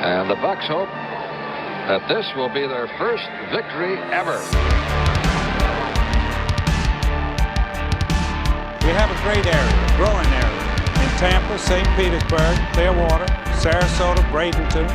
And the Bucs hope that this will be their first victory ever. We have a great area, growing area, in Tampa, St. Petersburg, Clearwater, Sarasota, Bradenton,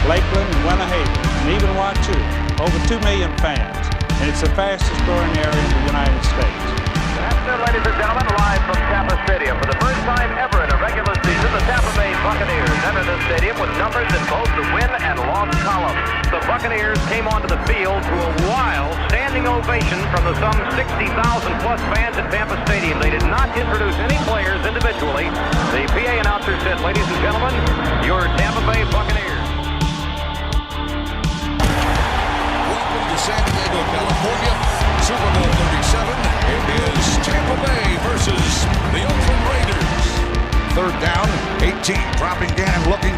Lakeland, and Winter Haven, and even Waukegan. Over 2 million fans, and it's the fastest growing area in the United States. Good afternoon, ladies and gentlemen, live from Tampa Stadium. For the first time ever in a regular season, the Tampa Bay Buccaneers enter the stadium with numbers in both the win and loss columns. The Buccaneers came onto the field to a wild standing ovation from the some 60,000-plus fans at Tampa Stadium. They did not introduce any players individually. The PA announcer said, ladies and gentlemen, your Tampa Bay Buccaneers. Welcome to San Diego, California, Super Bowl 37. It is Tampa Bay versus the Oakland Raiders. Third down, 18, dropping Gannon, looking,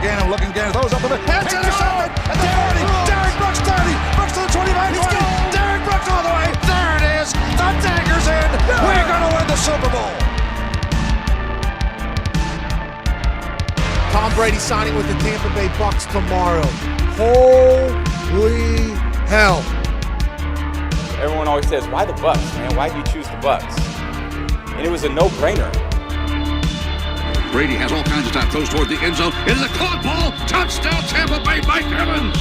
throws up to the head, intercepted at the 40, Derek Brooks 30, Brooks to the 25, 20, Derek Brooks all the way, there it is, the dagger's in, we're going to win the Super Bowl. Tom Brady signing with the Tampa Bay Bucs tomorrow. Holy hell. Everyone always says, why the Bucs, man? Why do you choose the Bucs? And it was a no-brainer. Brady has all kinds of time, throws toward the end zone. It is a caught ball. Touchdown, Tampa Bay, Mike Evans.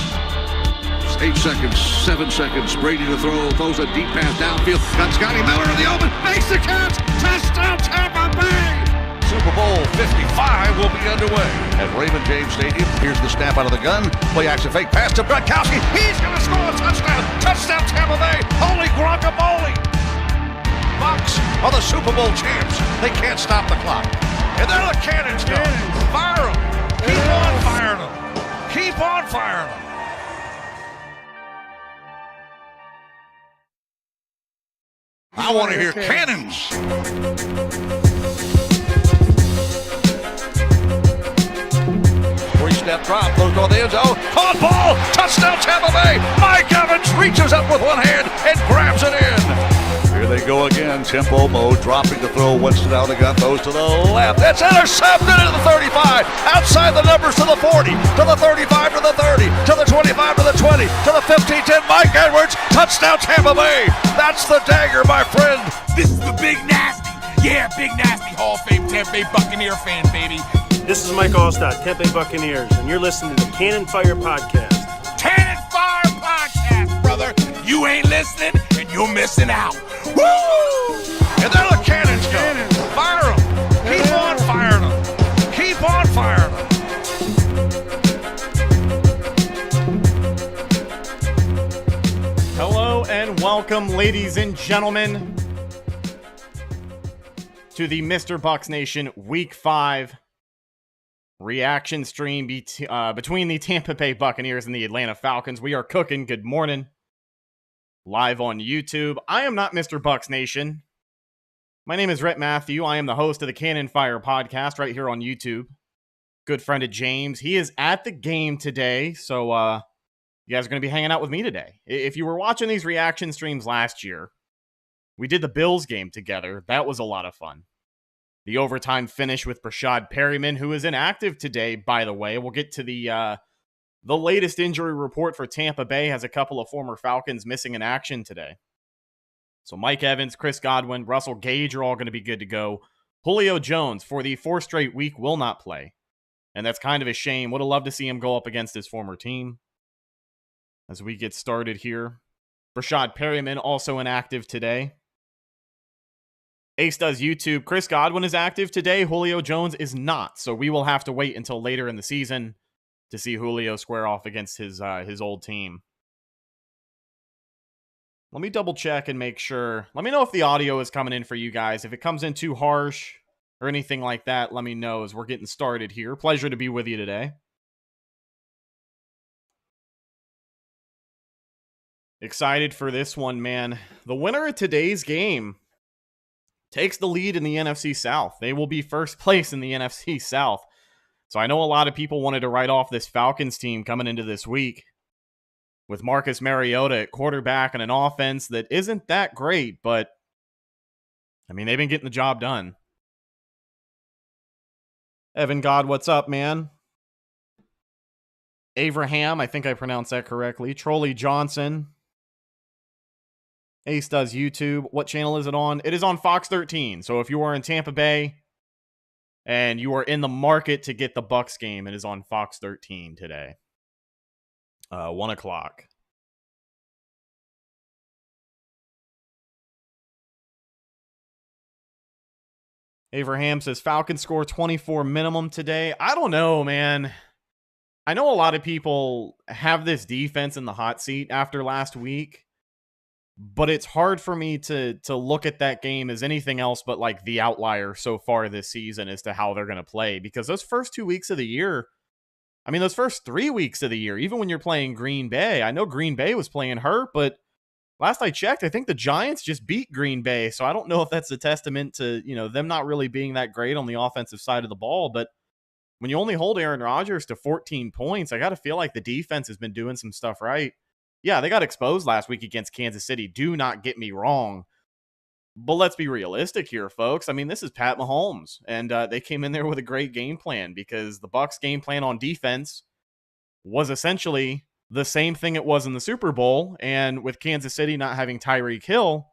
8 seconds, 7 seconds. Brady to throw, throws a deep pass downfield. Got Scotty Miller in the open, makes the catch. Touchdown, Tampa Bay. Super Bowl 55 will be underway at Raymond James Stadium. Here's the snap out of the gun. Play action fake pass to Gronkowski. He's going to score a touchdown. Touchdown Tampa Bay. Holy guacamole. Bucs are the Super Bowl champs. They can't stop the clock. And there the cannons go. Fire them. Keep on firing them. Keep on firing them. I want to hear cannons. Three-step drop, throws toward the end zone. Caught ball, touchdown Tampa Bay. Mike Evans reaches up with one hand and grabs it in. Here they go again, tempo mode, dropping the throw. Winston out of the gun, throws to the left. It's intercepted into the 35. Outside the numbers to the 40, to the 35, to the 30, to the 25, to the 20, to the 15-10. Mike Edwards, touchdown Tampa Bay. That's the dagger, my friend. This is the Big Nasty. Yeah, Big Nasty Hall of Fame Tampa Bay Buccaneer fan, baby. This is Mike Allstott, Tampa Bay Buccaneers, and you're listening to the Cannon Fire Podcast. Cannon Fire Podcast, brother. You ain't listening, and you're missing out. Woo! And there the cannons go. Fire them. Keep on firing them. Keep on firing them. Hello and welcome, ladies and gentlemen, to the MrBucsNation Week 5 reaction stream between the Tampa Bay Buccaneers and the Atlanta Falcons. We are cooking. Good morning. Live on YouTube. I am not MrBucsNation. My name is Rhett Matthew. I am the host of the Cannon Fire Podcast right here on YouTube. Good friend of James. He is at the game today, so you guys are going to be hanging out with me today. If you were watching these reaction streams last year, we did the Bills game together. That was a lot of fun. The overtime finish with Brashad Perryman, who is inactive today, by the way. We'll get to the latest injury report for Tampa Bay. Has a couple of former Falcons missing in action today. So Mike Evans, Chris Godwin, Russell Gage are all going to be good to go. Julio Jones, for the 4th straight week, will not play. And that's kind of a shame. Would have loved to see him go up against his former team. As we get started here, Brashad Perryman also inactive today. Ace does YouTube. Chris Godwin is active today. Julio Jones is not. So we will have to wait until later in the season to see Julio square off against his old team. Let me double check and make sure. Let me know if the audio is coming in for you guys. If it comes in too harsh or anything like that, let me know as we're getting started here. Pleasure to be with you today. Excited for this one, man. The winner of today's game takes the lead in the NFC South. They will be first place in the NFC South. So I know a lot of people wanted to write off this Falcons team coming into this week with Marcus Mariota at quarterback and an offense that isn't that great, but I mean, they've been getting the job done. Evan God, what's up, man? Abraham, I think I pronounced that correctly. Trolley Johnson. Ace does YouTube. What channel is it on? It is on Fox 13. So if you are in Tampa Bay and you are in the market to get the Bucs game, it is on Fox 13 today. 1 o'clock. Abraham says Falcons score 24 minimum today. I don't know, man. I know a lot of people have this defense in the hot seat after last week, but it's hard for me to look at that game as anything else but like the outlier so far this season as to how they're going to play. Because those first 2 weeks of the year, I mean, those first 3 weeks of the year, even when you're playing Green Bay, I know Green Bay was playing hurt, but last I checked, I think the Giants just beat Green Bay. So I don't know if that's a testament to, them not really being that great on the offensive side of the ball. But when you only hold Aaron Rodgers to 14 points, I got to feel like the defense has been doing some stuff right. Yeah, they got exposed last week against Kansas City. Do not get me wrong. But let's be realistic here, folks. I mean, this is Pat Mahomes, and they came in there with a great game plan because the Bucs' game plan on defense was essentially the same thing it was in the Super Bowl. And with Kansas City not having Tyreek Hill,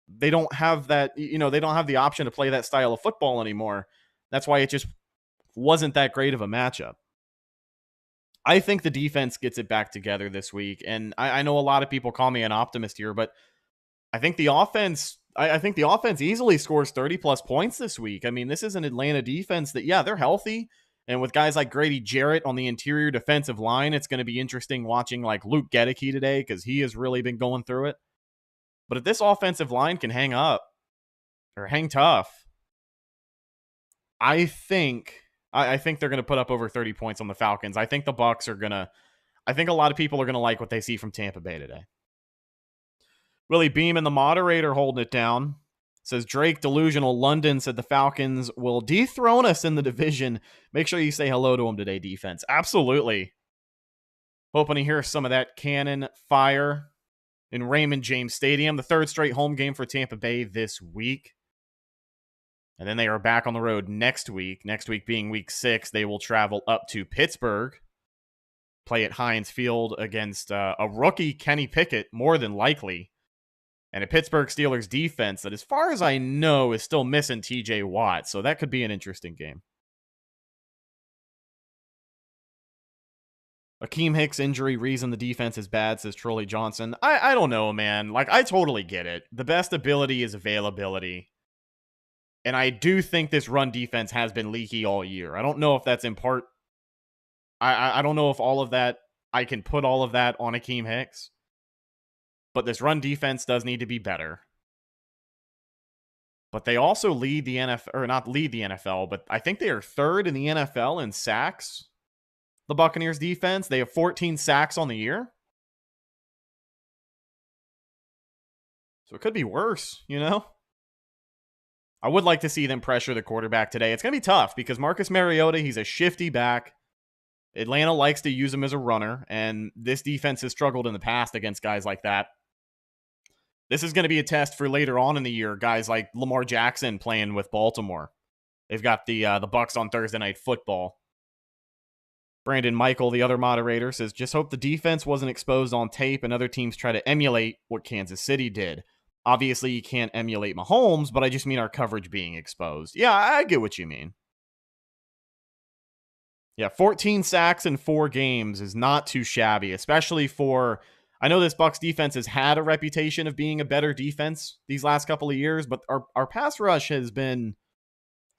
they don't have that, they don't have the option to play that style of football anymore. That's why it just wasn't that great of a matchup. I think the defense gets it back together this week. And I know a lot of people call me an optimist here, but I think the offense easily scores 30 plus points this week. I mean, this is an Atlanta defense that, yeah, they're healthy. And with guys like Grady Jarrett on the interior defensive line, it's going to be interesting watching like Luke Gedeke today because he has really been going through it. But if this offensive line can hang up or hang tough, I think they're going to put up over 30 points on the Falcons. I think the Bucs are going to, I think a lot of people are going to like what they see from Tampa Bay today. Willie Beeman, the moderator, holding it down. Says Drake Delusional London said the Falcons will dethrone us in the division. Make sure you say hello to them today, defense. Absolutely. Hoping to hear some of that cannon fire in Raymond James Stadium. The third straight home game for Tampa Bay this week. And then they are back on the road next week. Next week being week 6, they will travel up to Pittsburgh. Play at Heinz Field against a rookie Kenny Pickett, more than likely. And a Pittsburgh Steelers defense that, as far as I know, is still missing TJ Watt. So that could be an interesting game. Akeem Hicks injury reason the defense is bad, says Trolley Johnson. I don't know, man. Like, I totally get it. The best ability is availability. And I do think this run defense has been leaky all year. I don't know if that's in part. I don't know if all of that, I can put all of that on Akeem Hicks. But this run defense does need to be better. But they also lead the NFL, or not lead the NFL, but I think they are third in the NFL in sacks. The Buccaneers defense, they have 14 sacks on the year. So it could be worse, I would like to see them pressure the quarterback today. It's going to be tough because Marcus Mariota, he's a shifty back. Atlanta likes to use him as a runner, and this defense has struggled in the past against guys like that. This is going to be a test for later on in the year, guys like Lamar Jackson playing with Baltimore. They've got the Bucs on Thursday Night Football. Brandon Michael, the other moderator, says, just hope the defense wasn't exposed on tape and other teams try to emulate what Kansas City did. Obviously, you can't emulate Mahomes, but I just mean our coverage being exposed. Yeah, I get what you mean. Yeah, 14 sacks in 4 games is not too shabby, especially for... I know this Bucs defense has had a reputation of being a better defense these last couple of years, but our pass rush has been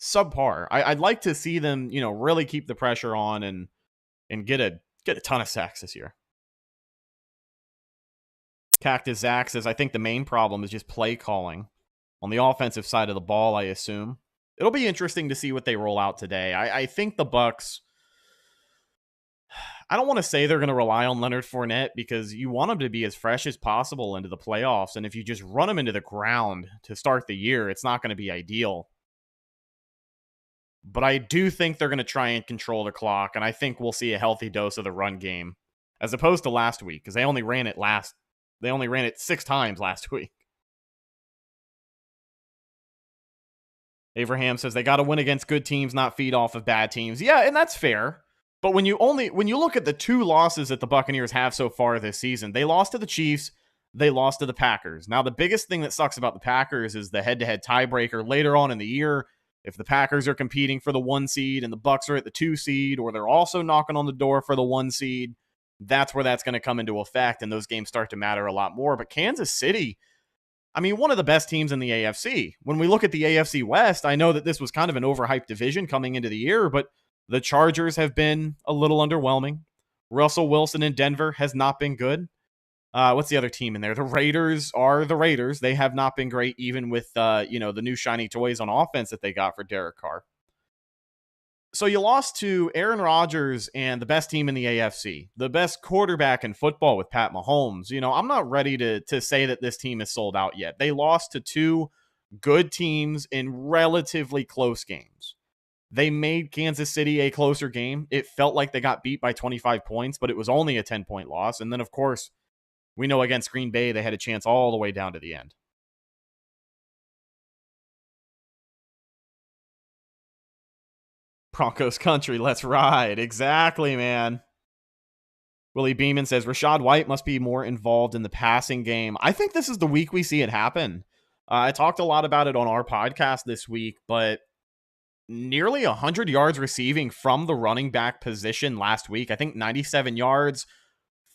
subpar. I'd like to see them, really keep the pressure on and get a ton of sacks this year. Cactus Zach says, I think the main problem is just play calling on the offensive side of the ball, I assume. It'll be interesting to see what they roll out today. I think the Bucs, I don't want to say they're going to rely on Leonard Fournette because you want him to be as fresh as possible into the playoffs. And if you just run him into the ground to start the year, it's not going to be ideal. But I do think they're going to try and control the clock. And I think we'll see a healthy dose of the run game as opposed to last week because they only ran it 6 times last week. Abraham says they got to win against good teams, not feed off of bad teams. Yeah, and that's fair. But when you look at the 2 losses that the Buccaneers have so far this season, they lost to the Chiefs, they lost to the Packers. Now, the biggest thing that sucks about the Packers is the head-to-head tiebreaker later on in the year. If the Packers are competing for the 1 seed and the Bucs are at the 2 seed, or they're also knocking on the door for the 1 seed, that's where that's going to come into effect, and those games start to matter a lot more. But Kansas City, I mean, one of the best teams in the AFC. When we look at the AFC West, I know that this was kind of an overhyped division coming into the year, but the Chargers have been a little underwhelming. Russell Wilson in Denver has not been good. What's the other team in there? The Raiders are the Raiders. They have not been great, even with the new shiny toys on offense that they got for Derek Carr. So you lost to Aaron Rodgers and the best team in the AFC, the best quarterback in football with Pat Mahomes. I'm not ready to say that this team is sold out yet. They lost to 2 good teams in relatively close games. They made Kansas City a closer game. It felt like they got beat by 25 points, but it was only a 10-point loss. And then, of course, we know against Green Bay, they had a chance all the way down to the end. Broncos country, let's ride. Exactly, man. Willie Beeman says, Rachaad White must be more involved in the passing game. I think this is the week we see it happen. I talked a lot about it on our podcast this week, but nearly 100 yards receiving from the running back position last week. I think 97 yards,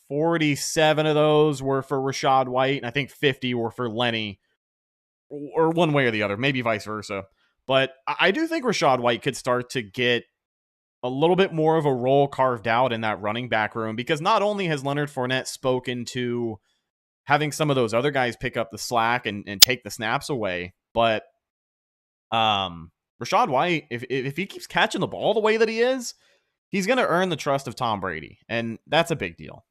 47 of those were for Rachaad White, and I think 50 were for Lenny, or one way or the other, maybe vice versa. But I do think Rachaad White could start to get a little bit more of a role carved out in that running back room, because not only has Leonard Fournette spoken to having some of those other guys pick up the slack and take the snaps away, but Rachaad White, if he keeps catching the ball the way that he is, he's going to earn the trust of Tom Brady, and that's a big deal.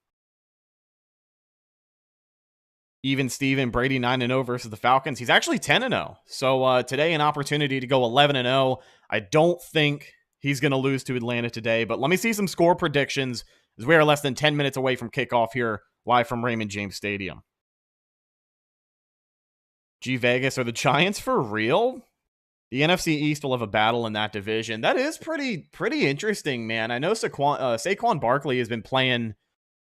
Even Steven, Brady 9-0 versus the Falcons. He's actually 10-0. So today, an opportunity to go 11-0. I don't think he's going to lose to Atlanta today, but let me see some score predictions, as we are less than 10 minutes away from kickoff here, live from Raymond James Stadium. G Vegas, are the Giants for real? The NFC East will have a battle in that division. That is pretty interesting, man. I know Saquon Barkley has been playing.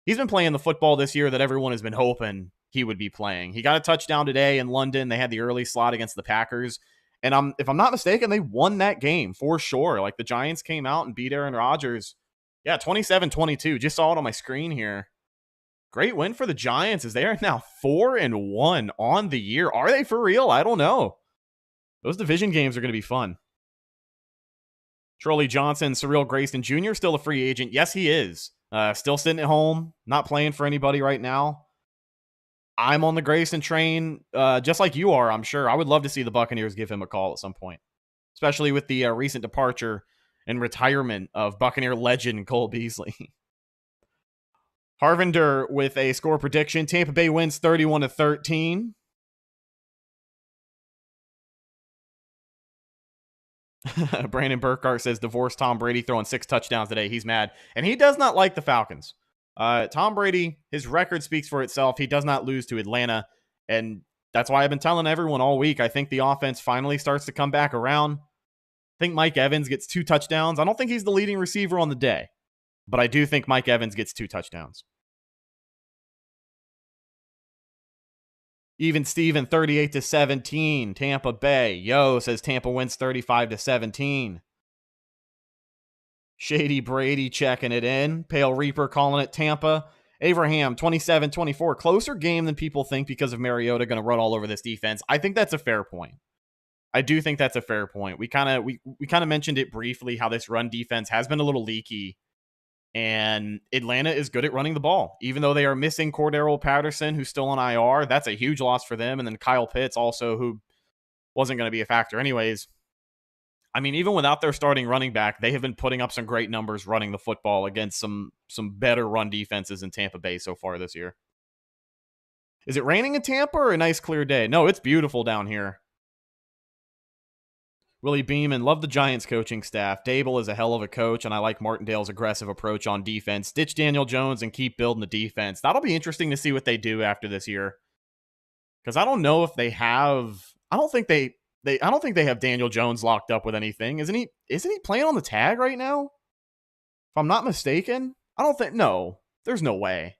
He's been playing the football this year that everyone has been hoping he would be playing. He got a touchdown today in London. They had the early slot against the Packers. And if I'm not mistaken, they won that game for sure. Like, the Giants came out and beat Aaron Rodgers. Yeah, 27-22. Just saw it on my screen here. Great win for the Giants, as they are now 4-1 on the year. Are they for real? I don't know. Those division games are going to be fun. Trolley Johnson, Cyril Grayson Jr., still a free agent. Yes, he is. Still sitting at home, not playing for anybody right now. I'm on the Grayson train, just like you are, I'm sure. I would love to see the Buccaneers give him a call at some point, especially with the recent departure and retirement of Buccaneer legend Cole Beasley. Harvinder with a score prediction. Tampa Bay wins 31-13. Brandon Burkhart says divorce Tom Brady throwing 6 touchdowns today. He's mad. And he does not like the Falcons. Tom Brady, his record speaks for itself. He does not lose to Atlanta. And that's why I've been telling everyone all week, I think the offense finally starts to come back around. I think Mike Evans gets 2 touchdowns. I don't think he's the leading receiver on the day, but I do think Mike Evans gets 2 touchdowns. Even Steven, 38-17. Tampa Bay. Yo says Tampa wins 35-17. Shady Brady checking it in. Pale Reaper calling it Tampa. Abraham, 27-24. Closer game than people think because of Mariota going to run all over this defense. I think that's a fair point. I do think that's a fair point. We kind of mentioned it briefly, how this run defense has been a little leaky. And Atlanta is good at running the ball. Even though they are missing Cordero Patterson, who's still on IR, that's a huge loss for them. And then Kyle Pitts also, who wasn't going to be a factor anyways. I mean, even without their starting running back, they have been putting up some great numbers running the football against some better run defenses in Tampa Bay so far this year. Is it raining in Tampa or a nice clear day? No, it's beautiful down here. Willie Beeman, love the Giants coaching staff. Dable is a hell of a coach, and I like Martindale's aggressive approach on defense. Ditch Daniel Jones and keep building the defense. That'll be interesting to see what they do after this year. Because I don't know if they have... I don't think they have Daniel Jones locked up with anything. Isn't he playing on the tag right now? If I'm not mistaken, I don't think, no, there's no way.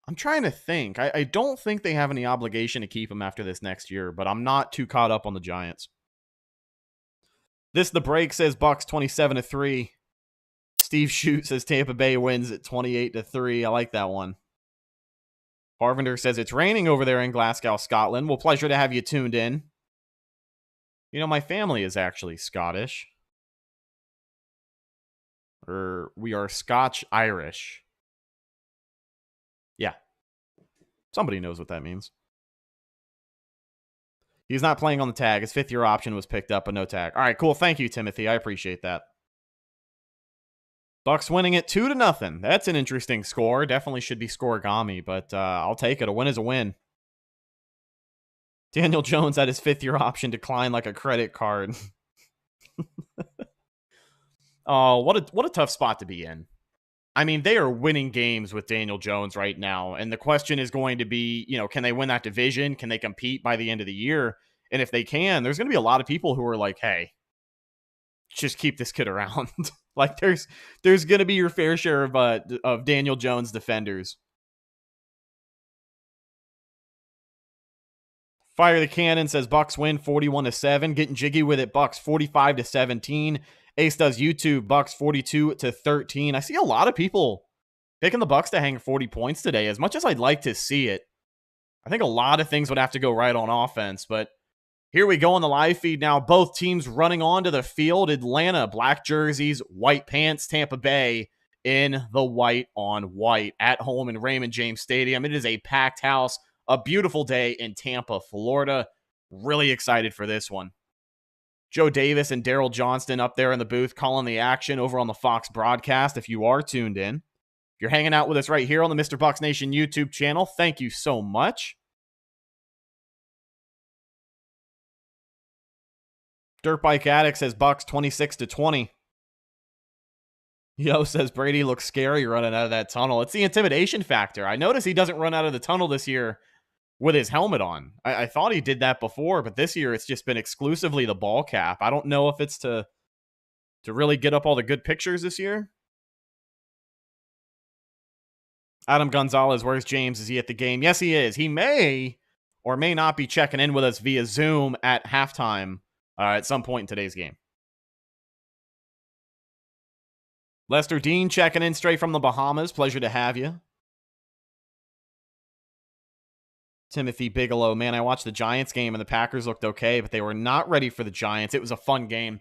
I'm trying to think. I don't think they have any obligation to keep him after this next year, but I'm not too caught up on the Giants. This The Break says Bucs 27-3. Steve Shute says Tampa Bay wins at 28-3. I like that one. Harvinder says it's raining over there in Glasgow, Scotland. Well, pleasure to have you tuned in. You know, my family is actually Scottish. Or we are Scotch-Irish. Yeah. Somebody knows what that means. He's not playing on the tag. His fifth-year option was picked up, but no tag. All right, cool. Thank you, Timothy. I appreciate that. Bucs winning it 2-0. That's an interesting score. Definitely should be scoregami, but I'll take it. A win is a win. Daniel Jones had his fifth-year option decline like a credit card. Oh, what a tough spot to be in. I mean, they are winning games with Daniel Jones right now, and the question is going to be, you know, can they win that division? Can they compete by the end of the year? And if they can, there's going to be a lot of people who are like, hey, just keep this kid around. Like, there's going to be your fair share of Daniel Jones defenders. Fire the Cannon says Bucs win 41-7. Getting jiggy with it, Bucs 45-17. Ace does YouTube, Bucs 42-13. I see a lot of people picking the Bucs to hang 40 points today. As much as I'd like to see it, I think a lot of things would have to go right on offense. But here we go on the live feed now. Both teams running onto the field. Atlanta, black jerseys, white pants. Tampa Bay in the white on white at home in Raymond James Stadium. It is a packed house, a beautiful day in Tampa, Florida. Really excited for this one. Joe Davis and Daryl Johnston up there in the booth calling the action over on the Fox broadcast. If you are tuned in, if you're hanging out with us right here on the MrBucsNation YouTube channel, thank you so much. Dirtbike Addict says Bucs 26-20. Yo says Brady looks scary running out of that tunnel. It's the intimidation factor. I notice he doesn't run out of the tunnel this year with his helmet on. I thought he did that before, but this year it's just been exclusively the ball cap. I don't know if it's to really get up all the good pictures this year. Adam Gonzalez, where's James? Is he at the game? Yes, he is. He may or may not be checking in with us via Zoom at halftime at some point in today's game. Lester Dean checking in straight from the Bahamas. Pleasure to have you. Timothy Bigelow, man, I watched the Giants game and the Packers looked okay, but they were not ready for the Giants. It was a fun game.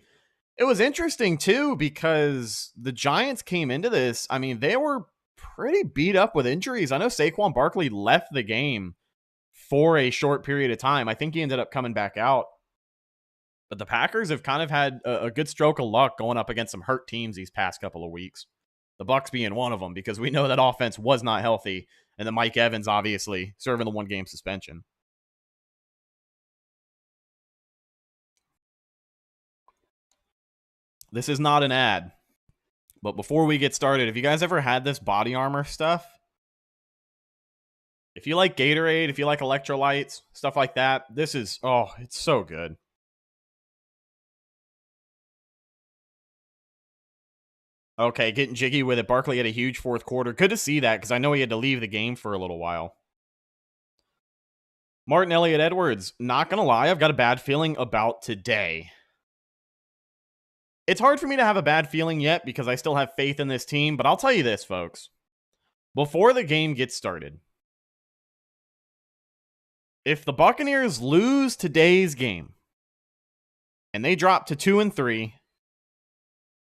It was interesting, too, because the Giants came into this. I mean, they were pretty beat up with injuries. I know Saquon Barkley left the game for a short period of time. I think he ended up coming back out. But the Packers have kind of had a good stroke of luck going up against some hurt teams these past couple of weeks. The Bucs being one of them, because we know that offense was not healthy. And then Mike Evans, obviously, serving the one-game suspension. This is not an ad. But before we get started, have you guys ever had this body armor stuff? If you like Gatorade, if you like electrolytes, stuff like that, this is, oh, it's so good. Okay, getting jiggy with it. Barkley had a huge fourth quarter. Good to see that, because I know he had to leave the game for a little while. Martin Elliott Edwards, not going to lie, I've got a bad feeling about today. It's hard for me to have a bad feeling yet, because I still have faith in this team, but I'll tell you this, folks. Before the game gets started, if the Buccaneers lose today's game, and they drop to 2-3,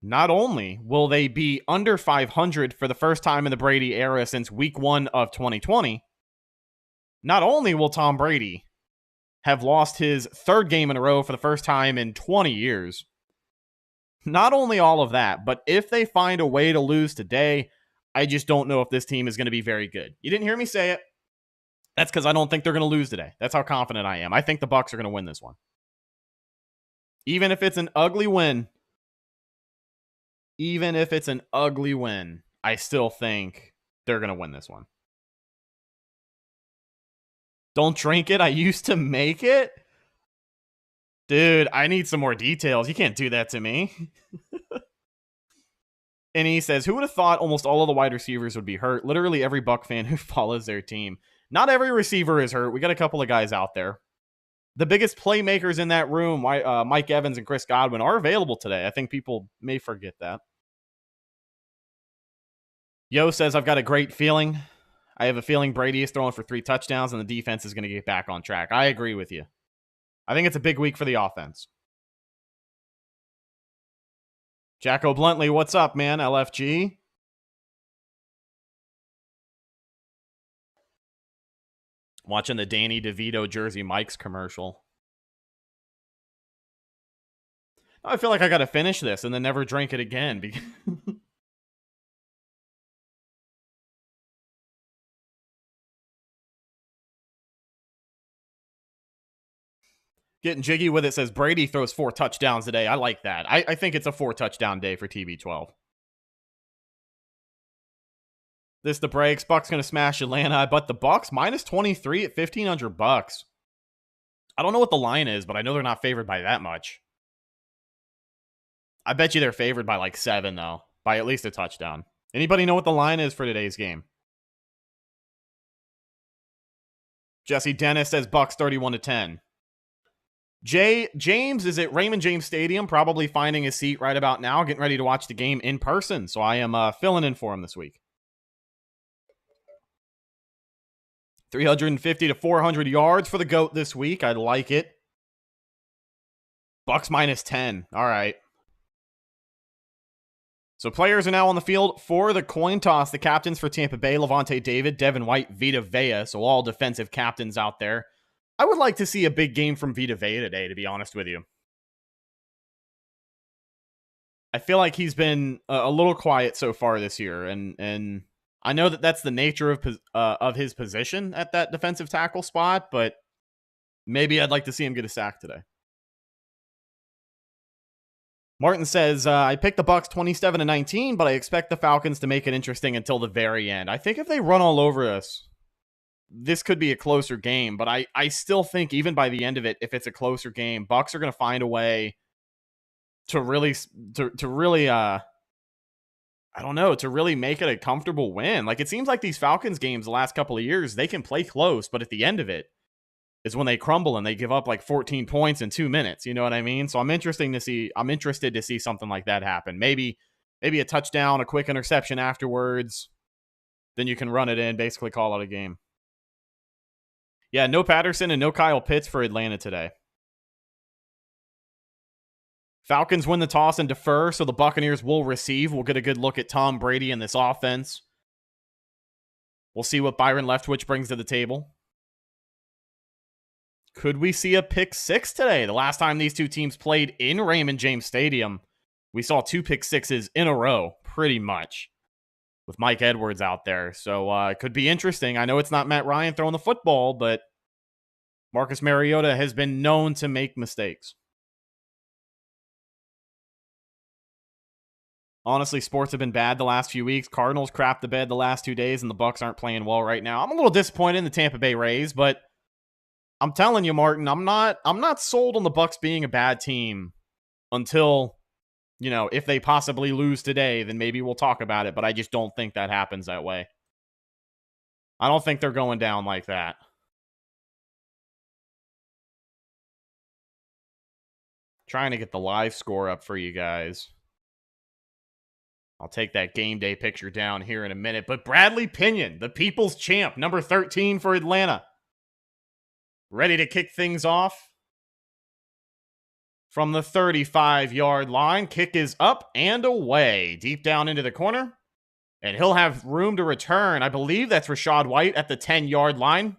not only will they be under 500 for the first time in the Brady era since week 1 of 2020, not only will Tom Brady have lost his third game in a row for the first time in 20 years, not only all of that, but if they find a way to lose today, I just don't know if this team is going to be very good. You didn't hear me say it. That's because I don't think they're going to lose today. That's how confident I am. I think the Bucs are going to win this one. Even if it's an ugly win, I still think they're going to win this one. Don't drink it. I used to make it. Dude, I need some more details. You can't do that to me. And he says, who would have thought almost all of the wide receivers would be hurt? Literally every Buck fan who follows their team. Not every receiver is hurt. We got a couple of guys out there. The biggest playmakers in that room, Mike Evans and Chris Godwin, are available today. I think people may forget that. Yo says, I've got a great feeling. I have a feeling Brady is throwing for 3 touchdowns and the defense is going to get back on track. I agree with you. I think it's a big week for the offense. Jacko Bluntly, what's up, man? LFG. Watching the Danny DeVito Jersey Mike's commercial. I feel like I got to finish this and then never drink it again. Getting jiggy with it says Brady throws 4 touchdowns today. I like that. I think it's a 4 touchdown day for TB12. This the breaks. Bucs going to smash Atlanta, but the Bucs minus 23 at $1,500. I don't know what the line is, but I know they're not favored by that much. I bet you they're favored by like 7, though. By at least a touchdown. Anybody know what the line is for today's game? Jesse Dennis says Bucs 31-10. James is at Raymond James Stadium, probably finding his seat right about now, getting ready to watch the game in person. So I am filling in for him this week. 350 to 400 yards for the GOAT this week. I like it. Bucs minus 10. All right. So players are now on the field for the coin toss. The captains for Tampa Bay, Levante David, Devin White, Vita Vea. So all defensive captains out there. I would like to see a big game from Vita Vea today, to be honest with you. I feel like he's been a little quiet so far this year, and I know that that's the nature of his position at that defensive tackle spot, but maybe I'd like to see him get a sack today. Martin says, I picked the Bucs 27-19, but I expect the Falcons to make it interesting until the very end. I think if they run all over us, this could be a closer game, but I still think even by the end of it, if it's a closer game, Bucs are going to find a way to really I don't know, to really make it a comfortable win. Like, it seems like these Falcons games the last couple of years, they can play close, but at the end of it is when they crumble and they give up like 14 points in 2 minutes. You know what I mean? So I'm interested to see something like that happen. Maybe a touchdown, a quick interception afterwards. Then you can run it in, basically call it a game. Yeah, no Patterson and no Kyle Pitts for Atlanta today. Falcons win the toss and defer, so the Buccaneers will receive. We'll get a good look at Tom Brady in this offense. We'll see what Byron Leftwich brings to the table. Could we see a pick 6 today? The last time these two teams played in Raymond James Stadium, we saw 2 pick 6s in a row, pretty much, with Mike Edwards out there. So it could be interesting. I know it's not Matt Ryan throwing the football, but Marcus Mariota has been known to make mistakes. Honestly, sports have been bad the last few weeks. Cardinals crapped the bed the last 2 days, and the Bucs aren't playing well right now. I'm a little disappointed in the Tampa Bay Rays, but I'm telling you, Martin, I'm not sold on the Bucs being a bad team until, you know, if they possibly lose today, then maybe we'll talk about it, but I just don't think that happens that way. I don't think they're going down like that. Trying to get the live score up for you guys. I'll take that game day picture down here in a minute. But Bradley Pinion, the people's champ, number 13 for Atlanta. Ready to kick things off from the 35-yard line. Kick is up and away. Deep down into the corner. And he'll have room to return. I believe that's Rachaad White at the 10-yard line.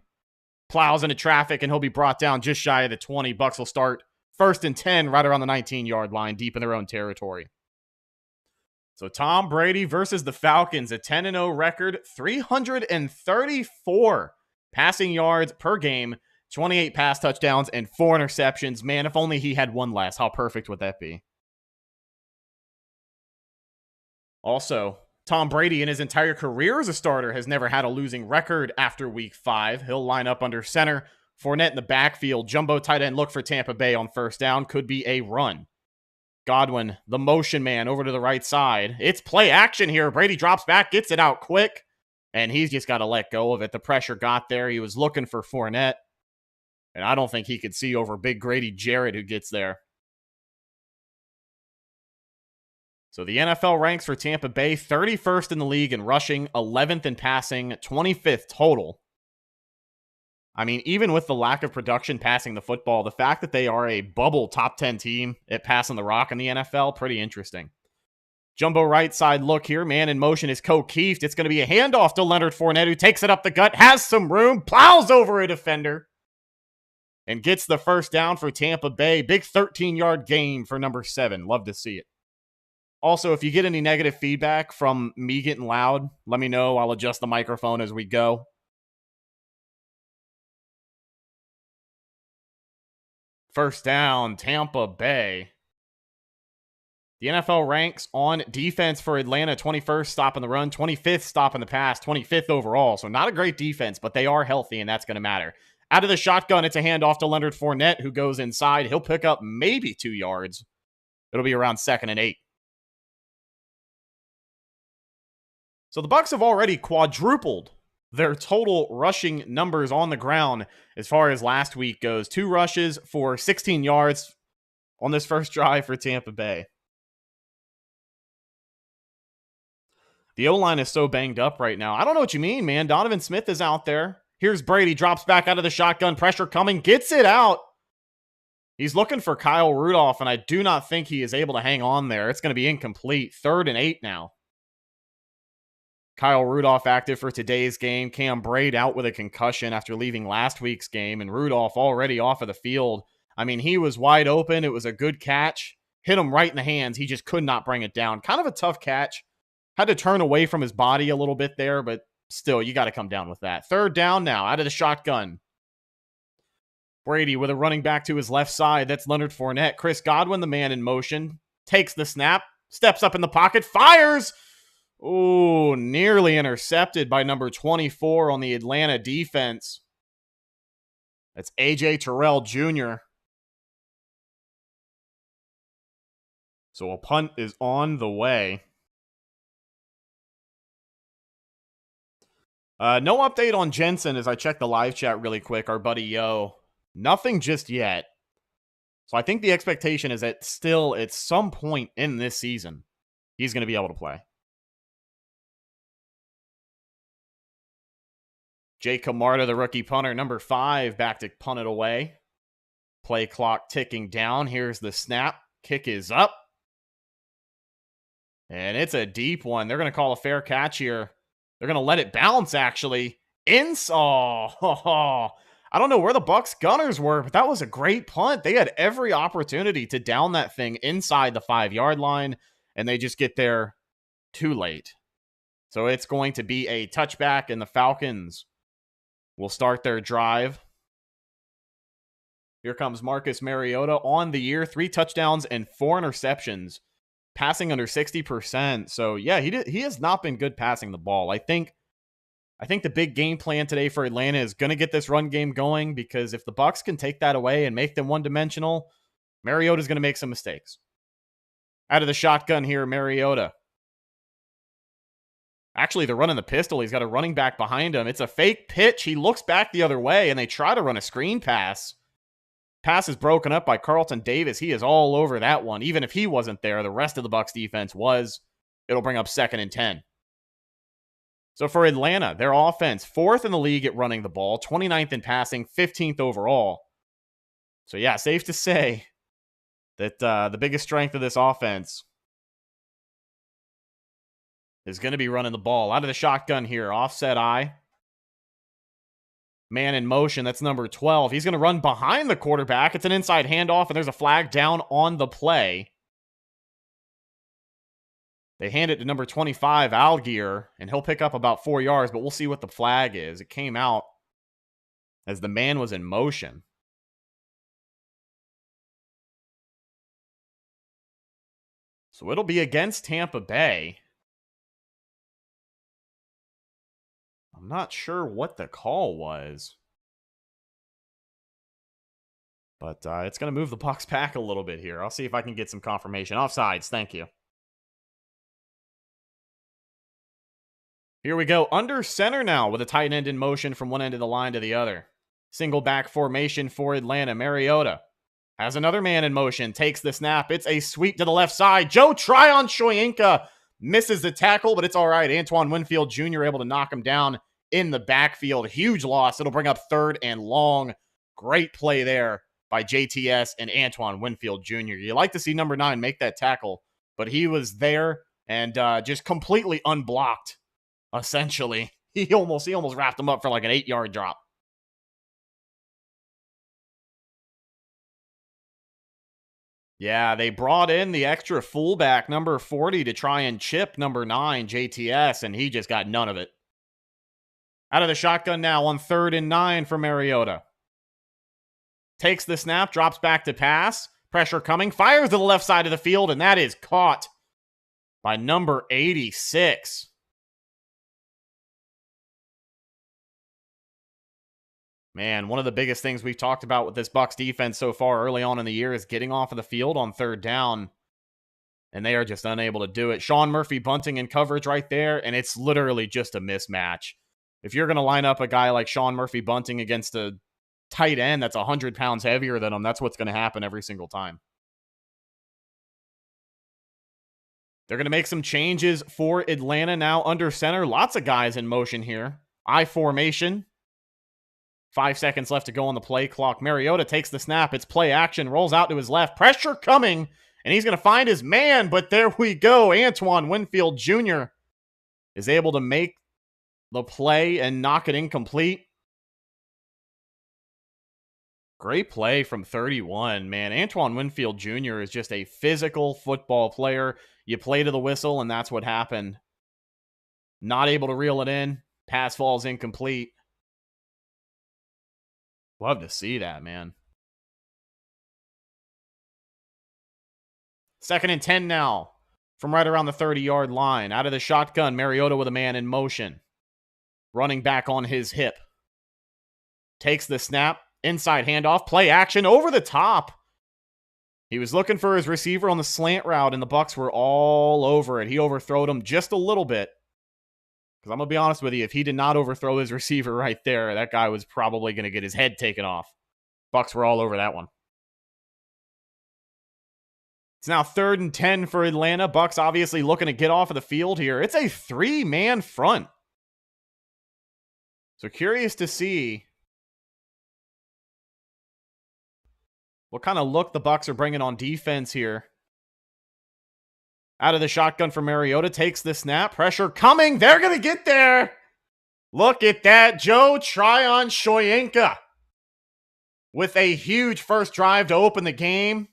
Plows into traffic, and he'll be brought down just shy of the 20. Bucs will start 1st and 10 right around the 19-yard line, deep in their own territory. So Tom Brady versus the Falcons, a 10-0 record, 334 passing yards per game, 28 pass touchdowns, and 4 interceptions. Man, if only he had one less, how perfect would that be? Also, Tom Brady in his entire career as a starter has never had a losing record after week 5. He'll line up under center. Fournette in the backfield. Jumbo tight end look for Tampa Bay on 1st down. Could be a run. Godwin, the motion man, over to the right side. It's play action here. Brady drops back, gets it out quick, and he's just got to let go of it. The pressure got there. He was looking for Fournette, and I don't think he could see over big Grady Jarrett who gets there. So the NFL ranks for Tampa Bay 31st in the league in rushing, 11th in passing, 25th total. I mean, even with the lack of production passing the football, the fact that they are a bubble top 10 team at passing the rock in the NFL, pretty interesting. Jumbo right side look here. Man in motion is Keeft. It's going to be a handoff to Leonard Fournette, who takes it up the gut, has some room, plows over a defender, and gets the first down for Tampa Bay. Big 13-yard gain for number 7. Love to see it. Also, if you get any negative feedback from me getting loud, let me know. I'll adjust the microphone as we go. First down, Tampa Bay. The NFL ranks on defense for Atlanta, 21st stopping the run, 25th stopping the pass, 25th overall. So not a great defense, but they are healthy, and that's going to matter. Out of the shotgun, it's a handoff to Leonard Fournette, who goes inside. He'll pick up maybe 2 yards. It'll be around 2nd and 8. So the Bucs have already quadrupled their total rushing numbers on the ground as far as last week goes. 2 rushes for 16 yards on this first drive for Tampa Bay. The O-line is so banged up right now. I don't know what you mean, man. Donovan Smith is out there. Here's Brady, drops back out of the shotgun, pressure coming, gets it out. He's looking for Kyle Rudolph, and I do not think he is able to hang on there. It's going to be incomplete. 3rd and 8 now. Kyle Rudolph active for today's game. Cam Braid out with a concussion after leaving last week's game, and Rudolph already off of the field. I mean, he was wide open. It was a good catch. Hit him right in the hands. He just could not bring it down. Kind of a tough catch. Had to turn away from his body a little bit there, but still, you got to come down with that. 3rd down now, out of the shotgun. Brady with a running back to his left side. That's Leonard Fournette. Chris Godwin, the man in motion, takes the snap, steps up in the pocket, fires. Ooh, nearly intercepted by number 24 on the Atlanta defense. That's A.J. Terrell Jr. So a punt is on the way. No update on Jensen as I check the live chat really quick. Our buddy Yo. Nothing just yet. So I think the expectation is that still at some point in this season, he's going to be able to play. Jake Camarda, the rookie punter, number 5, back to punt it away. Play clock ticking down. Here's the snap. Kick is up. And it's a deep one. They're going to call a fair catch here. They're going to let it bounce, actually. I don't know where the Bucs gunners were, but that was a great punt. They had every opportunity to down that thing inside the 5-yard line, and they just get there too late. So it's going to be a touchback, and the Falcons will start their drive. Here comes Marcus Mariota on the year. 3 touchdowns and 4 interceptions. Passing under 60%. So, yeah, he has not been good passing the ball. I think the big game plan today for Atlanta is going to get this run game going, because if the Bucs can take that away and make them one-dimensional, Mariota's going to make some mistakes. Out of the shotgun here, Mariota. Actually, they're running the pistol. He's got a running back behind him. It's a fake pitch. He looks back the other way, and they try to run a screen pass. Pass is broken up by Carlton Davis. He is all over that one. Even if he wasn't there, the rest of the Bucs defense was. It'll bring up 2nd and 10. So for Atlanta, their offense, 4th in the league at running the ball, 29th in passing, 15th overall. So yeah, safe to say that the biggest strength of this offense is going to be running the ball. Out of the shotgun here, offset eye. Man in motion, that's number 12. He's going to run behind the quarterback. It's an inside handoff, and there's a flag down on the play. They hand it to number 25, Algier, and he'll pick up about 4 yards, but we'll see what the flag is. It came out as the man was in motion. So it'll be against Tampa Bay. I'm not sure what the call was. But it's going to move the Bucs back a little bit here. I'll see if I can get some confirmation. Offsides, thank you. Here we go. Under center now with a tight end in motion from one end of the line to the other. Single back formation for Atlanta. Mariota has another man in motion. Takes the snap. It's a sweep to the left side. Joe Tryon-Shoyinka misses the tackle, but it's all right. Antoine Winfield Jr. able to knock him down in the backfield. Huge loss. It'll bring up 3rd and long. Great play there by JTS and Antoine Winfield Jr. You like to see number 9 make that tackle, but he was there and just completely unblocked. Essentially, he almost wrapped him up for like an 8-yard drop. Yeah, they brought in the extra fullback, number 40, to try and chip number 9, JTS, and he just got none of it. Out of the shotgun now on 3rd and 9 for Mariota. Takes the snap, drops back to pass. Pressure coming, fires to the left side of the field, and that is caught by number 86. Man, one of the biggest things we've talked about with this Bucs defense so far early on in the year is getting off of the field on 3rd down, and they are just unable to do it. Sean Murphy bunting in coverage right there, and it's literally just a mismatch. If you're going to line up a guy like Sean Murphy bunting against a tight end that's 100 pounds heavier than him, that's what's going to happen every single time. They're going to make some changes for Atlanta now under center. Lots of guys in motion here. I formation. 5 seconds left to go on the play clock. Mariota takes the snap. It's play action. Rolls out to his left. Pressure coming. And he's going to find his man. But there we go. Antoine Winfield Jr. is able to make the play and knock it incomplete. Great play from 31, man. Antoine Winfield Jr. is just a physical football player. You play to the whistle, and that's what happened. Not able to reel it in. Pass falls incomplete. Love to see that, man. 2nd and 10 now from right around the 30-yard line. Out of the shotgun, Mariota with a man in motion. Running back on his hip. Takes the snap. Inside handoff. Play action over the top. He was looking for his receiver on the slant route, and the Bucs were all over it. He overthrowed him just a little bit. Because I'm going to be honest with you, if he did not overthrow his receiver right there, that guy was probably going to get his head taken off. Bucs were all over that one. It's now 3rd and 10 for Atlanta. Bucs obviously looking to get off of the field here. It's a 3-man front. So curious to see what kind of look the Bucs are bringing on defense here. Out of the shotgun for Mariota, takes the snap. Pressure coming. They're going to get there. Look at that. Joe Tryon-Shoyinka with a huge first drive to open the game.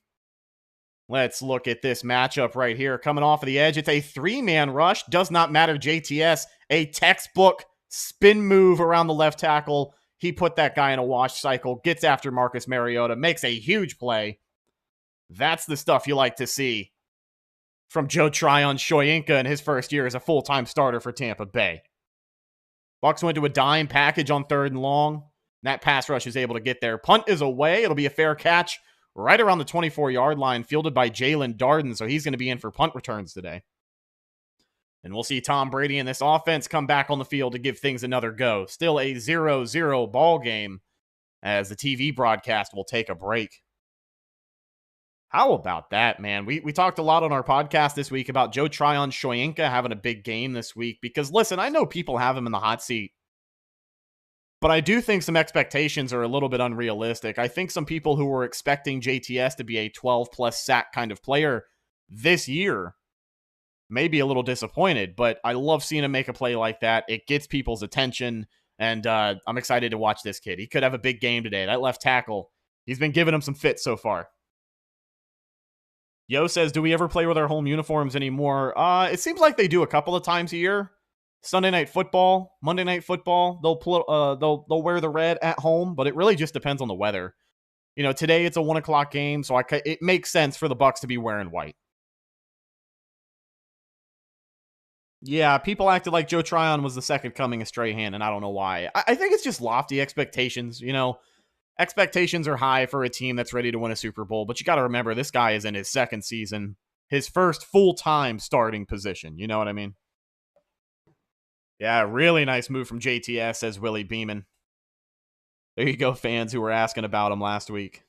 Let's look at this matchup right here. Coming off of the edge, it's a 3-man rush. Does not matter. JTS, a textbook spin move around the left tackle. He put that guy in a wash cycle, gets after Marcus Mariota, makes a huge play. That's the stuff you like to see from Joe Tryon-Shoyinka in his first year as a full-time starter for Tampa Bay. Bucs went to a dime package on 3rd and long. That pass rush is able to get there. Punt is away. It'll be a fair catch right around the 24-yard line, fielded by Jalen Darden, so he's going to be in for punt returns today. And we'll see Tom Brady and this offense come back on the field to give things another go. Still a 0-0 ball game as the TV broadcast will take a break. How about that, man? We talked a lot on our podcast this week about Joe Tryon-Shoyinka having a big game this week because, listen, I know people have him in the hot seat, but I do think some expectations are a little bit unrealistic. I think some people who were expecting JTS to be a 12-plus sack kind of player this year may be a little disappointed, but I love seeing him make a play like that. It gets people's attention, and I'm excited to watch this kid. He could have a big game today. That left tackle, he's been giving him some fits so far. Yo says, do we ever play with our home uniforms anymore? It seems like they do a couple of times a year. Sunday night football, Monday night football, they'll wear the red at home, but it really just depends on the weather. You know, today it's a 1 o'clock game, so it makes sense for the Bucs to be wearing white. Yeah, people acted like Joe Tryon was the second coming of Strahan, and I don't know why. I think it's just lofty expectations, you know. expectations are high for a team that's ready to win a Super Bowl, but you got to remember this guy is in his second season, his first full-time starting position. You know what I mean? Yeah, really nice move from JTS, says Willie Beeman. There you go, fans who were asking about him last week.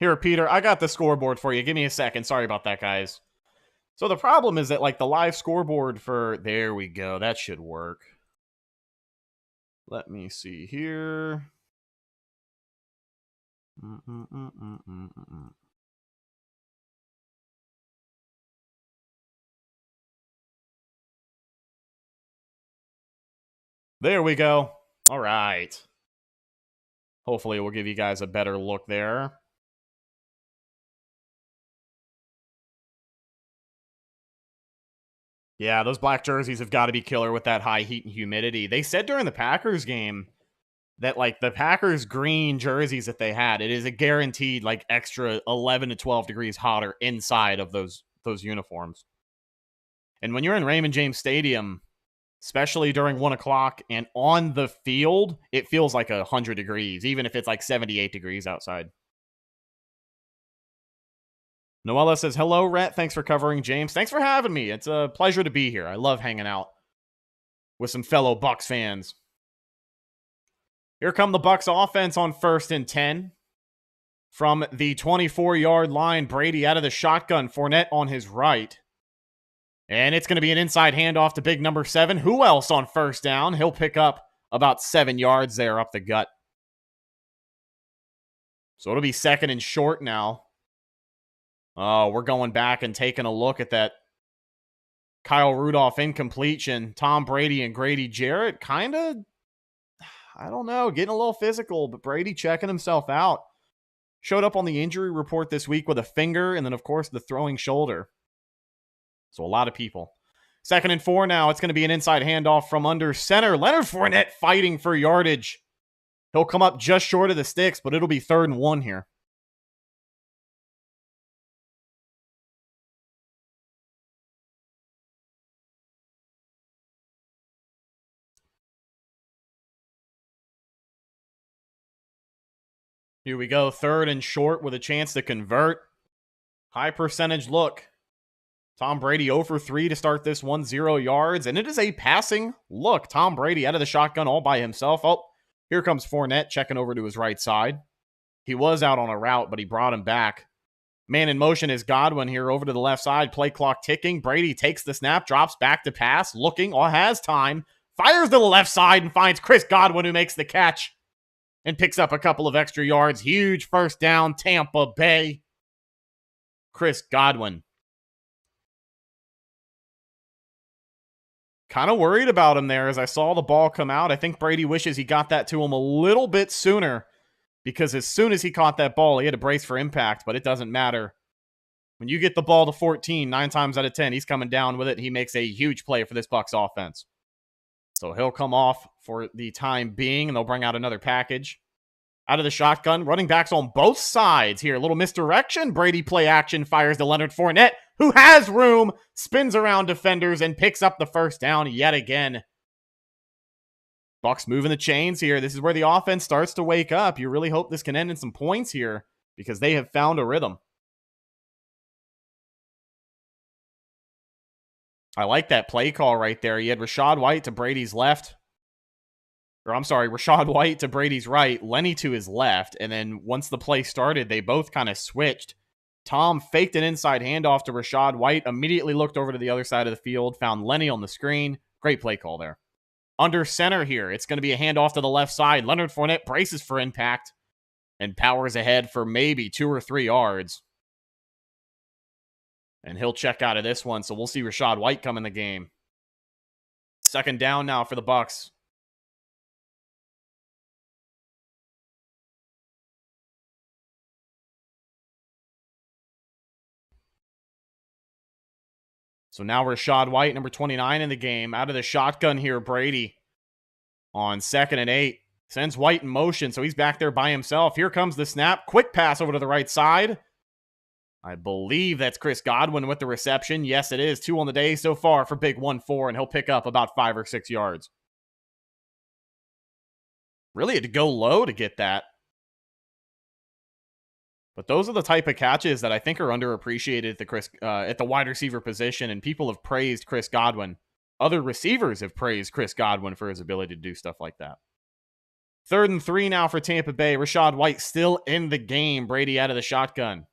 Here, Peter, I got the scoreboard for you. Give me a second. Sorry about that, guys. So the problem is that, like, the live scoreboard for... There we go. That should work. Let me see here. There we go. All right. Hopefully we'll give you guys a better look there. Yeah, those black jerseys have got to be killer with that high heat and humidity. They said during the Packers game that, like, the Packers green jerseys that they had, it is a guaranteed, like, extra 11 to 12 degrees hotter inside of those uniforms. And when you're in Raymond James Stadium, especially during 1 o'clock and on the field, it feels like 100 degrees, even if it's like 78 degrees outside. Noella says, hello, Rhett. Thanks for covering, James. Thanks for having me. It's a pleasure to be here. I love hanging out with some fellow Bucs fans. Here come the Bucs offense on 1st and 10. From the 24-yard line, Brady out of the shotgun, Fournette on his right. And it's going to be an inside handoff to big number 7. Who else on 1st down? He'll pick up about 7 yards there up the gut. So it'll be 2nd and short now. Oh, we're going back and taking a look at that Kyle Rudolph incompletion. Tom Brady and Grady Jarrett kind of, I don't know, getting a little physical, but Brady checking himself out. Showed up on the injury report this week with a finger and then, of course, the throwing shoulder. So a lot of people. 2nd and 4 now. It's going to be an inside handoff from under center. Leonard Fournette fighting for yardage. He'll come up just short of the sticks, but it'll be 3rd and 1 here. Here we go. 3rd and short with a chance to convert. High percentage look. Tom Brady 0 for 3 to start this one, 0 yards. And it is a passing look. Tom Brady out of the shotgun all by himself. Oh, here comes Fournette checking over to his right side. He was out on a route, but he brought him back. Man in motion is Godwin here over to the left side. Play clock ticking. Brady takes the snap, drops back to pass, looking, or has time. Fires to the left side and finds Chris Godwin, who makes the catch and picks up a couple of extra yards. Huge 1st down, Tampa Bay. Chris Godwin. Kind of worried about him there as I saw the ball come out. I think Brady wishes he got that to him a little bit sooner because as soon as he caught that ball, he had to brace for impact, but it doesn't matter. When you get the ball to 14, 9 times out of 10, he's coming down with it. He makes a huge play for this Bucs offense. So he'll come off for the time being, and they'll bring out another package. Out of the shotgun, running backs on both sides here. A little misdirection. Brady play action, fires to Leonard Fournette, who has room, spins around defenders, and picks up the 1st down yet again. Bucs moving the chains here. This is where the offense starts to wake up. You really hope this can end in some points here because they have found a rhythm. I like that play call right there. You had Rachaad White to Brady's left. Or I'm sorry, Rachaad White to Brady's right, Lenny to his left. And then once the play started, they both kind of switched. Tom faked an inside handoff to Rachaad White, immediately looked over to the other side of the field, found Lenny on the screen. Great play call there. Under center here, it's going to be a handoff to the left side. Leonard Fournette braces for impact and powers ahead for maybe 2 or 3 yards. And he'll check out of this one, so we'll see Rachaad White come in the game. 2nd down now for the Bucs. So now Rachaad White, number 29 in the game. Out of the shotgun here, Brady on 2nd and 8. Sends White in motion, so he's back there by himself. Here comes the snap. Quick pass over to the right side. I believe that's Chris Godwin with the reception. Yes, it is. 2 on the day so far for big 1-4, and he'll pick up about 5 or 6 yards. Really had to go low to get that. But those are the type of catches that I think are underappreciated at the wide receiver position, and people have praised Chris Godwin. Other receivers have praised Chris Godwin for his ability to do stuff like that. 3rd and 3 now for Tampa Bay. Rachaad White still in the game. Brady out of the shotgun.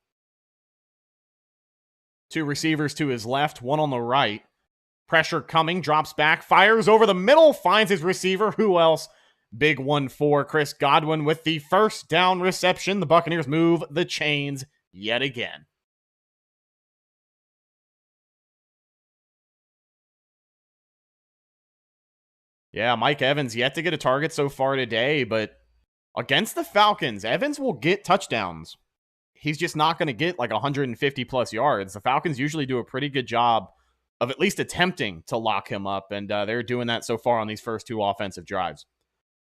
2 receivers to his left, 1 on the right. Pressure coming, drops back, fires over the middle, finds his receiver. Who else? Big 1-4, Chris Godwin with the first down reception. The Buccaneers move the chains yet again. Yeah, Mike Evans yet to get a target so far today, but against the Falcons, Evans will get touchdowns. He's just not going to get like 150 plus yards. The Falcons usually do a pretty good job of at least attempting to lock him up, and they're doing that so far on these first 2 offensive drives.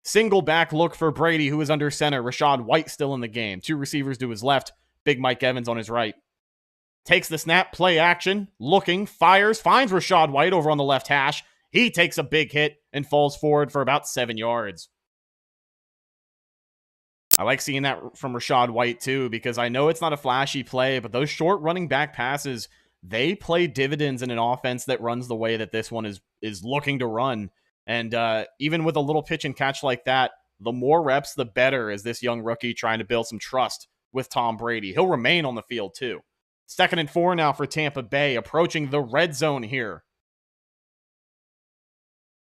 Single back look for Brady, who is under center. Rachaad White still in the game. 2 receivers to his left. Big Mike Evans on his right. Takes the snap, play action, looking, fires, finds Rachaad White over on the left hash. He takes a big hit and falls forward for about 7 yards. I like seeing that from Rachaad White too, because I know it's not a flashy play, but those short running back passes, they play dividends in an offense that runs the way that this one is looking to run. And even with a little pitch and catch like that, the more reps, the better as this young rookie trying to build some trust with Tom Brady. He'll remain on the field too. 2nd and 4 now for Tampa Bay, approaching the red zone here.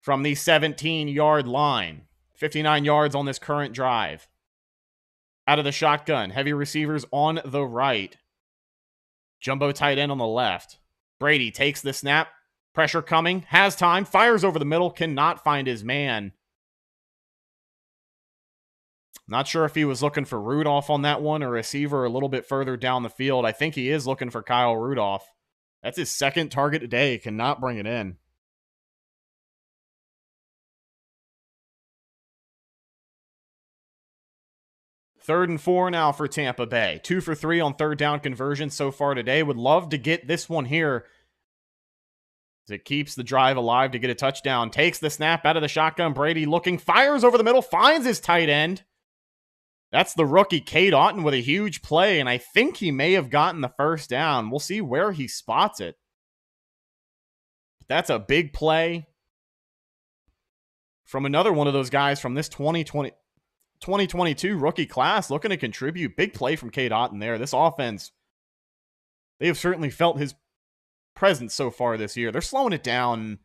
From the 17-yard line. 59 yards on this current drive. Out of the shotgun, heavy receivers on the right. Jumbo tight end on the left. Brady takes the snap. Pressure coming, has time, fires over the middle, cannot find his man. Not sure if he was looking for Rudolph on that one or a receiver a little bit further down the field. I think he is looking for Kyle Rudolph. That's his 2nd target today, cannot bring it in. Third and 4 now for Tampa Bay. 2 for 3 on 3rd down conversion so far today. Would love to get this one here. It keeps the drive alive to get a touchdown. Takes the snap out of the shotgun. Brady looking, fires over the middle, finds his tight end. That's the rookie, Cade Otton, with a huge play, and I think he may have gotten the first down. We'll see where he spots it. That's a big play from another one of those guys from this 2022 rookie class looking to contribute. Big play from Cade Otton there. This offense, they have certainly felt his presence so far this year. They're slowing it down.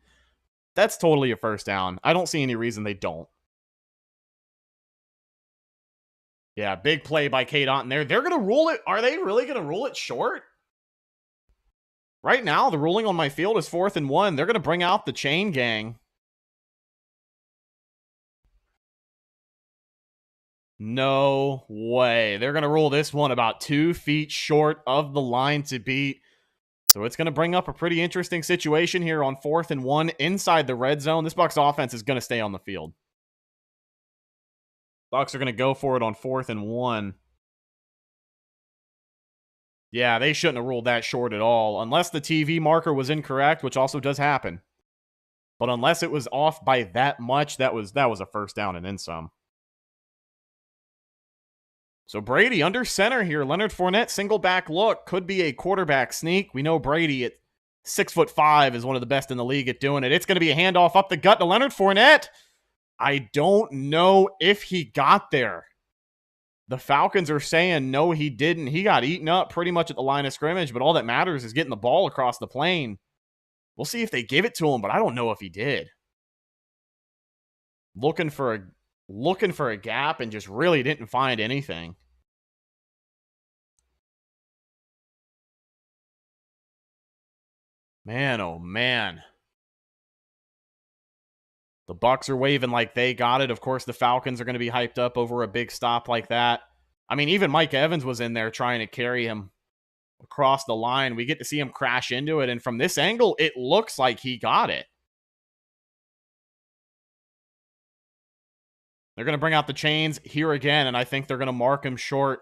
That's totally a first down. I don't see any reason they don't. Yeah, big play by Cade Otton there. They're going to rule it. Are they really going to rule it short? Right now, the ruling on my field is 4th and 1. They're going to bring out the chain gang. No way. They're going to rule this one about 2 feet short of the line to beat. So it's going to bring up a pretty interesting situation here on 4th and 1 inside the red zone. This Bucs offense is going to stay on the field. Bucs are going to go for it on 4th and 1. Yeah, they shouldn't have ruled that short at all. Unless the TV marker was incorrect, which also does happen. But unless it was off by that much, that was a first down and then some. So Brady under center here. Leonard Fournette, single back look. Could be a quarterback sneak. We know Brady at 6'5" is one of the best in the league at doing it. It's going to be a handoff up the gut to Leonard Fournette. I don't know if he got there. The Falcons are saying no, he didn't. He got eaten up pretty much at the line of scrimmage, but all that matters is getting the ball across the plane. We'll see if they give it to him, but I don't know if he did. Looking for a gap and just really didn't find anything. Man, oh man. The Bucs are waving like they got it. Of course, the Falcons are going to be hyped up over a big stop like that. I mean, even Mike Evans was in there trying to carry him across the line. We get to see him crash into it, and from this angle, it looks like he got it. They're going to bring out the chains here again, and I think they're going to mark him short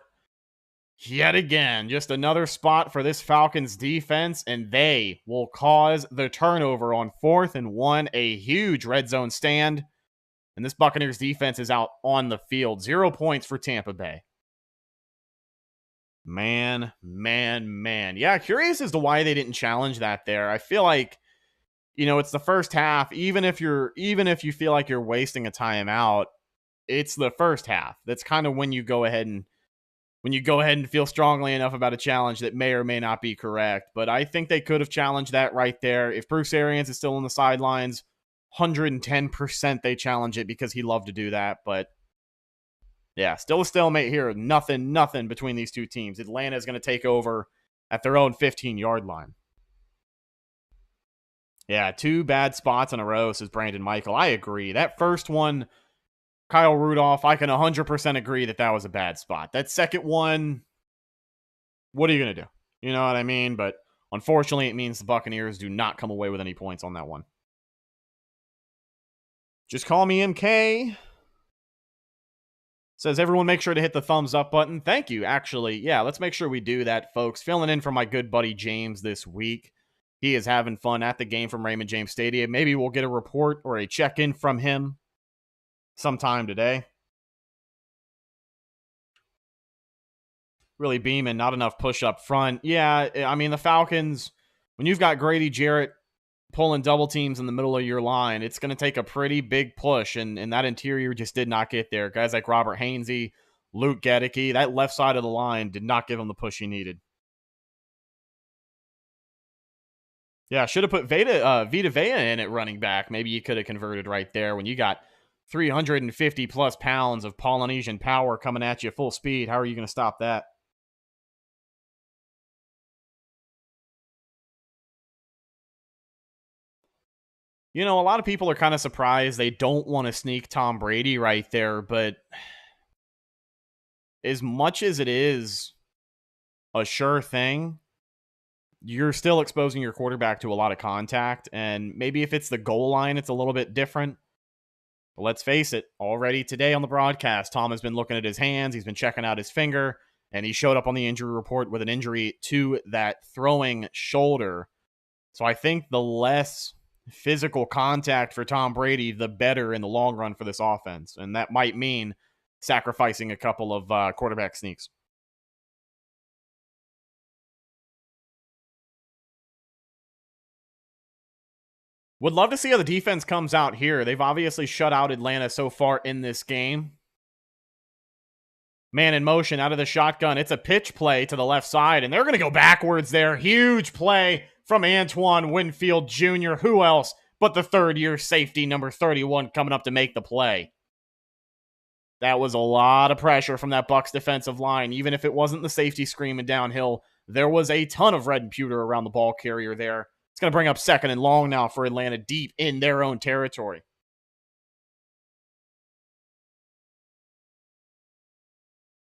yet again. Just another spot for this Falcons defense, and they will cause the turnover on 4th and 1. A huge red zone stand And this Buccaneers defense is out on the field. 0 points for Tampa Bay. Man. Yeah, curious as to why they didn't challenge that there. I feel like, you know, it's the first half. Even if you feel like you're wasting a timeout, it's the first half. That's kind of when you go ahead and feel strongly enough about a challenge that may or may not be correct. But I think they could have challenged that right there. If Bruce Arians is still on the sidelines, 110% they challenge it because he loved to do that. But yeah, still a stalemate here. Nothing between these two teams. Atlanta is going to take over at their own 15-yard line. Yeah, 2 bad spots in a row, says Brandon Michael. I agree. That first one, Kyle Rudolph, I can 100% agree that was a bad spot. That second one, what are you going to do? You know what I mean? But unfortunately, it means the Buccaneers do not come away with any points on that one. Just call me MK. Says, everyone make sure to hit the thumbs up button. Thank you, actually. Yeah, let's make sure we do that, folks. Filling in for my good buddy James this week. He is having fun at the game from Raymond James Stadium. Maybe we'll get a report or a check-in from him sometime today. Really beaming, not enough push up front. Yeah, I mean, the Falcons, when you've got Grady Jarrett pulling double teams in the middle of your line, it's going to take a pretty big push, and that interior just did not get there. Guys like Robert Hainsey, Luke Gedeke, that left side of the line did not give him the push he needed. Yeah, should have put Vita Vea in at running back. Maybe you could have converted right there when you got 350-plus pounds of Polynesian power coming at you full speed. How are you going to stop that? You know, a lot of people are kind of surprised they don't want to sneak Tom Brady right there, but as much as it is a sure thing, you're still exposing your quarterback to a lot of contact, and maybe if it's the goal line, it's a little bit different. But let's face it, already today on the broadcast, Tom has been looking at his hands, he's been checking out his finger, and he showed up on the injury report with an injury to that throwing shoulder. So I think the less physical contact for Tom Brady, the better in the long run for this offense. And that might mean sacrificing a couple of quarterback sneaks. Would love to see how the defense comes out here. They've obviously shut out Atlanta so far in this game. Man in motion out of the shotgun. It's a pitch play to the left side, and they're going to go backwards there. Huge play from Antoine Winfield Jr. Who else but the third-year safety, number 31, coming up to make the play. That was a lot of pressure from that Bucs defensive line. Even if it wasn't the safety screaming downhill, there was a ton of red and pewter around the ball carrier there. It's going to bring up 2nd and long now for Atlanta, deep in their own territory.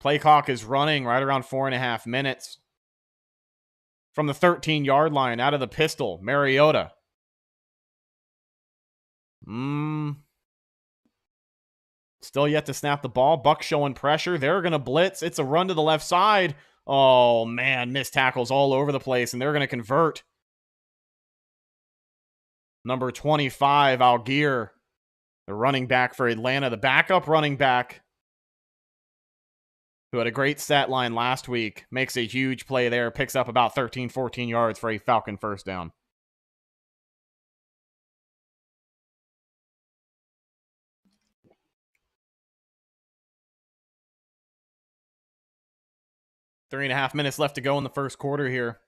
Play clock is running right around 4.5 minutes. From the 13-yard line, out of the pistol, Mariota. Still yet to snap the ball. Bucs showing pressure. They're going to blitz. It's a run to the left side. Oh, man, missed tackles all over the place, and they're going to convert. Number 25, Algier, the running back for Atlanta, the backup running back, who had a great stat line last week, makes a huge play there, picks up about 13, 14 yards for a Falcon first down. Three and a half minutes left to go in the first quarter here.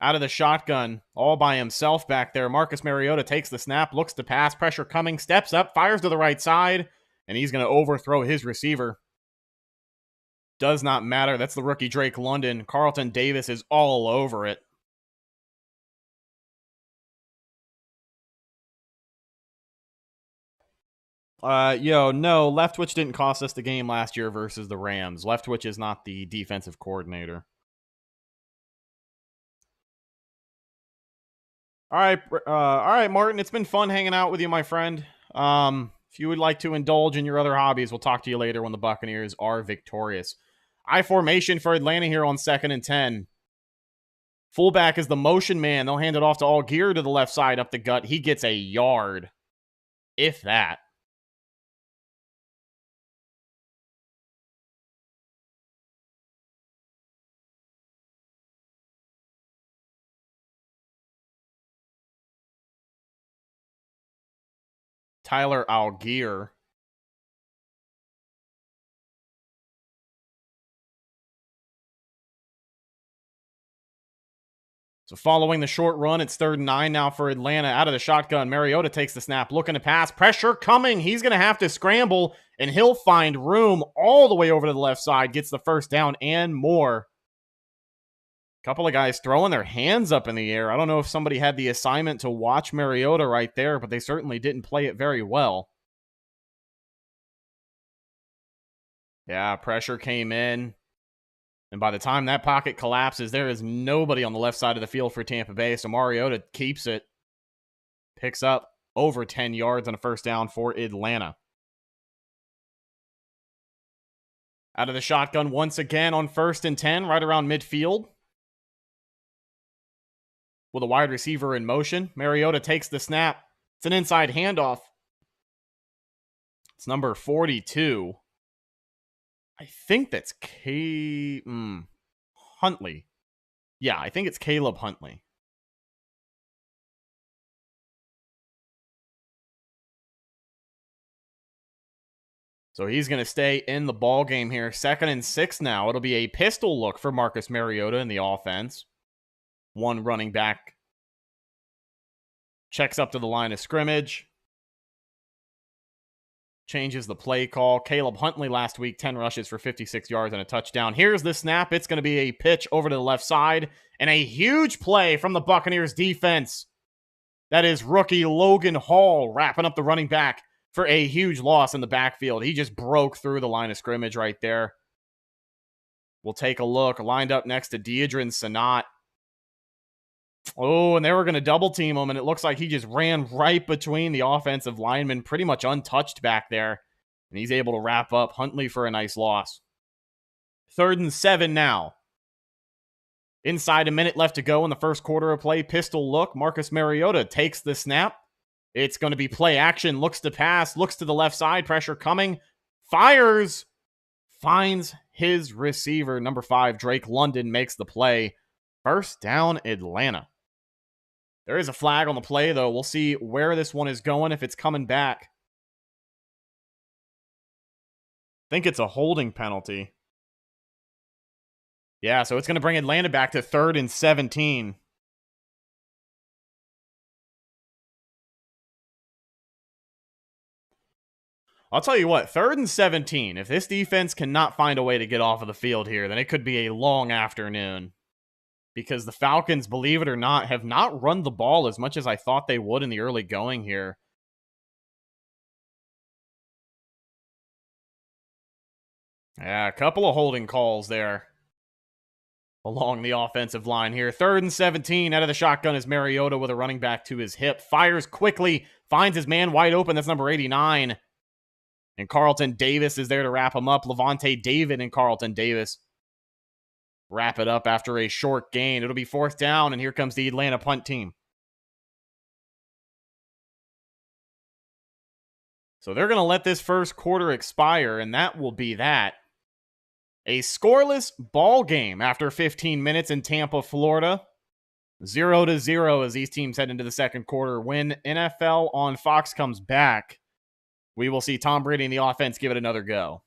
Out of the shotgun, all by himself back there. Marcus Mariota takes the snap, looks to pass, pressure coming, steps up, fires to the right side, and he's going to overthrow his receiver. Does not matter. That's the rookie Drake London. Carlton Davis is all over it. No, Leftwich didn't cost us the game last year versus the Rams. Leftwich is not the defensive coordinator. All right, Martin. It's been fun hanging out with you, my friend. If you would like to indulge in your other hobbies, we'll talk to you later when the Buccaneers are victorious. I formation for Atlanta here on 2nd and 10. Fullback is the motion man. They'll hand it off to Algier to the left side up the gut. He gets a yard, if that. Tyler Algier. So following the short run, it's 3rd and 9 now for Atlanta. Out of the shotgun, Mariota takes the snap, looking to pass. Pressure coming. He's going to have to scramble, and he'll find room all the way over to the left side. Gets the first down and more. A couple of guys throwing their hands up in the air. I don't know if somebody had the assignment to watch Mariota right there, but they certainly didn't play it very well. Yeah, pressure came in. And by the time that pocket collapses, there is nobody on the left side of the field for Tampa Bay. So Mariota keeps it. Picks up over 10 yards on a first down for Atlanta. Out of the shotgun once again on 1st and 10, right around midfield. With a wide receiver in motion. Mariota takes the snap. It's an inside handoff. It's number 42. I think that's Huntley. Yeah, I think it's Caleb Huntley. So he's going to stay in the ball game here. 2nd and 6 now. It'll be a pistol look for Marcus Mariota in the offense. One running back checks up to the line of scrimmage. Changes the play call. Caleb Huntley last week, 10 rushes for 56 yards and a touchdown. Here's the snap. It's going to be a pitch over to the left side. And a huge play from the Buccaneers defense. That is rookie Logan Hall wrapping up the running back for a huge loss in the backfield. He just broke through the line of scrimmage right there. We'll take a look. Lined up next to Deidrin Sanat. Oh, and they were going to double team him, and it looks like he just ran right between the offensive linemen, pretty much untouched back there. And he's able to wrap up Huntley for a nice loss. 3rd and 7 now. Inside a minute left to go in the first quarter of play. Pistol look. Marcus Mariota takes the snap. It's going to be play action. Looks to pass. Looks to the left side. Pressure coming. Fires. Finds his receiver. Number 5, Drake London, makes the play. First down, Atlanta. There is a flag on the play, though. We'll see where this one is going, if it's coming back. I think it's a holding penalty. Yeah, so it's going to bring Atlanta back to 3rd and 17. I'll tell you what, 3rd and 17. If this defense cannot find a way to get off of the field here, then it could be a long afternoon. Because the Falcons, believe it or not, have not run the ball as much as I thought they would in the early going here. Yeah, a couple of holding calls there along the offensive line here. 3rd and 17. Out of the shotgun is Mariota with a running back to his hip. Fires quickly. Finds his man wide open. That's number 89. And Carlton Davis is there to wrap him up. Levante David and Carlton Davis wrap it up after a short gain. It'll be 4th down, and here comes the Atlanta punt team. So they're going to let this first quarter expire, and that will be that. A scoreless ball game after 15 minutes in Tampa, Florida. 0-0 as these teams head into the second quarter. When NFL on Fox comes back, we will see Tom Brady and the offense give it another go.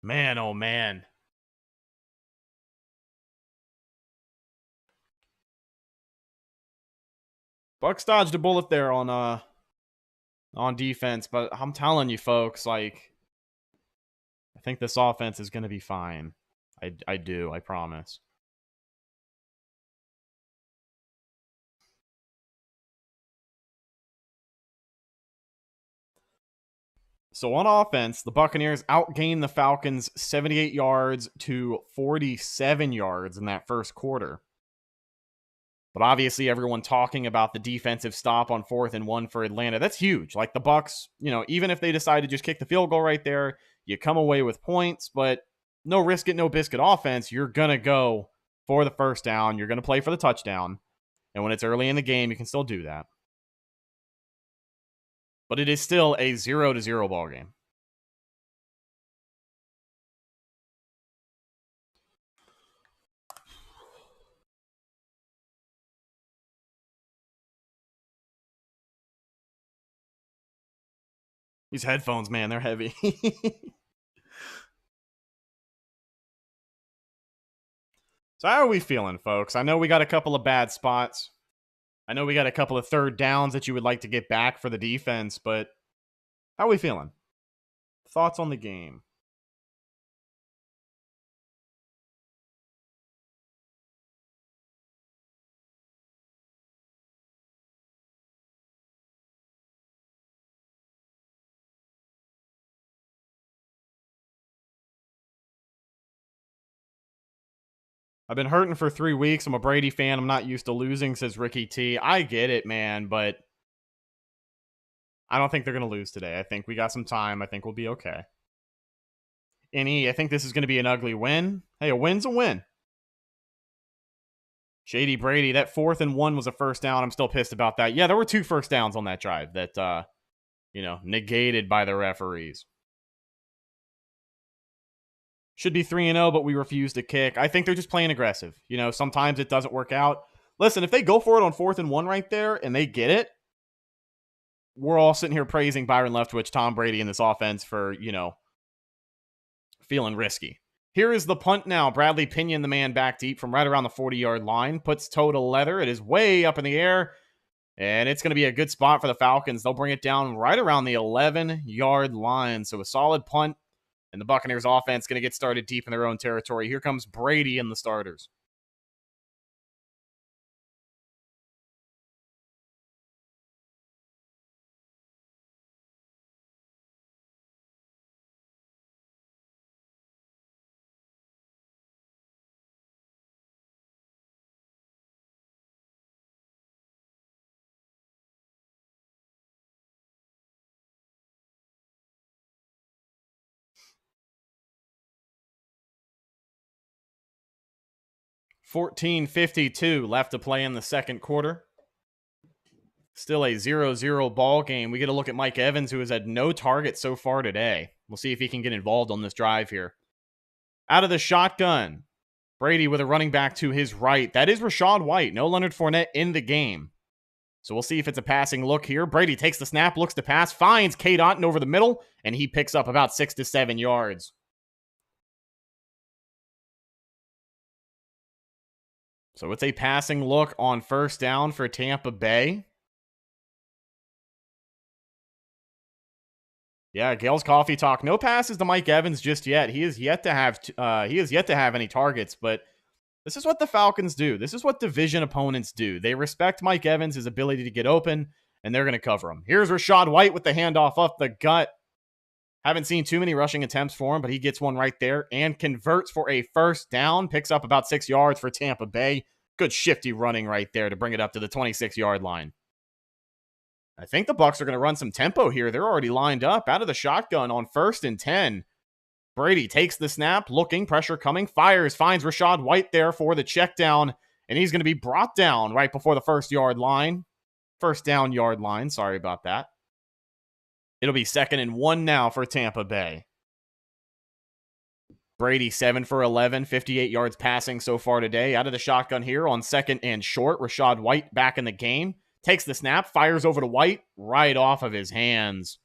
Man, oh man. Bucs dodged a bullet there on defense, but I'm telling you folks, like, I think this offense is going to be fine. I do, I promise. So on offense, the Buccaneers outgained the Falcons 78 yards to 47 yards in that first quarter. But obviously everyone talking about the defensive stop on 4th and 1 for Atlanta. That's huge. Like the Bucs, even if they decide to just kick the field goal right there, you come away with points, but no risk it, no biscuit offense. You're going to go for the first down. You're going to play for the touchdown. And when it's early in the game, you can still do that. But it is still a 0-0 ball game. These headphones, man, they're heavy. So how are we feeling, folks? I know we got a couple of bad spots. I know we got a couple of third downs that you would like to get back for the defense, but how are we feeling? Thoughts on the game? I've been hurting for 3 weeks. I'm a Brady fan. I'm not used to losing, says Ricky T. I get it, man, but I don't think they're going to lose today. I think we got some time. I think we'll be okay. I think this is going to be an ugly win. Hey, a win's a win. Shady Brady, that 4th and 1 was a first down. I'm still pissed about that. Yeah, there were 2 first downs on that drive that, negated by the referees. Should be 3-0, but we refuse to kick. I think they're just playing aggressive. Sometimes it doesn't work out. Listen, if they go for it on 4th and 1 right there and they get it, we're all sitting here praising Byron Leftwich, Tom Brady, in this offense for, feeling risky. Here is the punt now. Bradley Pinion, the man back deep from right around the 40-yard line, puts toe to leather. It is way up in the air, and it's going to be a good spot for the Falcons. They'll bring it down right around the 11-yard line. So a solid punt. And the Buccaneers offense going to get started deep in their own territory. Here comes Brady and the starters. $14:52 left to play in the second quarter. Still a 0-0 ball game. We get a look at Mike Evans, who has had no targets so far today. We'll see if he can get involved on this drive here. Out of the shotgun, Brady with a running back to his right. That is Rachaad White. No Leonard Fournette in the game. So we'll see if it's a passing look here. Brady takes the snap, looks to pass, finds Cade Otton over the middle, and he picks up about 6 to 7 yards. So it's a passing look on first down for Tampa Bay. Yeah, Gail's Coffee Talk. No passes to Mike Evans just yet. He is yet to have any targets, but this is what the Falcons do. This is what division opponents do. They respect Mike Evans, his ability to get open, and they're going to cover him. Here's Rachaad White with the handoff up the gut. Haven't seen too many rushing attempts for him, but he gets one right there and converts for a first down. Picks up about 6 yards for Tampa Bay. Good shifty running right there to bring it up to the 26-yard line. I think the Bucs are going to run some tempo here. They're already lined up out of the shotgun on 1st and 10. Brady takes the snap, looking, pressure coming, fires, finds Rachaad White there for the check down, and he's going to be brought down right before the first down yard line. Sorry about that. It'll be 2nd and 1 now for Tampa Bay. Brady 7 for 11, 58 yards passing so far today. Out of the shotgun here on 2nd and short. Rachaad White back in the game. Takes the snap, fires over to White, right off of his hands.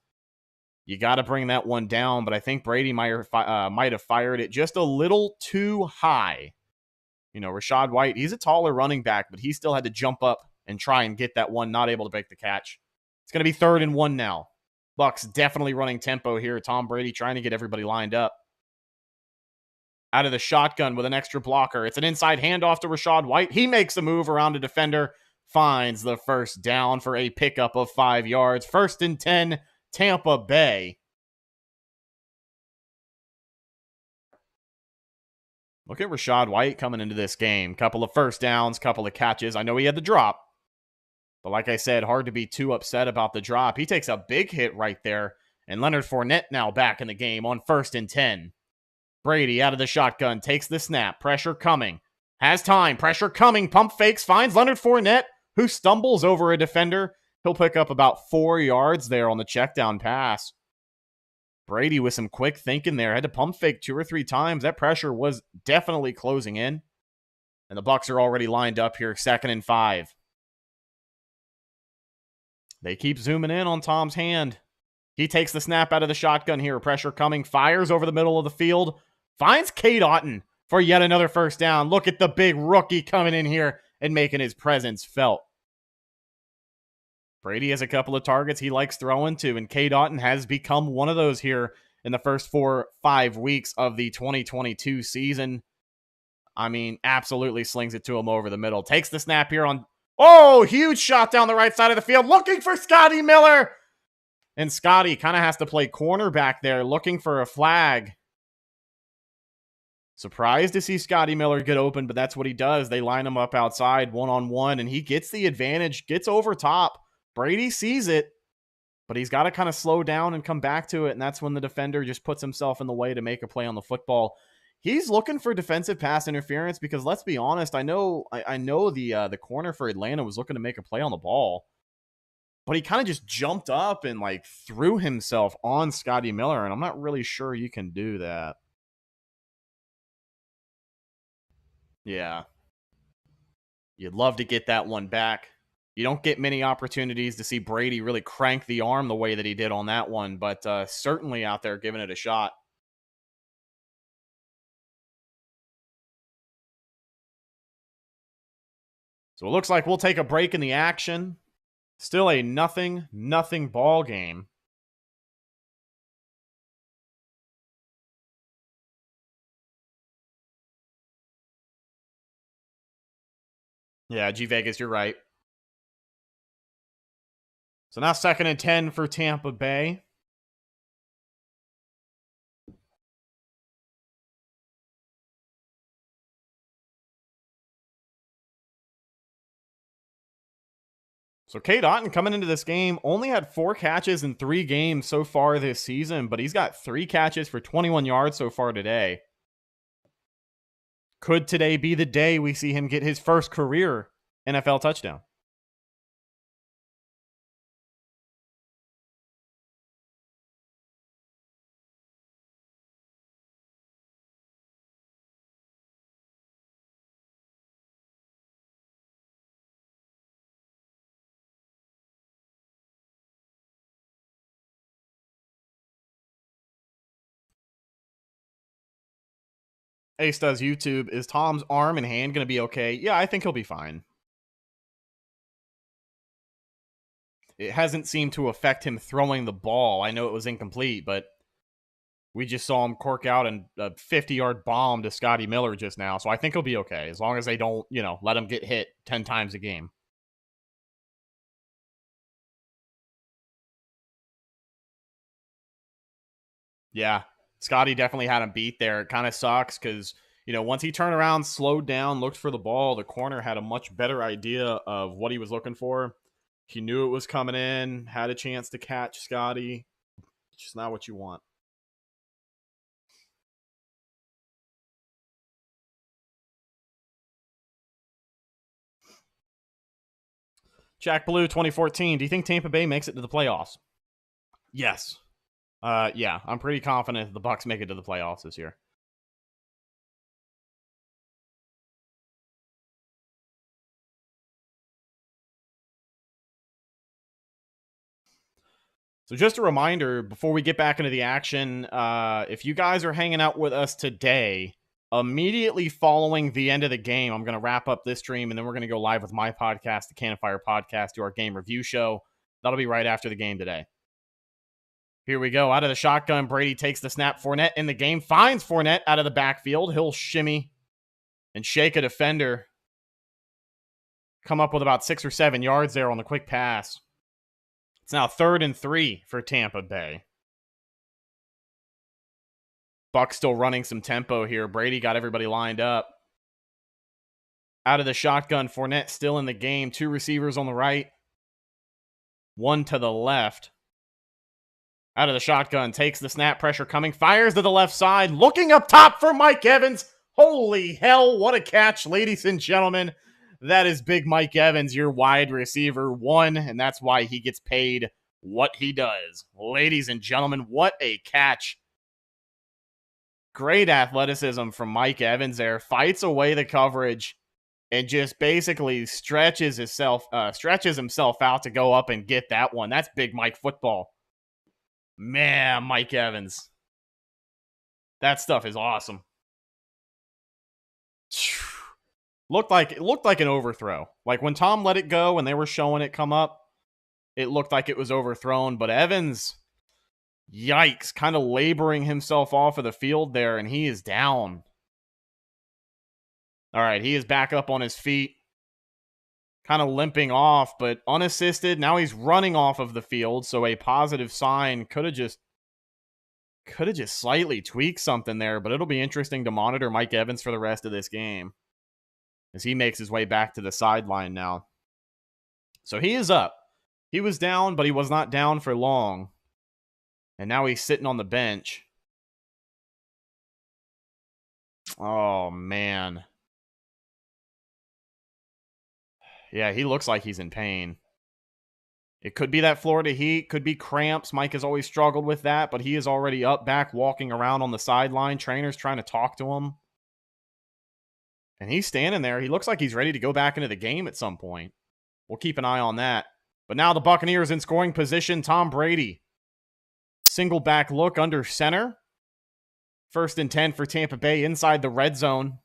You got to bring that one down, but I think Brady might have fired it just a little too high. Rachaad White, he's a taller running back, but he still had to jump up and try and get that one, not able to make the catch. It's going to be 3rd and 1 now. Bucs definitely running tempo here. Tom Brady trying to get everybody lined up. Out of the shotgun with an extra blocker. It's an inside handoff to Rachaad White. He makes a move around a defender. Finds the first down for a pickup of 5 yards. 1st and 10, Tampa Bay. Look at Rachaad White coming into this game. Couple of first downs, couple of catches. I know he had the drop. But like I said, hard to be too upset about the drop. He takes a big hit right there. And Leonard Fournette now back in the game on 1st and 10. Brady out of the shotgun, takes the snap. Pressure coming. Has time. Pressure coming. Pump fakes. Finds Leonard Fournette, who stumbles over a defender. He'll pick up about 4 yards there on the check down pass. Brady with some quick thinking there. Had to pump fake 2 or 3 times. That pressure was definitely closing in. And the Bucs are already lined up here. 2nd and 5. They keep zooming in on Tom's hand. He takes the snap out of the shotgun here. Pressure coming. Fires over the middle of the field. Finds Cade Otton for yet another first down. Look at the big rookie coming in here and making his presence felt. Brady has a couple of targets he likes throwing to, and Cade Otton has become one of those here in the first 4-5 weeks of the 2022 season. I mean, absolutely slings it to him over the middle. Takes the snap here on... Oh, huge shot down the right side of the field. Looking for Scotty Miller. And Scotty kind of has to play cornerback there, looking for a flag. Surprised to see Scotty Miller get open, but that's what he does. They line him up outside one-on-one, and he gets the advantage, gets over top. Brady sees it, but he's got to kind of slow down and come back to it, and that's when the defender just puts himself in the way to make a play on the football. He's looking for defensive pass interference because, let's be honest, I know the corner for Atlanta was looking to make a play on the ball, but he kind of just jumped up and like threw himself on Scotty Miller, and I'm not really sure you can do that. Yeah. You'd love to get that one back. You don't get many opportunities to see Brady really crank the arm the way that he did on that one, but certainly out there giving it a shot. So it looks like we'll take a break in the action. Still a nothing ball game. Yeah, G Vegas, you're right. So now 2nd and 10 for Tampa Bay. So Cade Otton coming into this game only had 4 catches in 3 games so far this season, but he's got 3 catches for 21 yards so far today. Could today be the day we see him get his first career NFL touchdown? Ace does YouTube. Is Tom's arm and hand going to be okay? Yeah, I think he'll be fine. It hasn't seemed to affect him throwing the ball. I know it was incomplete, but we just saw him cork out a 50-yard bomb to Scotty Miller just now. So I think he'll be okay as long as they don't, let him get hit 10 times a game. Yeah. Scotty definitely had him beat there. It kind of sucks because, once he turned around, slowed down, looked for the ball, the corner had a much better idea of what he was looking for. He knew it was coming in, had a chance to catch Scotty. It's just not what you want. Jack Blue 2014. Do you think Tampa Bay makes it to the playoffs? Yes. Yeah, I'm pretty confident the Bucs make it to the playoffs this year. So just a reminder, before we get back into the action, if you guys are hanging out with us today, immediately following the end of the game, I'm going to wrap up this stream, and then we're going to go live with my podcast, the Cannon Fire Podcast, to our game review show. That'll be right after the game today. Here we go. Out of the shotgun, Brady takes the snap. Fournette in the game. Finds Fournette out of the backfield. He'll shimmy and shake a defender. Come up with about 6 or 7 yards there on the quick pass. It's now 3rd and 3 for Tampa Bay. Bucs still running some tempo here. Brady got everybody lined up. Out of the shotgun, Fournette still in the game. 2 receivers on the right. 1 to the left. Out of the shotgun, takes the snap, pressure coming, fires to the left side, looking up top for Mike Evans. Holy hell, what a catch, ladies and gentlemen. That is big Mike Evans, your wide receiver 1, and that's why he gets paid what he does. Ladies and gentlemen, what a catch. Great athleticism from Mike Evans there. Fights away the coverage and just basically stretches himself out to go up and get that one. That's big Mike football. Man, Mike Evans. That stuff is awesome. Looked like an overthrow. Like when Tom let it go and they were showing it come up, it looked like it was overthrown. But Evans, yikes, kind of laboring himself off of the field there, and he is down. All right, he is back up on his feet. Kind of limping off, but unassisted. Now he's running off of the field, so a positive sign. Could have just slightly tweaked something there, but it'll be interesting to monitor Mike Evans for the rest of this game as he makes his way back to the sideline now. So he is up. He was down, but he was not down for long. And now he's sitting on the bench. Oh, man. Yeah, he looks like he's in pain. It could be that Florida heat, could be cramps. Mike has always struggled with that, but he is already up, back, walking around on the sideline. Trainers trying to talk to him. And he's standing there. He looks like he's ready to go back into the game at some point. We'll keep an eye on that. But now the Buccaneers in scoring position. Tom Brady. Single back look under center. 1st and 10 for Tampa Bay inside the red zone.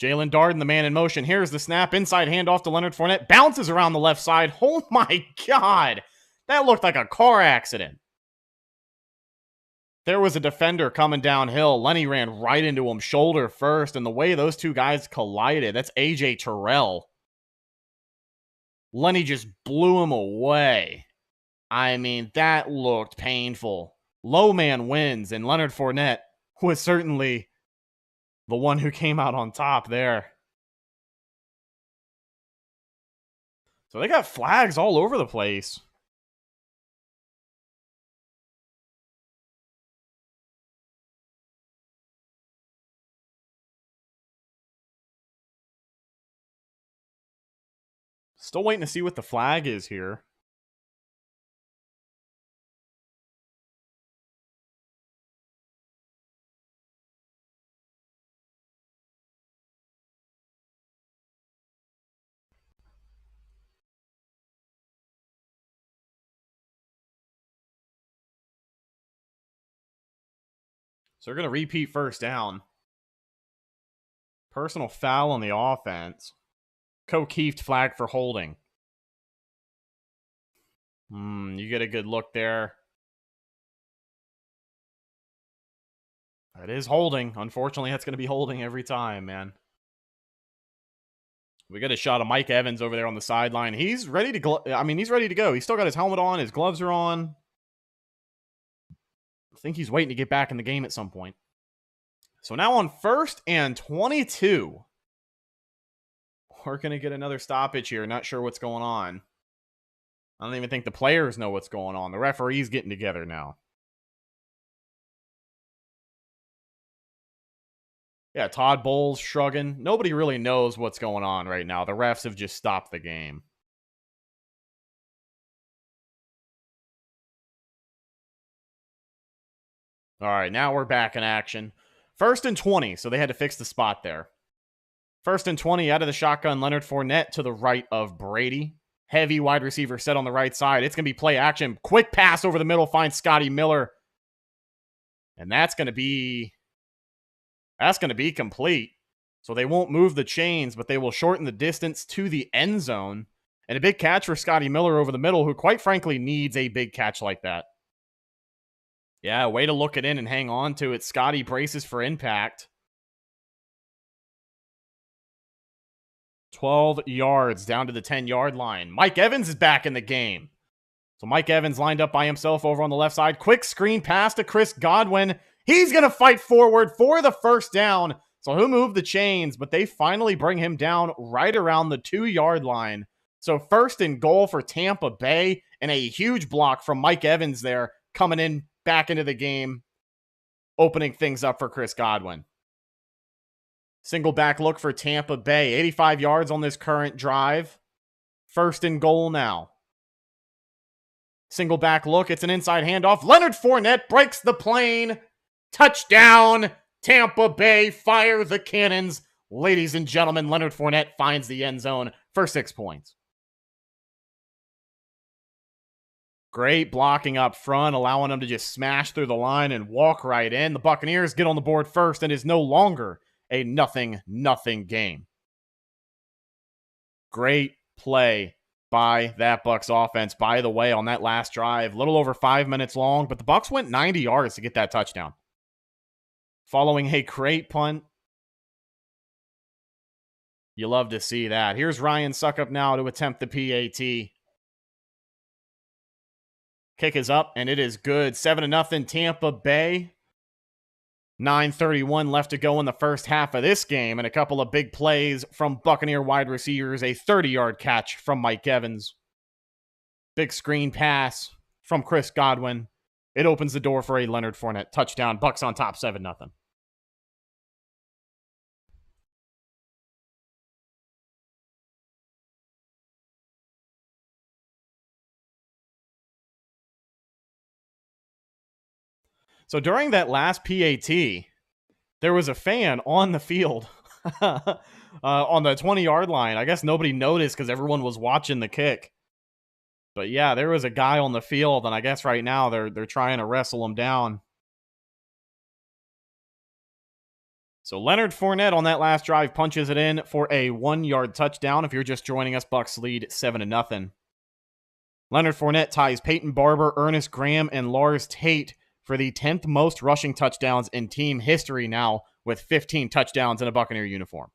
Jalen Darden, the man in motion. Here's the snap. Inside handoff to Leonard Fournette. Bounces around the left side. Oh my God. That looked like a car accident. There was a defender coming downhill. Lenny ran right into him shoulder first. And the way those two guys collided, that's A.J. Terrell. Lenny just blew him away. I mean, that looked painful. Low man wins, and Leonard Fournette was certainly the one who came out on top there. So they got flags all over the place. Still waiting to see what the flag is here. So they're going to repeat first down. Personal foul on the offense. O'Keefe flag for holding. You get a good look there. It is holding. Unfortunately, that's going to be holding every time, man. We get a shot of Mike Evans over there on the sideline. He's ready to go. He's ready to go. He's still got his helmet on. His gloves are on. I think he's waiting to get back in the game at some point. So now on 1st and 22. We're going to get another stoppage here. Not sure what's going on. I don't even think the players know what's going on. The referee's getting together now. Yeah, Todd Bowles shrugging. Nobody really knows what's going on right now. The refs have just stopped the game. All right, now we're back in action. 1st and 20, so they had to fix the spot there. 1st and 20 out of the shotgun. Leonard Fournette to the right of Brady. Heavy wide receiver set on the right side. It's going to be play action. Quick pass over the middle. Finds Scotty Miller. And that's going to be complete. So they won't move the chains, but they will shorten the distance to the end zone. And a big catch for Scotty Miller over the middle, who quite frankly needs a big catch like that. Yeah, way to look it in and hang on to it. Scotty braces for impact. 12 yards down to the 10-yard line. Mike Evans is back in the game. So Mike Evans lined up by himself over on the left side. Quick screen pass to Chris Godwin. He's going to fight forward for the first down. So he'll move the chains, but they finally bring him down right around the 2-yard line. So 1st and goal for Tampa Bay, and a huge block from Mike Evans there coming in back into the game, opening things up for Chris Godwin. Single back look for Tampa Bay. 85 yards on this current drive. 1st and goal now. Single back look. It's an inside handoff. Leonard Fournette breaks the plane. Touchdown. Tampa Bay, fire the cannons. Ladies and gentlemen, Leonard Fournette finds the end zone for 6 points. Great blocking up front, allowing them to just smash through the line and walk right in. The Buccaneers get on the board first, and it's no longer a 0-0 game. Great play by that Bucs offense. By the way, on that last drive, a little over 5 minutes long, but the Bucs went 90 yards to get that touchdown. Following a great punt. You love to see that. Here's Ryan Suckup now to attempt the PAT. Kick is up, and it is good. 7-0 Tampa Bay. 9:31 left to go in the first half of this game, and a couple of big plays from Buccaneer wide receivers. A 30-yard catch from Mike Evans. Big screen pass from Chris Godwin. It opens the door for a Leonard Fournette touchdown. Bucs on top 7-0. So during that last PAT, there was a fan on the field on the 20-yard line. I guess nobody noticed because everyone was watching the kick. But yeah, there was a guy on the field, and I guess right now they're trying to wrestle him down. So Leonard Fournette on that last drive punches it in for a 1-yard touchdown. If you're just joining us, Bucs lead 7-0. Leonard Fournette ties Peyton Barber, Ernest Graham, and Lars Tate for the 10th most rushing touchdowns in team history now, with 15 touchdowns in a Buccaneer uniform.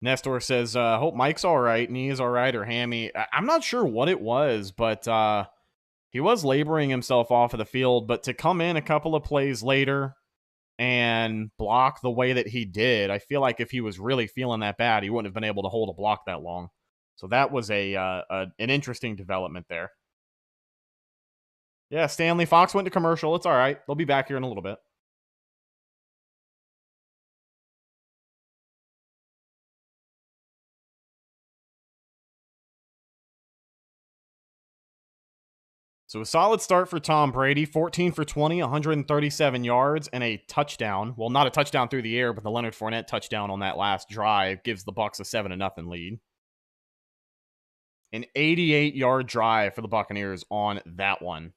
Nestor says, hope Mike's all right, knee is all right, or hammy. I'm not sure what it was, but he was laboring himself off of the field. But to come in a couple of plays later and block the way that he did, I feel like if he was really feeling that bad, he wouldn't have been able to hold a block that long. So that was an interesting development there. Yeah, Stanley Fox went to commercial. It's all right. They'll be back here in a little bit. So a solid start for Tom Brady, 14 for 20, 137 yards, and a touchdown. Well, not a touchdown through the air, but the Leonard Fournette touchdown on that last drive gives the Bucs a 7-0 lead. An 88-yard drive for the Buccaneers on that one.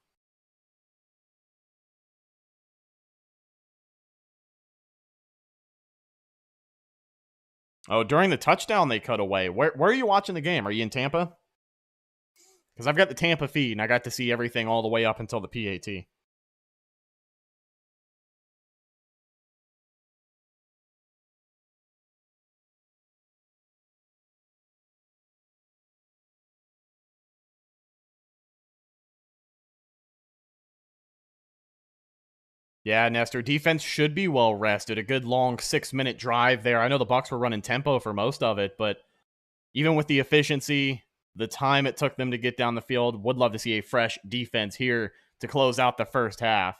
Oh, during the touchdown, they cut away. Where are you watching the game? Are you in Tampa? Because I've got the Tampa feed, and I got to see everything all the way up until the PAT. Yeah, Nestor, defense should be well rested. A good long 6-minute drive there. I know the Bucs were running tempo for most of it, but even with the efficiency, the time it took them to get down the field, would love to see a fresh defense here to close out the first half.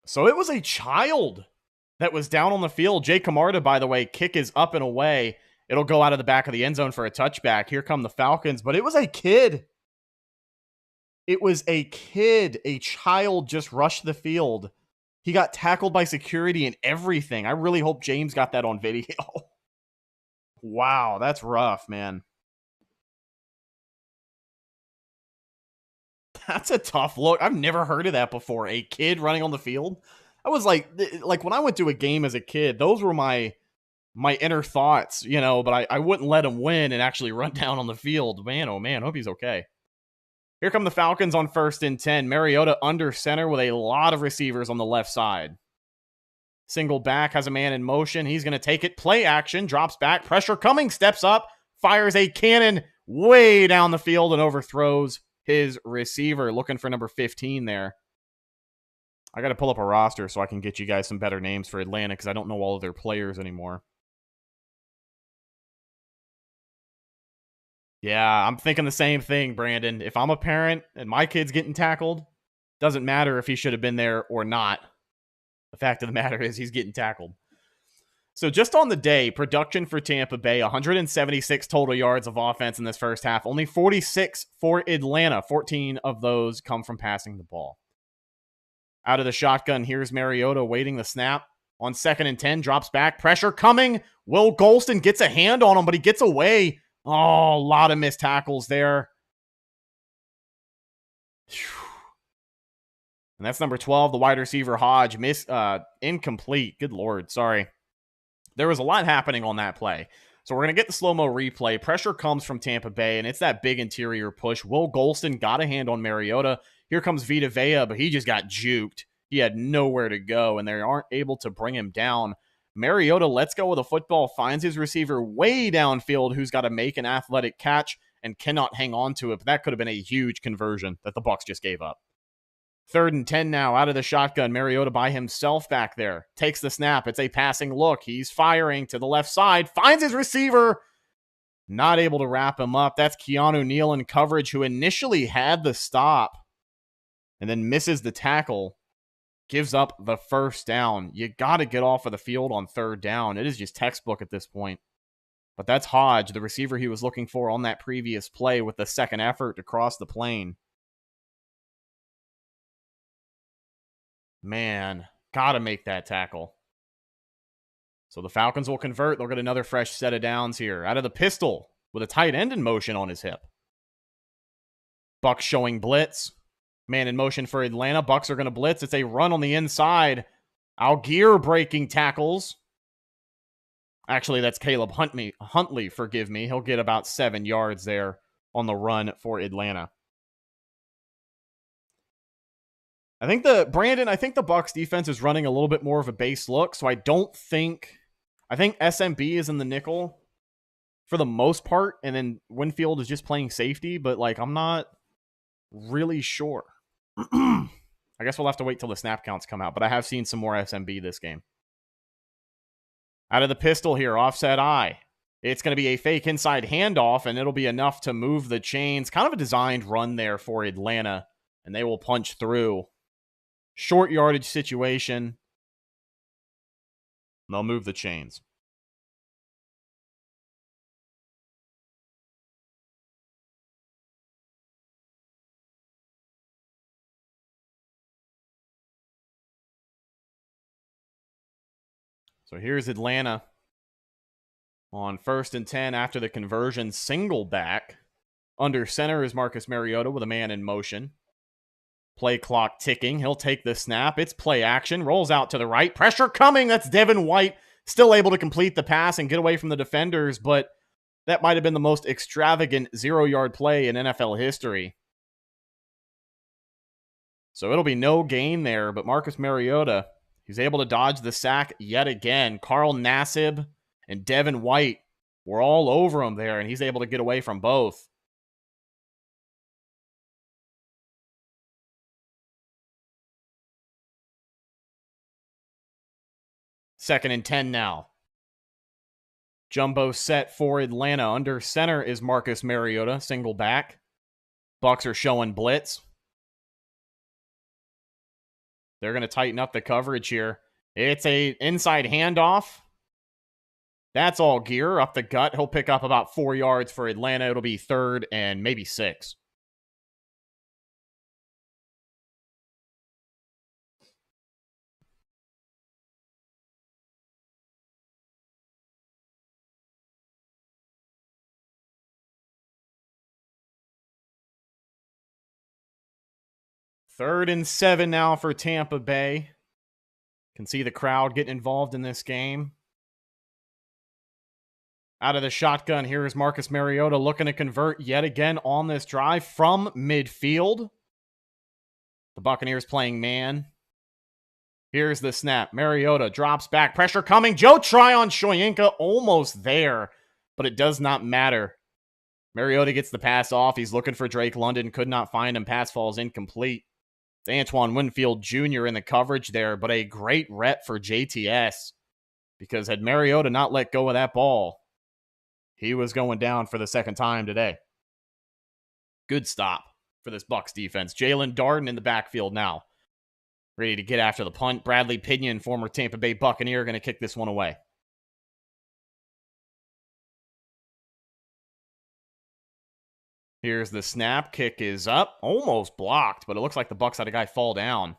So it was a child that was down on the field. Jay Camarda, by the way, kick is up and away. It'll go out of the back of the end zone for a touchback. Here come the Falcons, but it was a kid. It was a kid. A child just rushed the field. He got tackled by security and everything. I really hope James got that on video. Wow, that's rough, man. That's a tough look. I've never heard of that before. A kid running on the field. I was like when I went to a game as a kid, those were my inner thoughts, you know, but I wouldn't let him win and actually run down on the field. Man, oh man, hope he's okay. Here come the Falcons on 1st and 10. Mariota under center with a lot of receivers on the left side. Single back, has a man in motion. He's going to take it. Play action, drops back. Pressure coming, steps up, fires a cannon way down the field and overthrows his receiver. Looking for number 15 there. I got to pull up a roster so I can get you guys some better names for Atlanta because I don't know all of their players anymore. Yeah, I'm thinking the same thing, Brandon. If I'm a parent and my kid's getting tackled, doesn't matter if he should have been there or not. The fact of the matter is he's getting tackled. So just on the day, production for Tampa Bay, 176 total yards of offense in this first half. Only 46 for Atlanta. 14 of those come from passing the ball. Out of the shotgun, here's Mariota waiting the snap. On 2nd and 10, drops back. Pressure coming. Will Golston gets a hand on him, but he gets away. Oh, a lot of missed tackles there. And that's number 12, the wide receiver, Hodge. Incomplete. Good Lord. Sorry. There was a lot happening on that play. So we're going to get the slow-mo replay. Pressure comes from Tampa Bay, and it's that big interior push. Will Golston got a hand on Mariota. Here comes Vita Vea, but he just got juked. He had nowhere to go, and they aren't able to bring him down. Mariota lets go of the football, finds his receiver way downfield, who's got to make an athletic catch and cannot hang on to it. But that could have been a huge conversion that the Bucs just gave up. 3rd and 10 now, out of the shotgun. Mariota by himself back there. Takes the snap. It's a passing look. He's firing to the left side. Finds his receiver. Not able to wrap him up. That's Keanu Neal in coverage, who initially had the stop and then misses the tackle. Gives up the first down. You got to get off of the field on 3rd down. It is just textbook at this point. But that's Hodge, the receiver he was looking for on that previous play with the second effort to cross the plane. Man, got to make that tackle. So the Falcons will convert. They'll get another fresh set of downs here. Out of the pistol with a tight end in motion on his hip. Bucs showing blitz. Man in motion for Atlanta. Bucs are going to blitz. It's a run on the inside. Algier breaking tackles. Actually, that's Caleb Huntley, forgive me. He'll get about 7 yards there on the run for Atlanta. I think the Bucs defense is running a little bit more of a base look, so I think SMB is in the nickel for the most part, and then Winfield is just playing safety, but I'm not really sure. I guess we'll have to wait till the snap counts come out, but I have seen some more SMB this game. Out of the pistol here, offset eye. It's going to be a fake inside handoff, and it'll be enough to move the chains. Kind of a designed run there for Atlanta, and they will punch through. Short yardage situation. They'll move the chains. So here's Atlanta on 1st and 10 after the conversion. Single back. Under center is Marcus Mariota with a man in motion. Play clock ticking. He'll take the snap. It's play action. Rolls out to the right. Pressure coming. That's Devin White. Still able to complete the pass and get away from the defenders, but that might have been the most extravagant 0-yard play in NFL history. So it'll be no gain there, but Marcus Mariota, he's able to dodge the sack yet again. Carl Nassib and Devin White were all over him there, and he's able to get away from both. Second and 10 now. Jumbo set for Atlanta. Under center is Marcus Mariota, single back. Bucs are showing blitz. They're going to tighten up the coverage here. It's a inside handoff. That's all gear up the gut. He'll pick up about 4 yards for Atlanta. It'll be 3rd and maybe 6. Third and 7 now for Tampa Bay. Can see the crowd getting involved in this game. Out of the shotgun, here is Marcus Mariota looking to convert yet again on this drive from midfield. The Buccaneers playing man. Here's the snap. Mariota drops back. Pressure coming. Joe Tryon Shoyinka almost there, but it does not matter. Mariota gets the pass off. He's looking for Drake London. Could not find him. Pass falls incomplete. It's Antoine Winfield Jr. in the coverage there, but a great rep for JTS, because had Mariota not let go of that ball, he was going down for the second time today. Good stop for this Bucs defense. Jalen Darden in the backfield now, ready to get after the punt. Bradley Pinion, former Tampa Bay Buccaneer, going to kick this one away. Here's the snap. Kick is up. Almost blocked, but it looks like the Bucs had a guy fall down.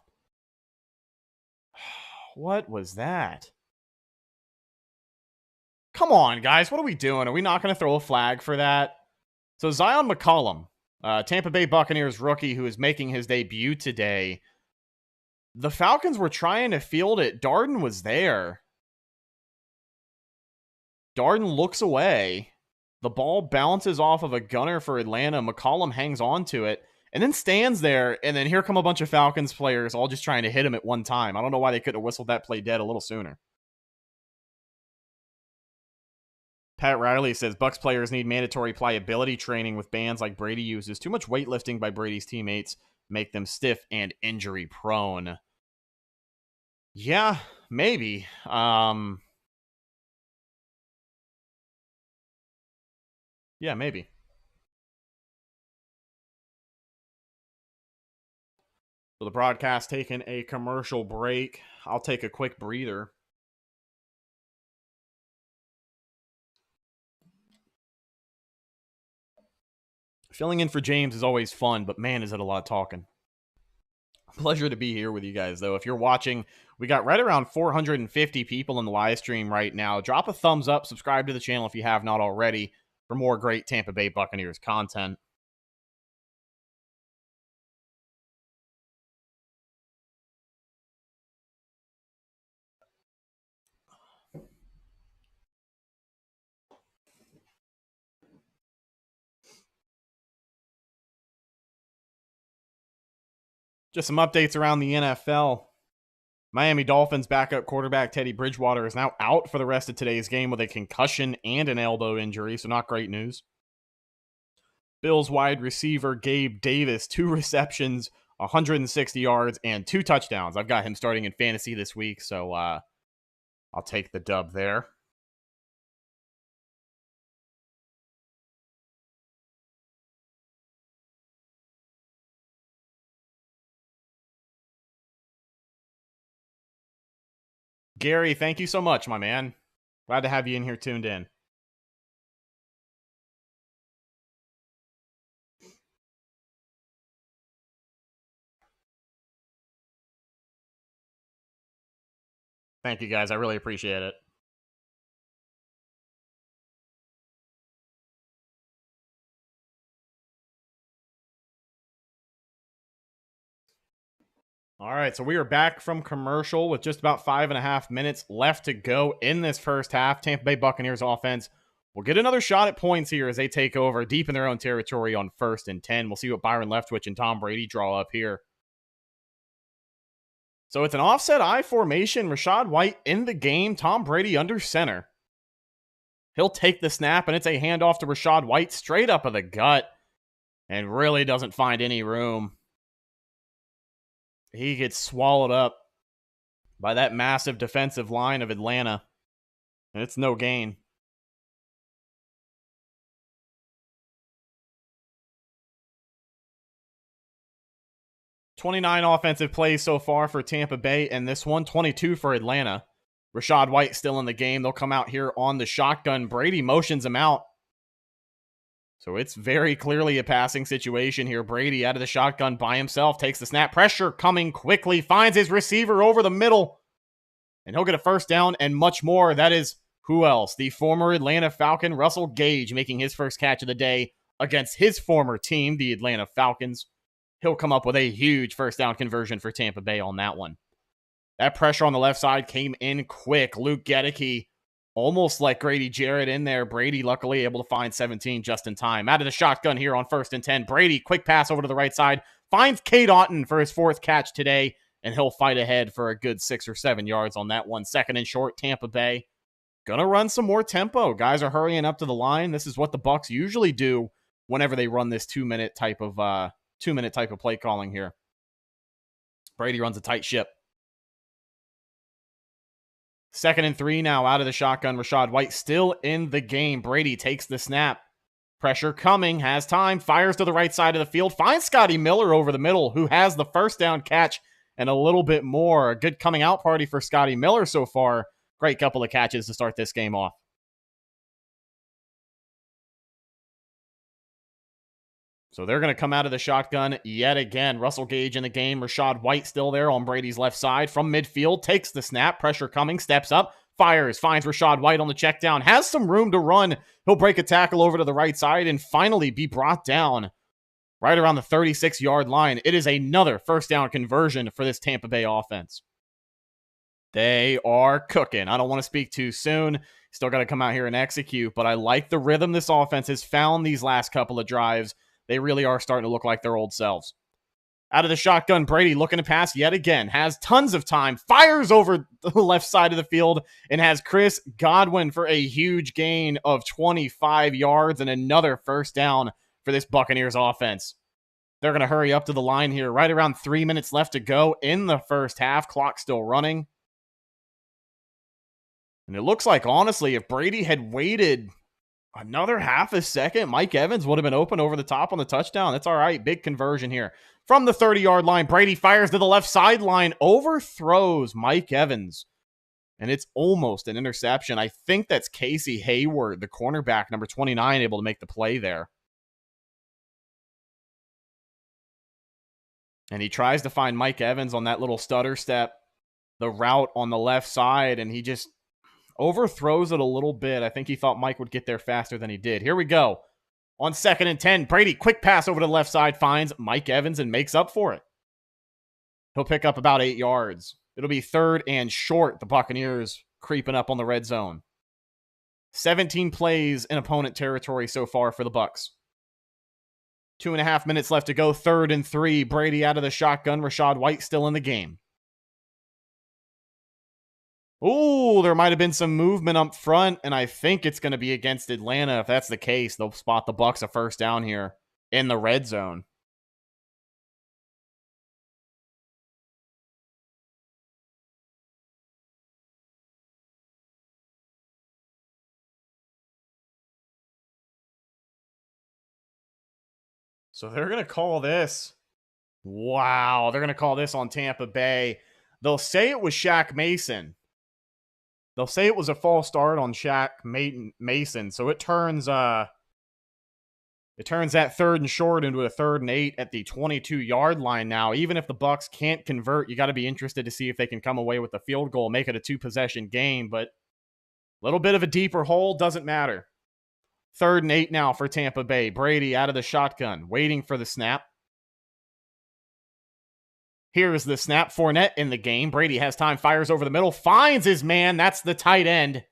What was that? Come on, guys. What are we doing? Are we not going to throw a flag for that? So Zion McCollum, Tampa Bay Buccaneers rookie who is making his debut today. The Falcons were trying to field it. Darden was there. Darden looks away. The ball bounces off of a gunner for Atlanta. McCollum hangs on to it and then stands there. And then here come a bunch of Falcons players all just trying to hit him at one time. I don't know why they couldn't have whistled that play dead a little sooner. Pat Riley says Bucs players need mandatory pliability training with bands like Brady uses. Too much weightlifting by Brady's teammates make them stiff and injury prone. Yeah, maybe. Yeah, maybe. So the broadcast taking a commercial break. I'll take a quick breather. Filling in for James is always fun, but man, is it a lot of talking. Pleasure to be here with you guys, though. If you're watching, we got right around 450 people in the live stream right now. Drop a thumbs up, subscribe to the channel if you have not already for more great Tampa Bay Buccaneers content. Just some updates around the NFL. Miami Dolphins backup quarterback Teddy Bridgewater is now out for the rest of today's game with a concussion and an elbow injury, so not great news. Bills wide receiver Gabe Davis, 2 receptions, 160 yards, and 2 touchdowns. I've got him starting in fantasy this week, so I'll take the dub there. Gary, thank you so much, my man. Glad to have you in here tuned in. Thank you, guys. I really appreciate it. All right, so we are back from commercial with just about 5.5 minutes left to go in this first half. Tampa Bay Buccaneers offense will get another shot at points here as they take over deep in their own territory on 1st and 10. We'll see what Byron Leftwich and Tom Brady draw up here. So it's an offset I formation. Rachaad White in the game. Tom Brady under center. He'll take the snap, and it's a handoff to Rachaad White straight up of the gut and really doesn't find any room. He gets swallowed up by that massive defensive line of Atlanta, and it's no gain. "29 offensive plays so far for Tampa Bay, and this one, 22 for Atlanta. Rachaad White still in the game. They'll come out here on the shotgun. Brady motions him out. So it's very clearly a passing situation here. Brady out of the shotgun by himself, takes the snap. Pressure coming quickly, finds his receiver over the middle. And he'll get a first down and much more. That is, who else? The former Atlanta Falcon, Russell Gage, making his first catch of the day against his former team, the Atlanta Falcons. He'll come up with a huge first down conversion for Tampa Bay on that one. That pressure on the left side came in quick. Luke Gedeke, almost like Grady Jarrett in there. Brady luckily able to find 17 just in time. Out of the shotgun here on 1st and 10. Brady, quick pass over to the right side. Finds Cade Otton for his 4th catch today, and he'll fight ahead for a good 6 or 7 yards on that one. 2nd and short, Tampa Bay. Gonna run some more tempo. Guys are hurrying up to the line. This is what the Bucs usually do whenever they run this 2-minute type of play calling here. Brady runs a tight ship. 2nd and 3 now out of the shotgun. Rachaad White still in the game. Brady takes the snap. Pressure coming, has time, fires to the right side of the field, finds Scotty Miller over the middle, who has the first down catch and a little bit more. A good coming out party for Scotty Miller so far. Great couple of catches to start this game off. So they're going to come out of the shotgun yet again. Russell Gage in the game. Rachaad White still there on Brady's left side. From midfield, takes the snap. Pressure coming, steps up, fires, finds Rachaad White on the check down. Has some room to run. He'll break a tackle over to the right side and finally be brought down right around the 36-yard line. It is another first down conversion for this Tampa Bay offense. They are cooking. I don't want to speak too soon. Still got to come out here and execute, but I like the rhythm this offense has found these last couple of drives. They really are starting to look like their old selves. Out of the shotgun, Brady looking to pass yet again. Has tons of time. Fires over the left side of the field and has Chris Godwin for a huge gain of 25 yards and another first down for this Buccaneers offense. They're going to hurry up to the line here. Right around 3 minutes left to go in the first half. Clock still running. And it looks like, honestly, if Brady had waited another half a second, Mike Evans would have been open over the top on the touchdown. That's all right. Big conversion here. From the 30-yard line, Brady fires to the left sideline, overthrows Mike Evans. And it's almost an interception. I think that's Casey Hayward, the cornerback, number 29, able to make the play there. And he tries to find Mike Evans on that little stutter step, the route on the left side, and he just overthrows it a little bit. I think he thought Mike would get there faster than he did. Here we go. On 2nd and 10, Brady, quick pass over to the left side, finds Mike Evans and makes up for it. He'll pick up about 8 yards. It'll be 3rd and short. The Buccaneers creeping up on the red zone. 17 plays in opponent territory so far for the Bucs. 2.5 minutes left to go. 3rd and 3. Brady out of the shotgun. Rachaad White still in the game. Ooh, there might have been some movement up front, and I think it's going to be against Atlanta. If that's the case, they'll spot the Bucs a first down here in the red zone. So they're going to call this. Wow, they're going to call this on Tampa Bay. They'll say it was Shaq Mason. They'll say it was a false start on Shaq Mason. So it turns that 3rd and short into a 3rd and 8 at the 22-yard line now. Even if the Bucs can't convert, you got to be interested to see if they can come away with a field goal, make it a 2-possession game. But a little bit of a deeper hole, doesn't matter. 3rd and 8 now for Tampa Bay. Brady out of the shotgun, waiting for the snap. Here's the snap. Fournette in the game. Brady has time, fires over the middle, finds his man. That's the tight end.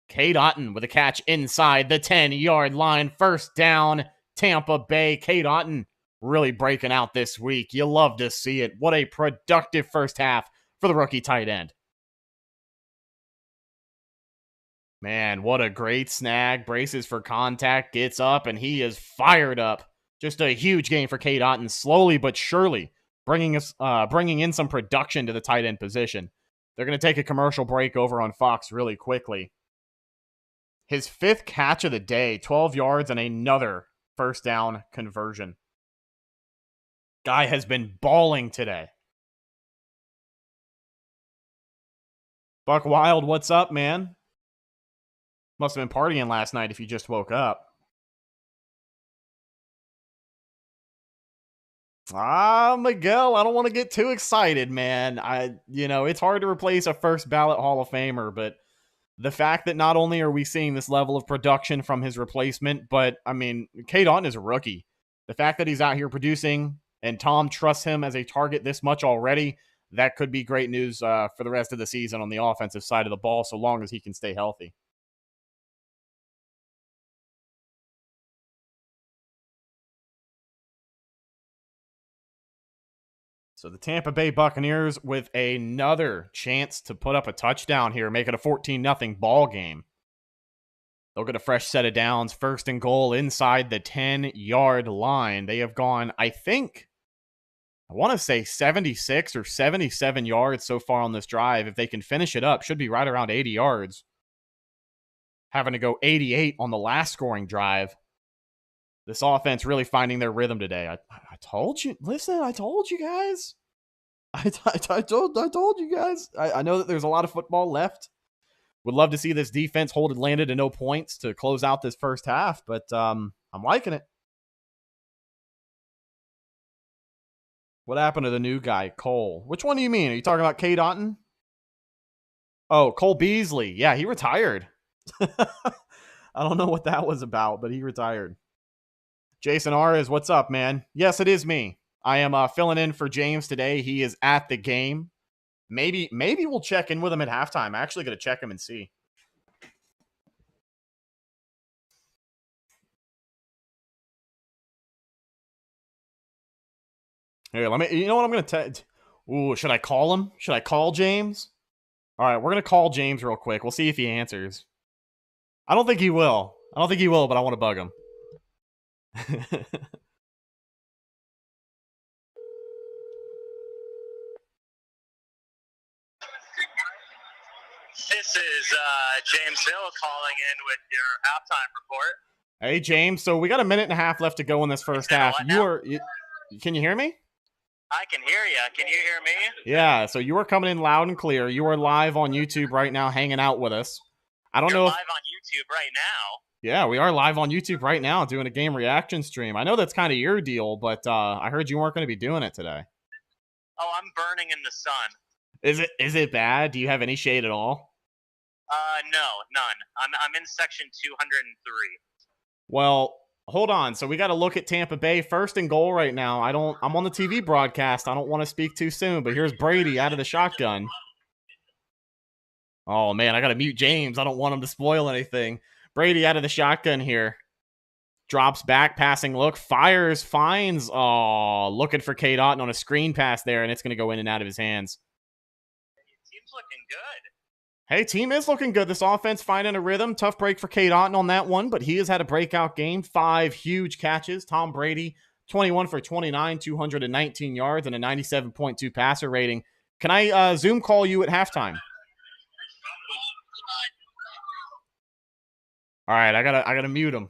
Cade Otton with a catch inside the 10-yard line. First down, Tampa Bay. Cade Otton really breaking out this week. You love to see it. What a productive first half for the rookie tight end. Man, what a great snag. Braces for contact, gets up, and he is fired up. Just a huge game for Cade Otton, slowly but surely bringing in some production to the tight end position. They're going to take a commercial break over on Fox really quickly. His 5th catch of the day, 12 yards and another first down conversion. Guy has been balling today. Buck Wild, what's up, man? Must have been partying last night if you just woke up. Miguel, I don't want to get too excited, man. It's hard to replace a first ballot Hall of Famer, but the fact that not only are we seeing this level of production from his replacement, but, Cade Otton is a rookie. The fact that he's out here producing and Tom trusts him as a target this much already, that could be great news for the rest of the season on the offensive side of the ball, so long as he can stay healthy. So the Tampa Bay Buccaneers with another chance to put up a touchdown here, make it a 14-0 ball game. They'll get a fresh set of downs, 1st and goal inside the 10-yard line. They have gone, I want to say 76 or 77 yards so far on this drive. If they can finish it up, should be right around 80 yards. Having to go 88 on the last scoring drive. This offense really finding their rhythm today. I told you. Listen, I told you guys. I told you guys. I know that there's a lot of football left. Would love to see this defense hold Atlanta to no points to close out this first half, but I'm liking it. What happened to the new guy, Cole? Which one do you mean? Are you talking about Cade Otton? Oh, Cole Beasley. Yeah, he retired. I don't know what that was about, but he retired. Jason Ares, what's up, man? Yes, it is me. I am filling in for James today. He is at the game. Maybe we'll check in with him at halftime. I'm actually going to check him and see. Here, you know what I'm going to ooh, should I call him? Should I call James? All right, we're going to call James real quick. We'll see if he answers. I don't think he will. But I want to bug him. This is James Hill calling in with your halftime report. Hey, James. So we got a minute and a half left to go in this first half. Can you hear me? I can hear you. Can you hear me? Yeah. So you are coming in loud and clear. You are live on YouTube right now, hanging out with us. I don't know if live on YouTube right now. Yeah, we are live on YouTube right now doing a game reaction stream. I know that's kind of your deal, but I heard you weren't going to be doing it today. Oh, I'm burning in the sun. Is it bad? Do you have any shade at all? No, none. I'm in section 203. Well, hold on. So we got to look at Tampa Bay first and goal right now. I'm on the TV broadcast. I don't want to speak too soon, but here's Brady out of the shotgun. Oh man, I got to mute James. I don't want him to spoil anything. Brady out of the shotgun here. Drops back, passing look, fires, finds. Oh, looking for Cade Otton on a screen pass there, and it's going to go in and out of his hands. Team's looking good. Hey, team is looking good. This offense finding a rhythm. Tough break for Cade Otton on that one, but he has had a breakout game. 5 huge catches. Tom Brady, 21 for 29, 219 yards, and a 97.2 passer rating. Can I Zoom call you at halftime? All right, I gotta mute him.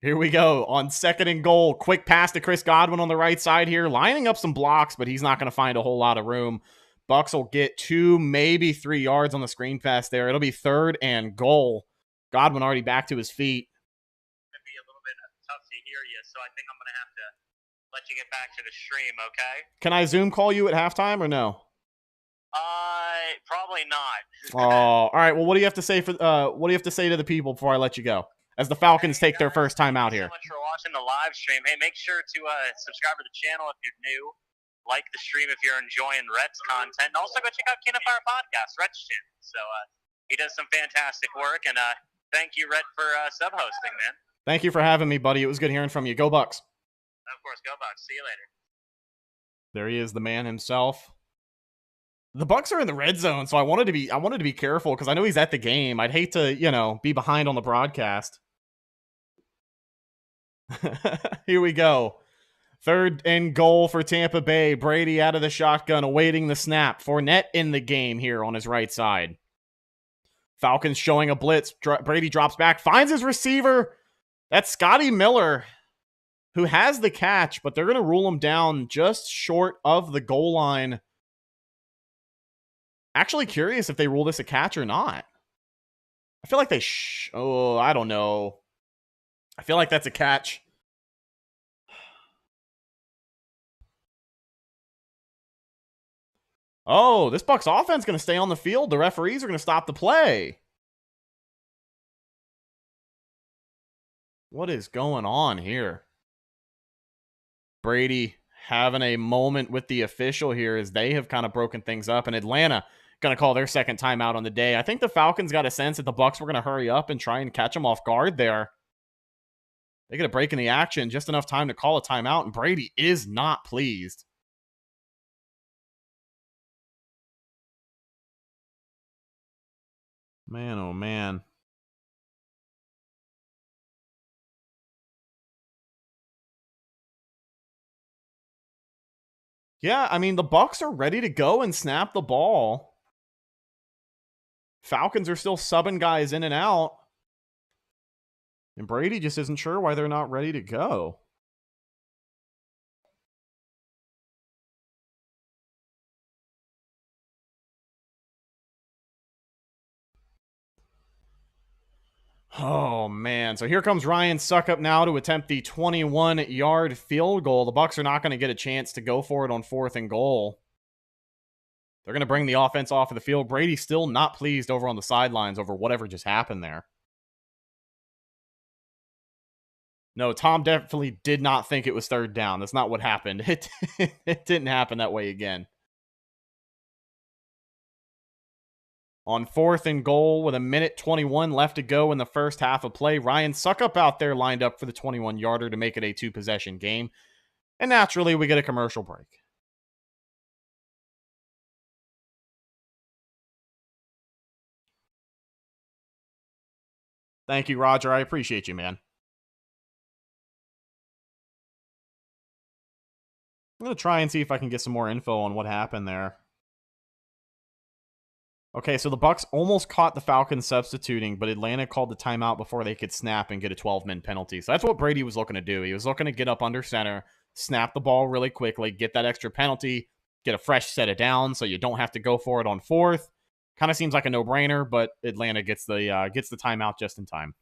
Here we go on second and goal. Quick pass to Chris Godwin on the right side here, lining up some blocks, but he's not going to find a whole lot of room. Bucs will get 2, maybe 3 yards on the screen pass there. It'll be third and goal. Godwin already back to his feet. It'd be a little bit tough to hear you, so I think I'm going to have to let you get back to the stream, okay? Can I Zoom call you at halftime or no? Probably not. Oh, all right. Well, what do you have to say to the people before I let you go? As the Falcons take their first time out here. Thank you so much for watching the live stream. Hey, make sure to subscribe to the channel if you're new. Like the stream if you're enjoying Rhett's content. And also go check out Cannon Fire Podcast, Rhett's channel. So he does some fantastic work. And thank you, Rhett, for sub-hosting, man. Thank you for having me, buddy. It was good hearing from you. Go Bucs. Of course, go Bucs. See you later. There he is, the man himself. The Bucs are in the red zone, so I wanted to be careful because I know he's at the game. I'd hate to, be behind on the broadcast. Here we go. Third and goal for Tampa Bay. Brady out of the shotgun, awaiting the snap. Fournette in the game here on his right side. Falcons showing a blitz. Brady drops back, finds his receiver. That's Scotty Miller, who has the catch, but they're going to rule him down just short of the goal line. Actually curious if they rule this a catch or not. I feel like they I don't know. I feel like that's a catch. Oh, this Bucs offense is going to stay on the field. The referees are going to stop the play. What is going on here? Brady having a moment with the official here as they have kind of broken things up. And Atlanta going to call their second timeout on the day. I think the Falcons got a sense that the Bucs were going to hurry up and try and catch them off guard there. They get a break in the action, just enough time to call a timeout, and Brady is not pleased. Man, oh man. Yeah, I mean, the Bucs are ready to go and snap the ball. Falcons are still subbing guys in and out. And Brady just isn't sure why they're not ready to go. Oh, man. So here comes Ryan Suckup now to attempt the 21-yard field goal. The Bucs are not going to get a chance to go for it on 4th and goal. They're going to bring the offense off of the field. Brady's still not pleased over on the sidelines over whatever just happened there. No, Tom definitely did not think it was 3rd down. That's not what happened. It didn't happen that way again. On 4th and goal with 1:21 left to go in the first half of play, Ryan Suckup out there lined up for the 21-yarder to make it a 2-possession game. And naturally, we get a commercial break. Thank you, Roger. I appreciate you, man. I'm going to try and see if I can get some more info on what happened there. Okay, so the Bucs almost caught the Falcons substituting, but Atlanta called the timeout before they could snap and get a 12-min penalty. So that's what Brady was looking to do. He was looking to get up under center, snap the ball really quickly, get that extra penalty, get a fresh set of downs so you don't have to go for it on 4th. Kind of seems like a no-brainer, but Atlanta gets the timeout just in time.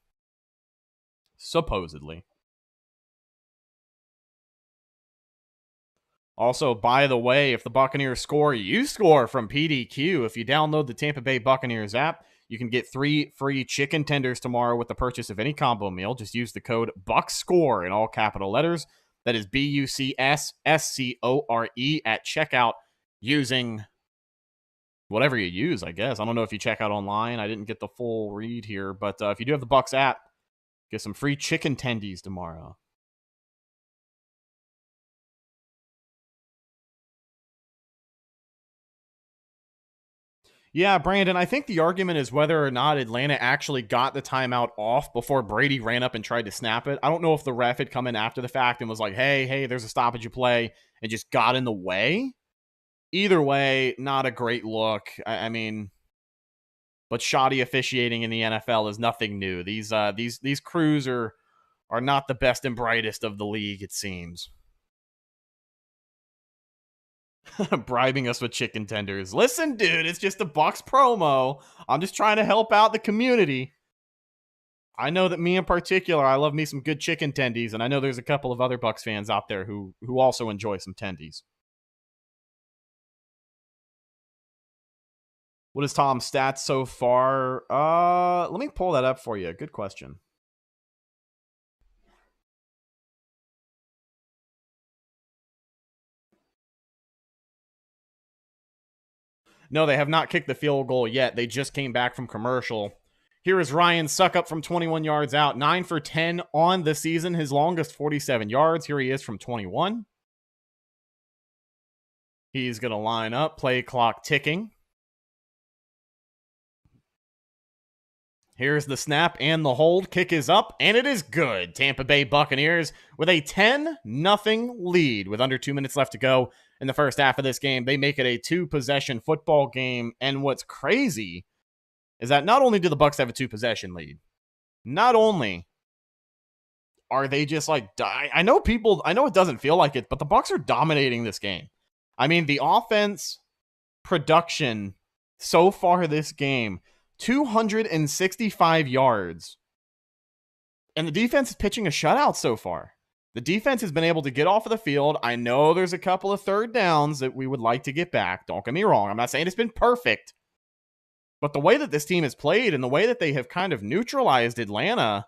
Supposedly. Also, by the way, if the Buccaneers score, you score from PDQ. If you download the Tampa Bay Buccaneers app, you can get 3 free chicken tenders tomorrow with the purchase of any combo meal. Just use the code BUCSCORE in all capital letters. That is BUCSSCORE at checkout using whatever you use, I guess. I don't know if you check out online. I didn't get the full read here, but if you do have the Bucs app, get some free chicken tendies tomorrow. Yeah, Brandon, I think the argument is whether or not Atlanta actually got the timeout off before Brady ran up and tried to snap it. I don't know if the ref had come in after the fact and was like, hey, there's a stoppage of play, and just got in the way. Either way, not a great look. I mean, but shoddy officiating in the NFL is nothing new. These crews are not the best and brightest of the league, it seems. Bribing us with chicken tenders. Listen, dude, it's just a Bucs promo. I'm just trying to help out the community. I know that me in particular, I love me some good chicken tendies, and I know there's a couple of other Bucs fans out there who also enjoy some tendies. What is Tom's stats so far? Let me pull that up for you. Good question. No, they have not kicked the field goal yet. They just came back from commercial. Here is Ryan Suckup from 21 yards out. 9 for 10 on the season. His longest 47 yards. Here he is from 21. He's going to line up. Play clock ticking. Here's the snap and the hold. Kick is up, and it is good. Tampa Bay Buccaneers with a 10-0 lead with under 2 minutes left to go in the first half of this game. They make it a 2-possession football game, and what's crazy is that not only do the Bucs have a 2-possession lead, not only are they just like, I know it doesn't feel like it, but the Bucs are dominating this game. I mean, the offense production so far this game, 265 yards. And the defense is pitching a shutout so far. The defense has been able to get off of the field. I know there's a couple of third downs that we would like to get back. Don't get me wrong. I'm not saying it's been perfect. But the way that this team has played and the way that they have kind of neutralized Atlanta,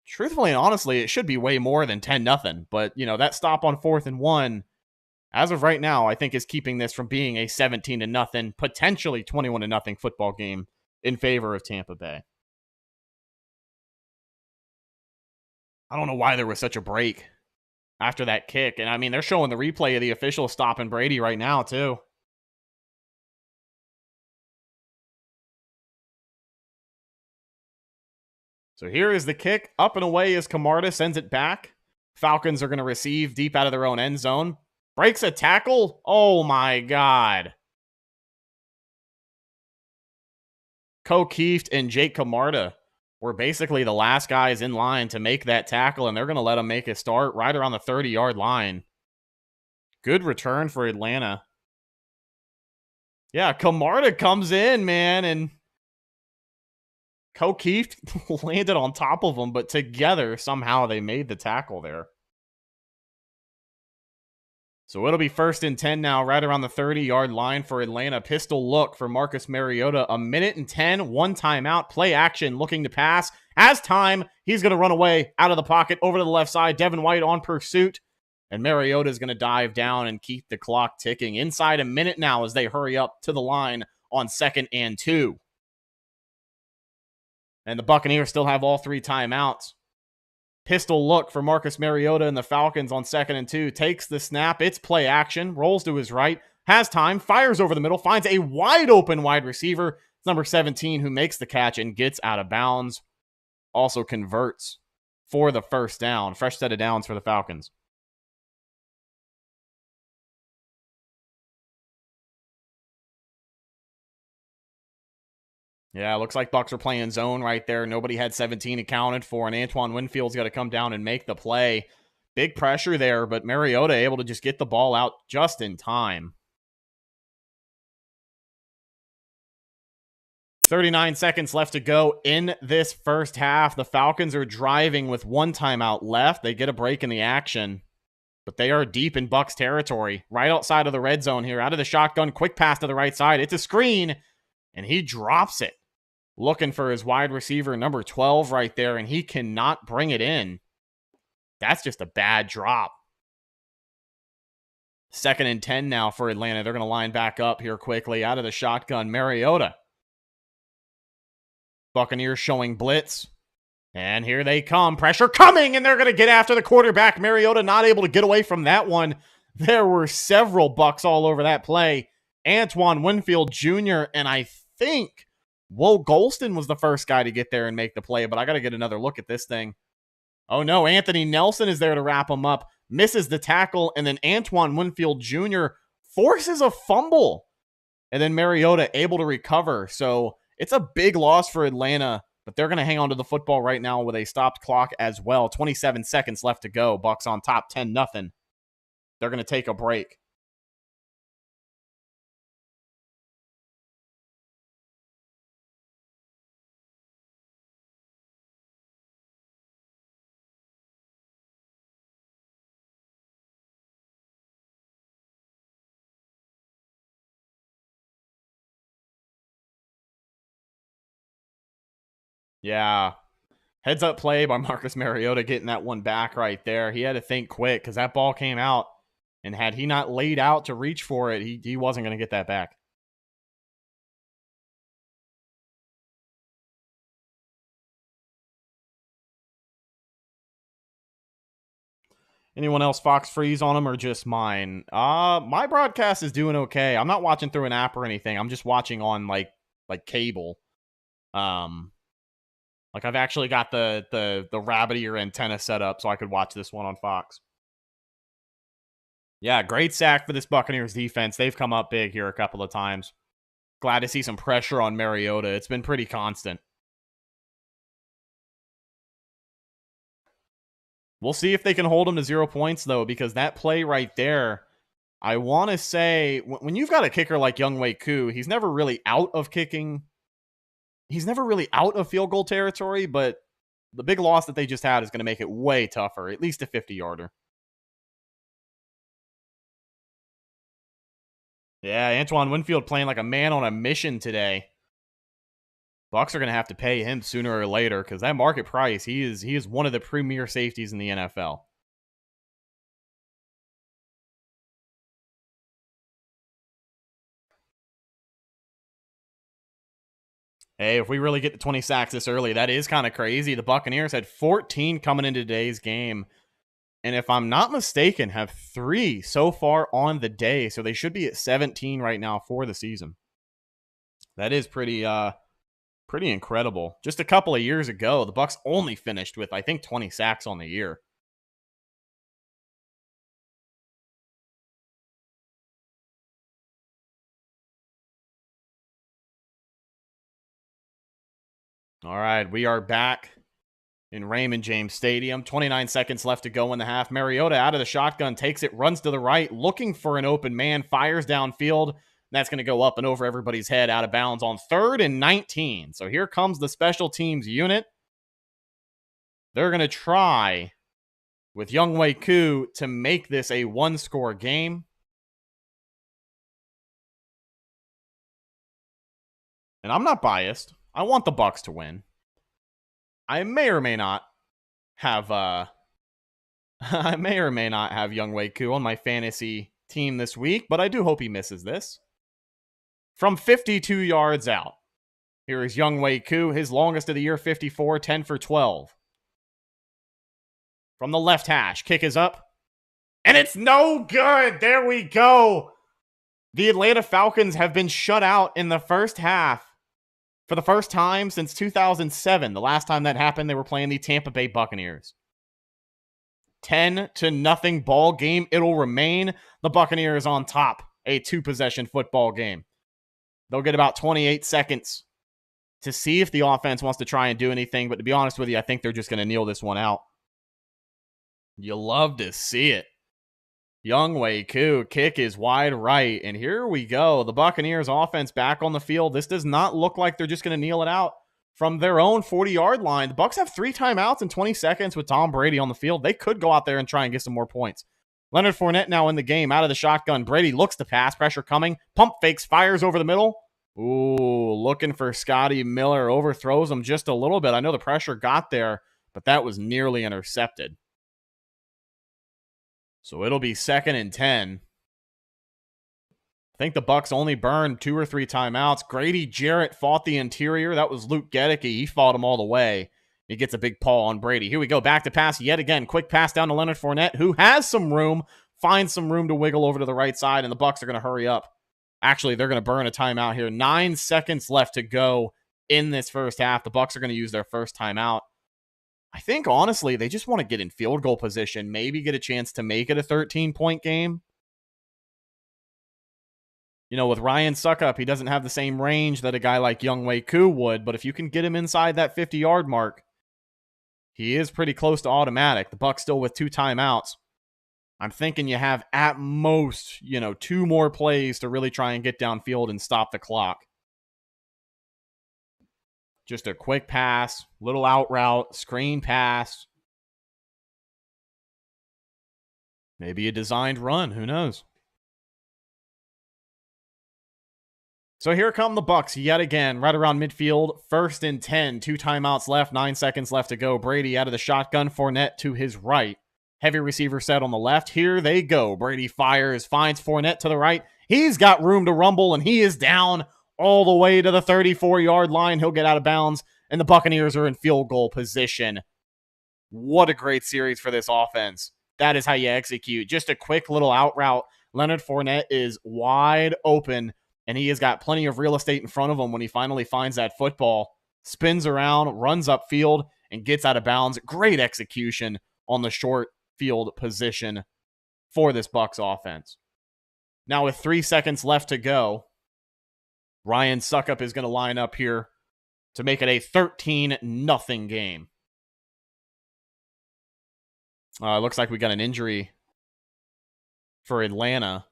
truthfully and honestly, it should be way more than 10-0. But, that stop on 4th and 1, as of right now, I think is keeping this from being a 17-0, potentially 21-0 football game in favor of Tampa Bay. I don't know why there was such a break after that kick. And I mean, they're showing the replay of the official stopping Brady right now, too. So here is the kick. Up and away as Camarda sends it back. Falcons are going to receive deep out of their own end zone. Breaks a tackle. Oh, my God. Keeft and Jake Camarda were basically the last guys in line to make that tackle, and they're going to let them make a start right around the 30-yard line. Good return for Atlanta. Yeah, Camarda comes in, man, and O'Keefe landed on top of him, but together, somehow they made the tackle there. So it'll be 1st and 10 now, right around the 30-yard line for Atlanta. Pistol look for Marcus Mariota. 1:10, one timeout, play action, looking to pass. Has time. He's going to run away out of the pocket over to the left side. Devin White on pursuit. And Mariota is going to dive down and keep the clock ticking. Inside a minute now as they hurry up to the line on 2nd and 2. And the Buccaneers still have all 3 timeouts. Pistol look for Marcus Mariota and the Falcons on 2nd and 2. Takes the snap. It's play action. Rolls to his right. Has time. Fires over the middle. Finds a wide open wide receiver. It's number 17 who makes the catch and gets out of bounds. Also converts for the 1st down. Fresh set of downs for the Falcons. Yeah, looks like Bucs are playing zone right there. Nobody had 17 accounted for, and Antoine Winfield's got to come down and make the play. Big pressure there, but Mariota able to just get the ball out just in time. 39 seconds left to go in this first half. The Falcons are driving with 1 timeout left. They get a break in the action, but they are deep in Bucs territory. Right outside of the red zone here. Out of the shotgun, quick pass to the right side. It's a screen, and he drops it. Looking for his wide receiver, number 12 right there, and he cannot bring it in. That's just a bad drop. 2nd and 10 now for Atlanta. They're going to line back up here quickly. Out of the shotgun, Mariota. Buccaneers showing blitz. And here they come. Pressure coming, and they're going to get after the quarterback. Mariota not able to get away from that one. There were several Bucs all over that play. Antoine Winfield Jr., and I think Will Golston was the first guy to get there and make the play, but I got to get another look at this thing. Oh no, Anthony Nelson is there to wrap him up. Misses the tackle, and then Antoine Winfield Jr. forces a fumble. And then Mariota able to recover. So it's a big loss for Atlanta, but they're going to hang on to the football right now with a stopped clock as well. 27 seconds left to go. Bucs on top 10-0. They're going to take a break. Yeah. Heads up play by Marcus Mariota getting that one back right there. He had to think quick because that ball came out, and had he not laid out to reach for it, he wasn't going to get that back. Anyone else Fox freeze on them or just mine? My broadcast is doing okay. I'm not watching through an app or anything. I'm just watching on like cable. Like I've actually got the rabbit ear antenna set up so I could watch this one on Fox. Yeah, great sack for this Buccaneers defense. They've come up big here a couple of times. Glad to see some pressure on Mariota. It's been pretty constant. We'll see if they can hold him to 0 points, though, because that play right there, I want to say, when you've got a kicker like Younghoe Koo, he's never really out of kicking. He's never really out of field goal territory, but the big loss that they just had is going to make it way tougher, at least a 50-yarder. Yeah, Antoine Winfield playing like a man on a mission today. Bucs are going to have to pay him sooner or later because that market price, he is one of the premier safeties in the NFL. Hey, if we really get to 20 sacks this early, that is kind of crazy. The Buccaneers had 14 coming into today's game. And if I'm not mistaken, have 3 so far on the day. So they should be at 17 right now for the season. That is pretty incredible. Just a couple of years ago, the Bucs only finished with, I think, 20 sacks on the year. All right, we are back in Raymond James Stadium. 29 seconds left to go in the half. Mariota out of the shotgun, takes it, runs to the right, looking for an open man, fires downfield. That's going to go up and over everybody's head out of bounds on 3rd and 19. So here comes the special teams unit. They're going to try with Younghoe Koo to make this a one-score game. And I'm not biased. I want the Bucs to win. I may or may not have Younghoe Koo on my fantasy team this week, but I do hope he misses this. From 52 yards out, here is Younghoe Koo, his longest of the year, 54, 10 for 12. From the left hash, kick is up, and it's no good. There we go. The Atlanta Falcons have been shut out in the first half for the first time since 2007. The last time that happened, they were playing the Tampa Bay Buccaneers. 10-0 ball game. It'll remain the Buccaneers on top. A 2-possession football game. They'll get about 28 seconds to see if the offense wants to try and do anything. But to be honest with you, I think they're just going to kneel this one out. You love to see it. Younghoe Koo, kick is wide right. And here we go. The Buccaneers offense back on the field. This does not look like they're just going to kneel it out from their own 40-yard line. The Bucs have 3 timeouts in 20 seconds with Tom Brady on the field. They could go out there and try and get some more points. Leonard Fournette now in the game, out of the shotgun. Brady looks to pass, pressure coming. Pump fakes, fires over the middle. Ooh, looking for Scotty Miller. Overthrows him just a little bit. I know the pressure got there, but that was nearly intercepted. So it'll be 2nd and 10. I think the Bucs only burned 2 or 3 timeouts. Grady Jarrett fought the interior. That was Luke Gedeke. He fought him all the way. He gets a big paw on Brady. Here we go. Back to pass yet again. Quick pass down to Leonard Fournette, who has some room. Finds some room to wiggle over to the right side, and the Bucs are going to hurry up. Actually, they're going to burn a timeout here. 9 seconds left to go in this first half. The Bucs are going to use their first timeout. I think, honestly, they just want to get in field goal position, maybe get a chance to make it a 13-point game. You know, with Ryan Suckup, he doesn't have the same range that a guy like Younghoe Koo would, but if you can get him inside that 50-yard mark, he is pretty close to automatic. The Bucs still with 2 timeouts. I'm thinking you have at most, 2 more plays to really try and get downfield and stop the clock. Just a quick pass, little out route, screen pass. Maybe a designed run, who knows? So here come the Bucs yet again, right around midfield. 1st and 10, 2 timeouts left, 9 seconds left to go. Brady out of the shotgun, Fournette to his right. Heavy receiver set on the left. Here they go. Brady fires, finds Fournette to the right. He's got room to rumble, and he is down all the way to the 34-yard line. He'll get out of bounds, and the Buccaneers are in field goal position. What a great series for this offense. That is how you execute. Just a quick little out route. Leonard Fournette is wide open, and he has got plenty of real estate in front of him when he finally finds that football. Spins around, runs upfield, and gets out of bounds. Great execution on the short field position for this Bucs offense. Now with 3 seconds left to go, Ryan Suckup is going to line up here to make it a 13-0 game. Looks like we got an injury for Atlanta.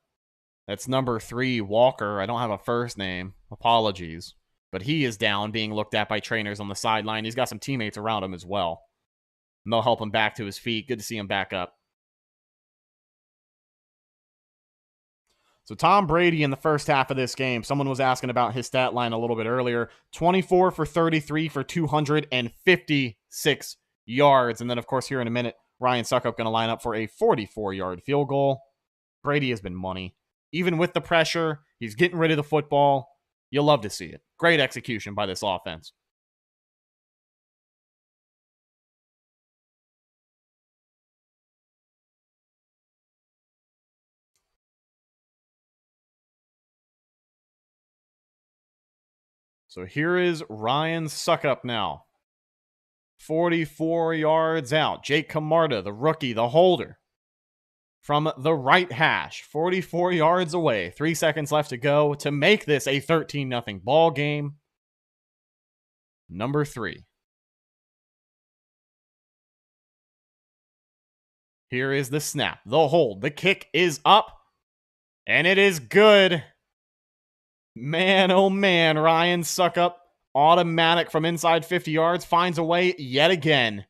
That's number 3, Walker. I don't have a first name. Apologies. But he is down, being looked at by trainers on the sideline. He's got some teammates around him as well. And they'll help him back to his feet. Good to see him back up. So Tom Brady in the first half of this game, someone was asking about his stat line a little bit earlier. 24 for 33 for 256 yards. And then, of course, here in a minute, Ryan Suckup going to line up for a 44-yard field goal. Brady has been money. Even with the pressure, he's getting rid of the football. You'll love to see it. Great execution by this offense. So here is Ryan Suckup now. 44 yards out. Jake Camarda, the rookie, the holder. From the right hash, 44 yards away. 3 seconds left to go to make this a 13-0 ball game. Number 3. Here is the snap, the hold. The kick is up, and it is good. Man, oh man, Ryan Suckup, automatic from inside 50 yards, finds a way yet again.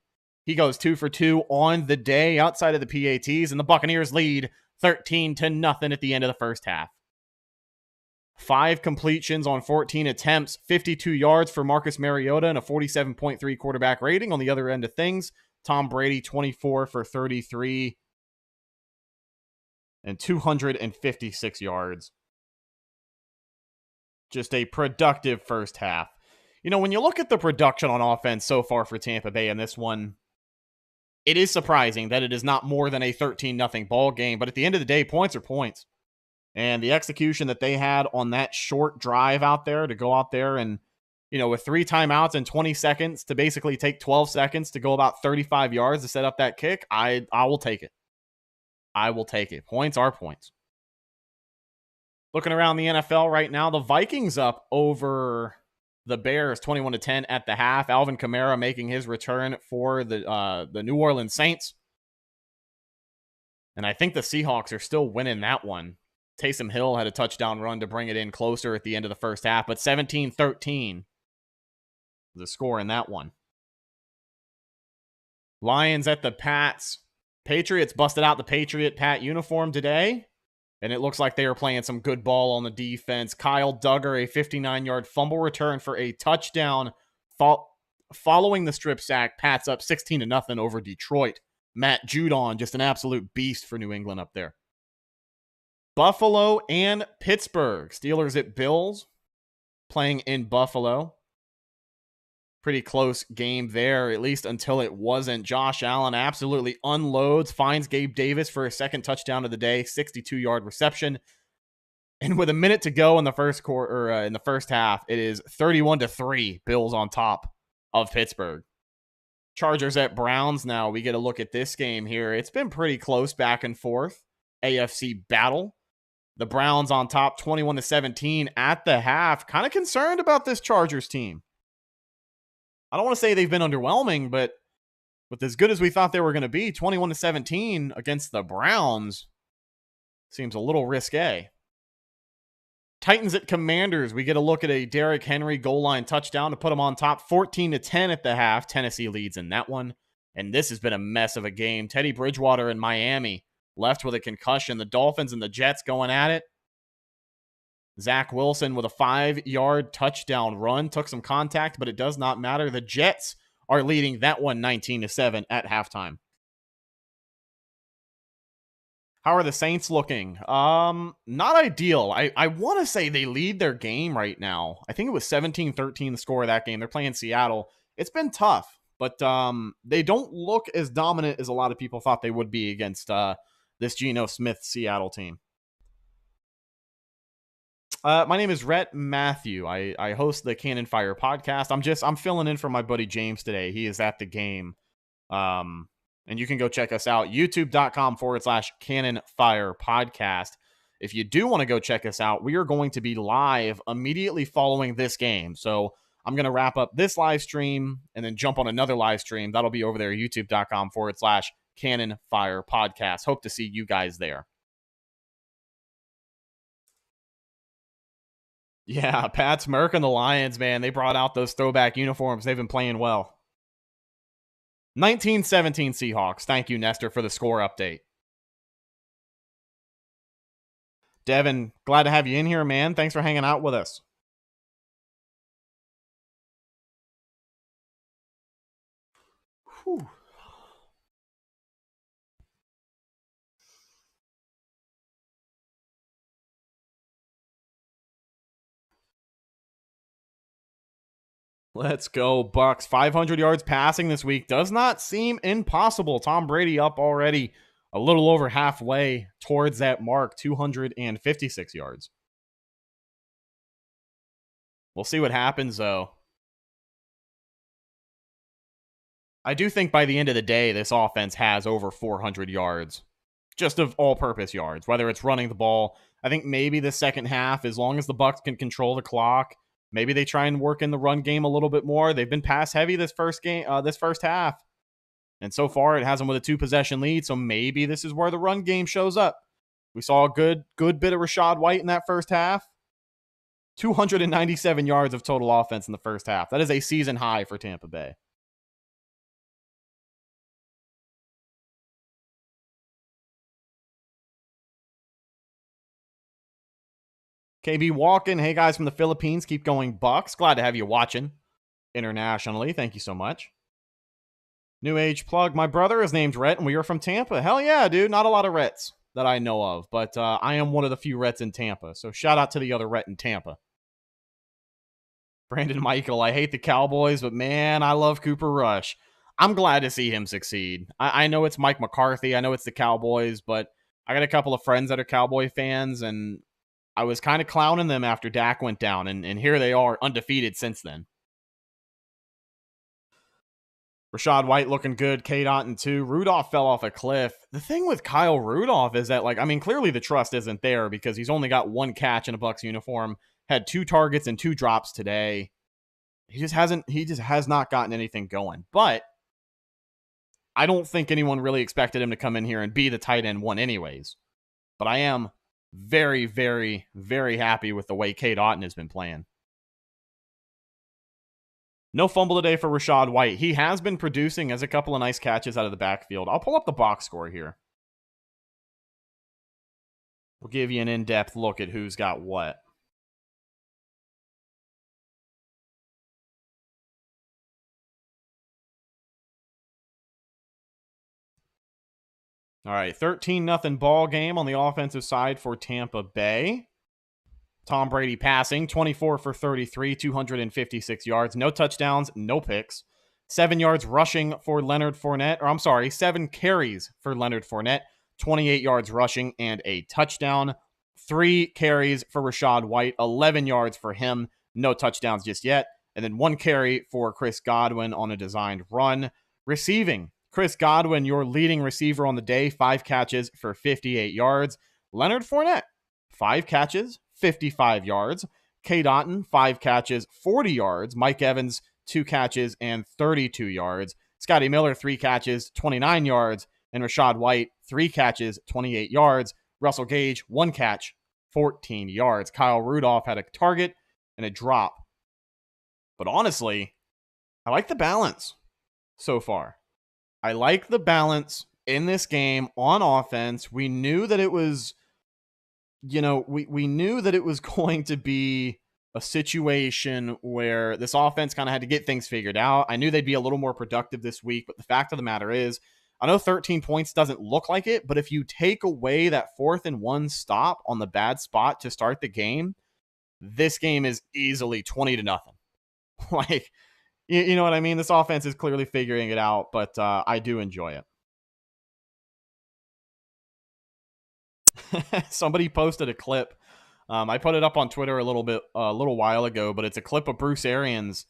He goes 2 for 2 on the day outside of the PATs, and the Buccaneers lead 13-0 at the end of the first half. 5 completions on 14 attempts, 52 yards for Marcus Mariota and a 47.3 quarterback rating. On the other end of things, Tom Brady 24 for 33 and 256 yards. Just a productive first half. You know, when you look at the production on offense so far for Tampa Bay in this one, it is surprising that it is not more than a 13-0 ball game. But at the end of the day, points are points. And the execution that they had on that short drive out there to go out there and, you know, with 3 timeouts and 20 seconds to basically take 12 seconds to go about 35 yards to set up that kick, I will take it. I will take it. Points are points. Looking around the NFL right now, the Vikings up over the Bears 21-10 at the half. Alvin Kamara making his return for the New Orleans Saints. And I think the Seahawks are still winning that one. Taysom Hill had a touchdown run to bring it in closer at the end of the first half, but 17-13 the score in that one. Lions at the Pats. Patriots busted out the Patriot Pat uniform today, and it looks like they are playing some good ball on the defense. Kyle Duggar, a 59-yard fumble return for a touchdown. Following the strip sack, Pats up 16-0 over Detroit. Matt Judon, just an absolute beast for New England up there. Buffalo and Pittsburgh. Steelers at Bills, playing in Buffalo. Pretty close game there, at least until it wasn't. Josh Allen absolutely unloads, finds Gabe Davis for a second touchdown of the day, 62-yard reception. And with a minute to go in the first quarter, in the first half, it is 31-3, Bills on top of Pittsburgh. Chargers at Browns now. We get a look at this game here. It's been pretty close back and forth. AFC battle. The Browns on top 21-17 at the half. Kind of concerned about this Chargers team. I don't want to say they've been underwhelming, but with as good as we thought they were going to be, 21-17 against the Browns seems a little risque. Titans at Commanders. We get a look at a Derrick Henry goal line touchdown to put them on top 14-10 at the half. Tennessee leads in that one. And this has been a mess of a game. Teddy Bridgewater in Miami left with a concussion. The Dolphins and the Jets going at it. Zach Wilson with a 5-yard touchdown run. Took some contact, but it does not matter. The Jets are leading that one 19-7 at halftime. How are the Saints looking? Not ideal. I want to say they lead their game right now. I think it was 17-13 the score of that game. They're playing Seattle. It's been tough, but they don't look as dominant as a lot of people thought they would be against this Geno Smith Seattle team. My name is Rhett Matthew. I host the Cannon Fire podcast. I'm filling in for my buddy James today. He is at the game. And you can go check us out, youtube.com/Cannon Fire podcast. If you do want to go check us out, we are going to be live immediately following this game. So I'm going to wrap up this live stream and then jump on another live stream. That'll be over there, youtube.com/Cannon Fire podcast. Hope to see you guys there. Yeah, Pat's Merc and the Lions, man. They brought out those throwback uniforms. They've been playing well. 19-17 Seahawks. Thank you, Nestor, for the score update. Devin, glad to have you in here, man. Thanks for hanging out with us. Whew. Let's go, Bucs. 500 yards passing this week does not seem impossible. Tom Brady up already a little over halfway towards that mark, 256 yards. We'll see what happens, though. I do think by the end of the day, this offense has over 400 yards, just of all-purpose yards, whether it's running the ball. I think maybe the second half, as long as the Bucs can control the clock, maybe they try and work in the run game a little bit more. They've been pass heavy this first half. And so far, it has them with a 2-possession lead, so maybe this is where the run game shows up. We saw a good bit of Rachaad White in that first half. 297 yards of total offense in the first half. That is a season high for Tampa Bay. KB Walken, hey guys from the Philippines, keep going Bucs. Glad to have you watching internationally. Thank you so much. New Age plug, my brother is named Rhett and we are from Tampa. Hell yeah, dude. Not a lot of Rhetts that I know of, but I am one of the few Rhetts in Tampa. So shout out to the other Rhett in Tampa. Brandon Michael, I hate the Cowboys, but man, I love Cooper Rush. I'm glad to see him succeed. I know it's Mike McCarthy. I know it's the Cowboys, but I got a couple of friends that are Cowboy fans, and I was kind of clowning them after Dak went down, and here they are, undefeated since then. Rachaad White looking good. K-Dot and 2. Rudolph fell off a cliff. The thing with Kyle Rudolph is that, like, I mean, clearly the trust isn't there because he's only got 1 catch in a Bucs uniform, had 2 targets and 2 drops today. He just has not gotten anything going. But I don't think anyone really expected him to come in here and be the tight end 1 anyways. But I am very, very, very happy with the way Cade Otton has been playing. No fumble today for Rachaad White. He has been producing as a couple of nice catches out of the backfield. I'll pull up the box score here. We'll give you an in-depth look at who's got what. All right, 13-0 ball game on the offensive side for Tampa Bay. Tom Brady passing, 24 for 33, 256 yards. No touchdowns, no picks. 7 yards rushing for Leonard Fournette. Or I'm sorry, 7 carries for Leonard Fournette. 28 yards rushing and a touchdown. 3 carries for Rachaad White. 11 yards for him. No touchdowns just yet. And then 1 carry for Chris Godwin on a designed run. Receiving, Chris Godwin, your leading receiver on the day. 5 catches for 58 yards. Leonard Fournette, 5 catches, 55 yards. Cade Otton, 5 catches, 40 yards. Mike Evans, 2 catches and 32 yards. Scotty Miller, 3 catches, 29 yards. And Rachaad White, 3 catches, 28 yards. Russell Gage, 1 catch, 14 yards. Kyle Rudolph had a target and a drop. But honestly, I like the balance so far. I like the balance in this game on offense. We knew that it was, we knew that it was going to be a situation where this offense kind of had to get things figured out. I knew they'd be a little more productive this week, but the fact of the matter is, I know 13 points doesn't look like it, but if you take away that 4th and 1 stop on the bad spot to start the game, this game is easily 20-0. Like, you know what I mean? This offense is clearly figuring it out, but I do enjoy it. Somebody posted a clip. I put it up on Twitter a little while ago, but it's a clip of Bruce Arians,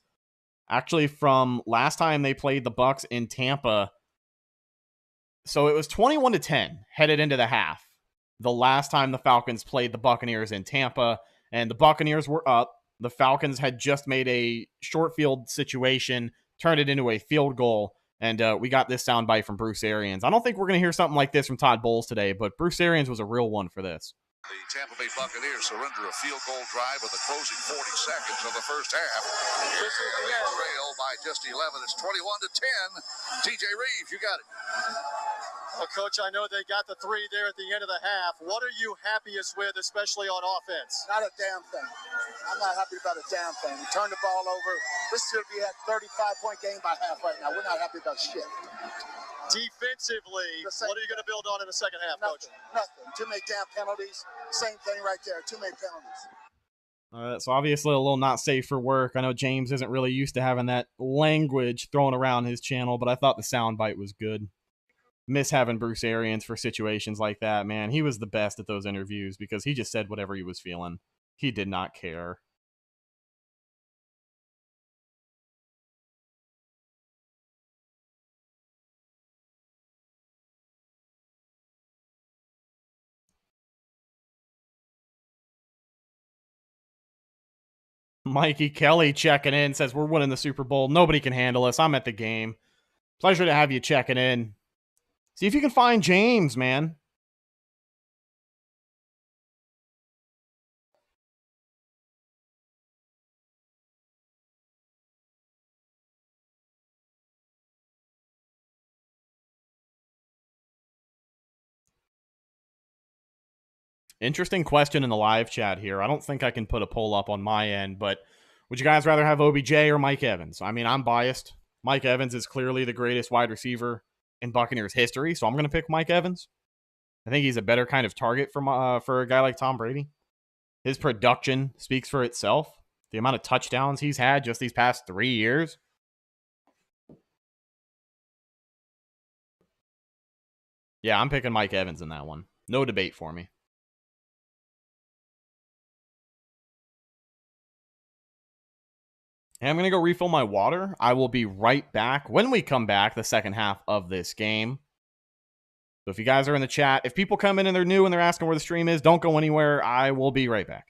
actually from last time they played the Bucs in Tampa. So it was 21-10 headed into the half. The last time the Falcons played the Buccaneers in Tampa, and the Buccaneers were up. The Falcons had just made a short field situation, turned it into a field goal, and we got this soundbite from Bruce Arians. I don't think we're going to hear something like this from Todd Bowles today, but Bruce Arians was a real one for this. The Tampa Bay Buccaneers surrender a field goal drive with the closing 40 seconds of the first half. This is the trail by just 11. It's 21-10. TJ Reeves, you got it. Well, Coach, I know they got the 3 there at the end of the half. What are you happiest with, especially on offense? Not a damn thing. I'm not happy about a damn thing. We turned the ball over. This should be a 35-point game by half right now. We're not happy about shit. Defensively, what are you going to build on in the second half, Coach? Nothing. Too many damn penalties. Same thing right there. Too many penalties. So obviously a little not safe for work. I know James isn't really used to having that language thrown around his channel, but I thought the soundbite was good. Miss having Bruce Arians for situations like that, man. He was the best at those interviews because he just said whatever he was feeling. He did not care. Mikey Kelly checking in, says we're winning the Super Bowl. Nobody can handle us. I'm at the game. Pleasure to have you checking in. See if you can find James, man. Interesting question in the live chat here. I don't think I can put a poll up on my end, but would you guys rather have OBJ or Mike Evans? I mean, I'm biased. Mike Evans is clearly the greatest wide receiver in Buccaneers history, so I'm going to pick Mike Evans. I think he's a better kind of target for a guy like Tom Brady. His production speaks for itself. The amount of touchdowns he's had just these past 3 years. Yeah, I'm picking Mike Evans in that one. No debate for me. And I'm going to go refill my water. I will be right back when we come back, the second half of this game. So if you guys are in the chat, if people come in and they're new and they're asking where the stream is, don't go anywhere. I will be right back.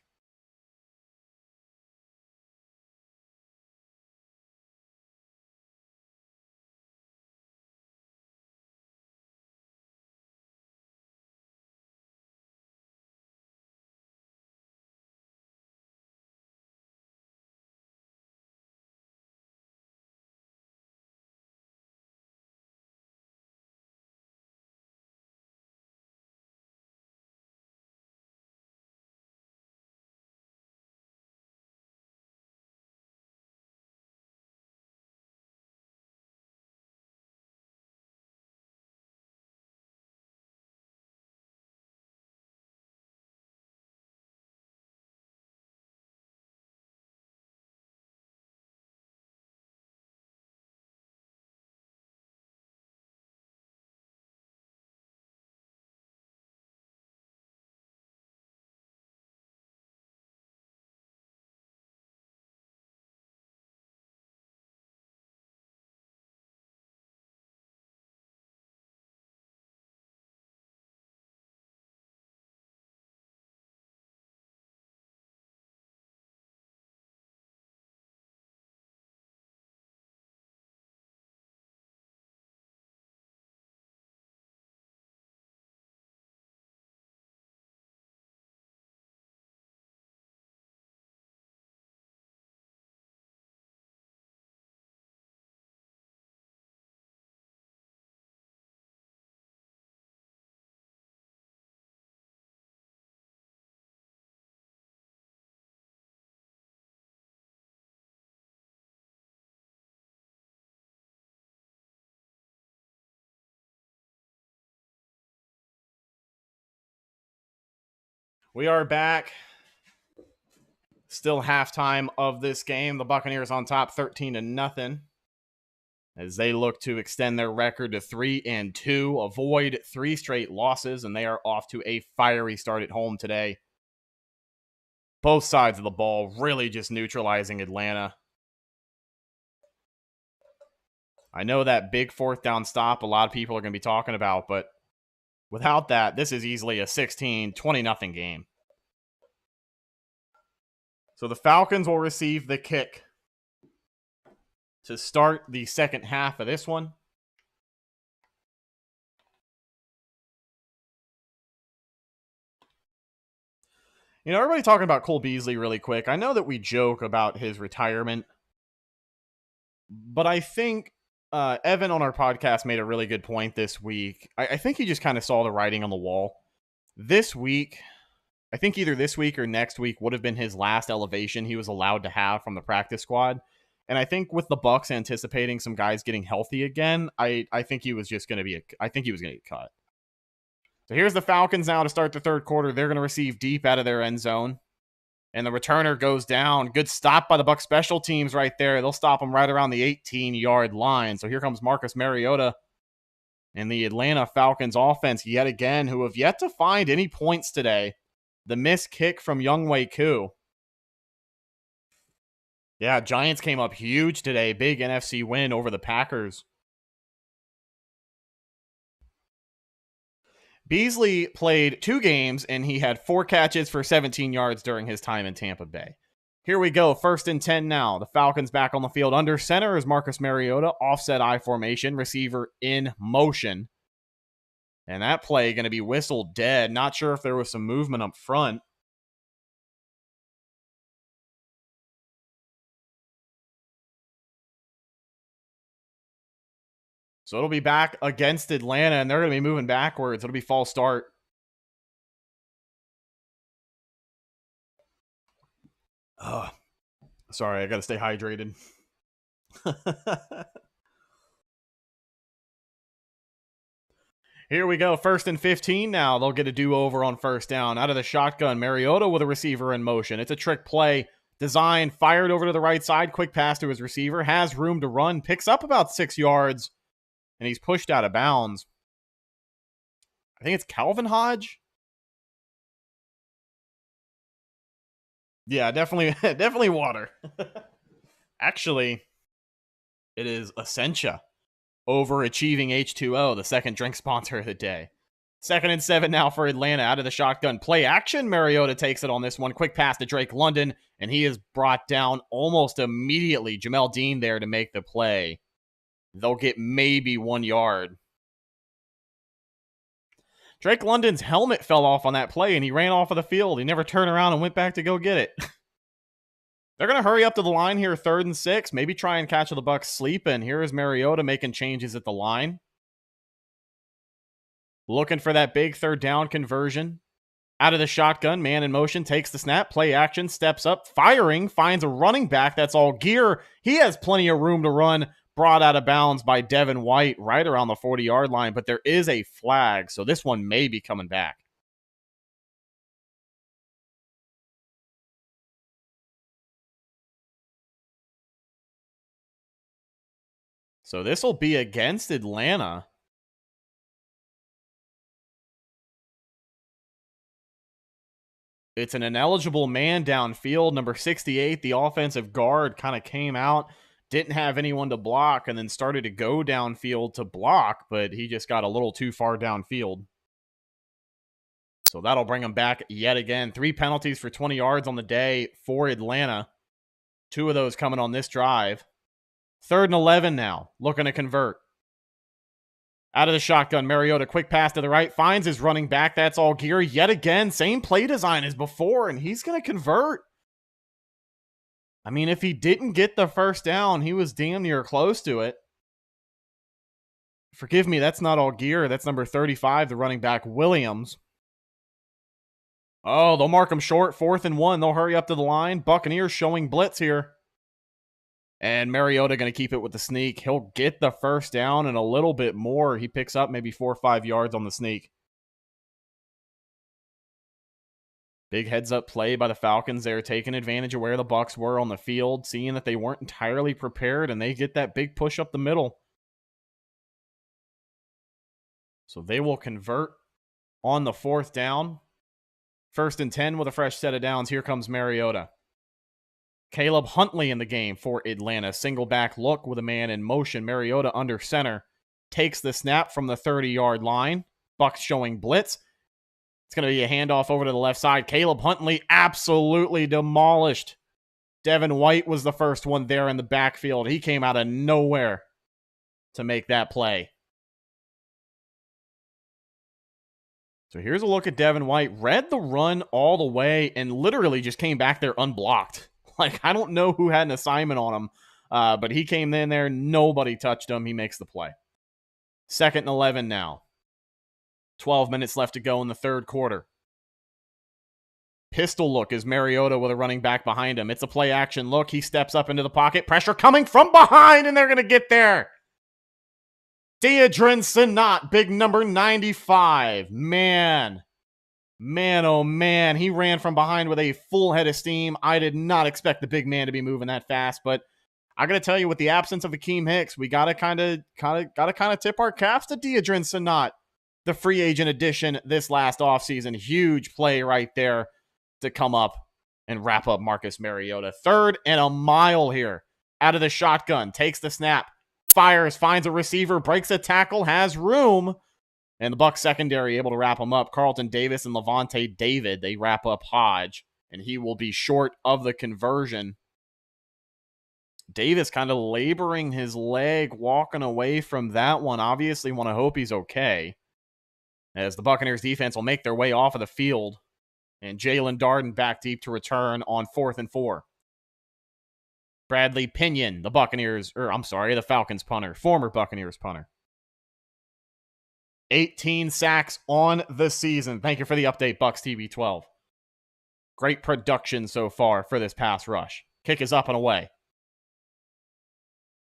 We are back. Still halftime of this game. The Buccaneers on top 13-0 as they look to extend their record to 3-2, avoid 3 straight losses, and they are off to a fiery start at home today. Both sides of the ball really just neutralizing Atlanta. I know that big fourth down stop a lot of people are going to be talking about, but without that, this is easily a 16-20 game. So the Falcons will receive the kick to start the second half of this one. You know, everybody talking about Cole Beasley really quick. I know that we joke about his retirement, but I think Evan on our podcast made a really good point this week. I think he just kind of saw the writing on the wall. This week, I think either this week or next week would have been his last elevation he was allowed to have from the practice squad. And I think with the Bucs anticipating some guys getting healthy again, I think he was just going to be I think he was going to get cut. So here's the Falcons now to start the third quarter. They're going to receive deep out of their end zone. And the returner goes down. Good stop by the Bucs special teams right there. They'll stop him right around the 18-yard line. So here comes Marcus Mariota and the Atlanta Falcons offense yet again, who have yet to find any points today. The missed kick from Younghoe Koo. Yeah, Giants came up huge today. Big NFC win over the Packers. Beasley played 2 games, and he had 4 catches for 17 yards during his time in Tampa Bay. Here we go, 1st and 10 now. The Falcons back on the field. Under center is Marcus Mariota, offset I formation, receiver in motion. And that play going to be whistled dead. Not sure if there was some movement up front. So it'll be back against Atlanta, and they're going to be moving backwards. It'll be false start. Sorry, I got to stay hydrated. Here we go. 1st and 15 now. They'll get a do-over on first down. Out of the shotgun, Mariota with a receiver in motion. It's a trick play. Design, fired over to the right side. Quick pass to his receiver. Has room to run. Picks up about 6 yards. And he's pushed out of bounds. I think it's Calvin Hodge. Yeah, definitely water. Actually, it is Essentia. Overachieving H2O, the second drink sponsor of the day. 2nd and 7 now for Atlanta. Out of the shotgun. Play action. Mariota takes it on this one. Quick pass to Drake London, and he is brought down almost immediately. Jamel Dean there to make the play. They'll get maybe 1 yard. Drake London's helmet fell off on that play, and he ran off of the field. He never turned around and went back to go get it. They're going to hurry up to the line here, 3rd and 6. Maybe try and catch the Bucs sleeping. Here is Mariota making changes at the line. Looking for that big 3rd down conversion. Out of the shotgun, man in motion, takes the snap, play action, steps up, firing, finds a running back. That's all gear. He has plenty of room to run. Brought out of bounds by Devin White right around the 40-yard line, but there is a flag, so this one may be coming back. So this will be against Atlanta. It's an ineligible man downfield. Number 68, the offensive guard, kind of came out, didn't have anyone to block, and then started to go downfield to block, but he just got a little too far downfield. So that'll bring him back yet again. 3 penalties for 20 yards on the day for Atlanta. 2 of those coming on this drive. 3rd and 11 now, looking to convert. Out of the shotgun, Mariota, quick pass to the right, finds his running back. That's all gear yet again. Same play design as before, and he's going to convert. I mean, if he didn't get the first down, he was damn near close to it. Forgive me, that's not all gear. That's number 35, the running back, Williams. Oh, they'll mark him short, 4th and 1. They'll hurry up to the line. Buccaneers showing blitz here. And Mariota going to keep it with the sneak. He'll get the first down and a little bit more. He picks up maybe 4 or 5 yards on the sneak. Big heads-up play by the Falcons. They're taking advantage of where the Bucs were on the field, seeing that they weren't entirely prepared, and they get that big push up the middle. So they will convert on the 4th down. 1st and 10 with a fresh set of downs. Here comes Mariota. Caleb Huntley in the game for Atlanta. Single back look with a man in motion. Mariota under center. Takes the snap from the 30-yard line. Bucs showing blitz. It's going to be a handoff over to the left side. Caleb Huntley absolutely demolished. Devin White was the first one there in the backfield. He came out of nowhere to make that play. So here's a look at Devin White. Read the run all the way and literally just came back there unblocked. Like, I don't know who had an assignment on him, but he came in there. Nobody touched him. He makes the play. 2nd and 11 now. 12 minutes left to go in the 3rd quarter. Pistol look is Mariota with a running back behind him. It's a play action look. He steps up into the pocket. Pressure coming from behind, and they're going to get there. Deadrin Sanat, big number 95. Man, oh man, he ran from behind with a full head of steam. I did not expect the big man to be moving that fast, but I gotta tell you, with the absence of Akeem Hicks, we gotta kind of tip our caps to Deadrin Sanat, the free agent addition this last offseason. Huge play right there to come up and wrap up Marcus Mariota. 3rd and a mile here. Out of the shotgun, takes the snap, fires, finds a receiver, breaks a tackle, has room. And the Bucs secondary able to wrap him up. Carlton Davis and Levante David, they wrap up Hodge, and he will be short of the conversion. Davis kind of laboring his leg, walking away from that one. Obviously want to hope he's okay, as the Buccaneers defense will make their way off of the field. And Jalen Darden back deep to return on 4th and 4. Bradley Pinion, the Falcons punter, former Buccaneers punter. 18 sacks on the season. Thank you for the update, Bucs TV 12. Great production so far for this pass rush. Kick is up and away.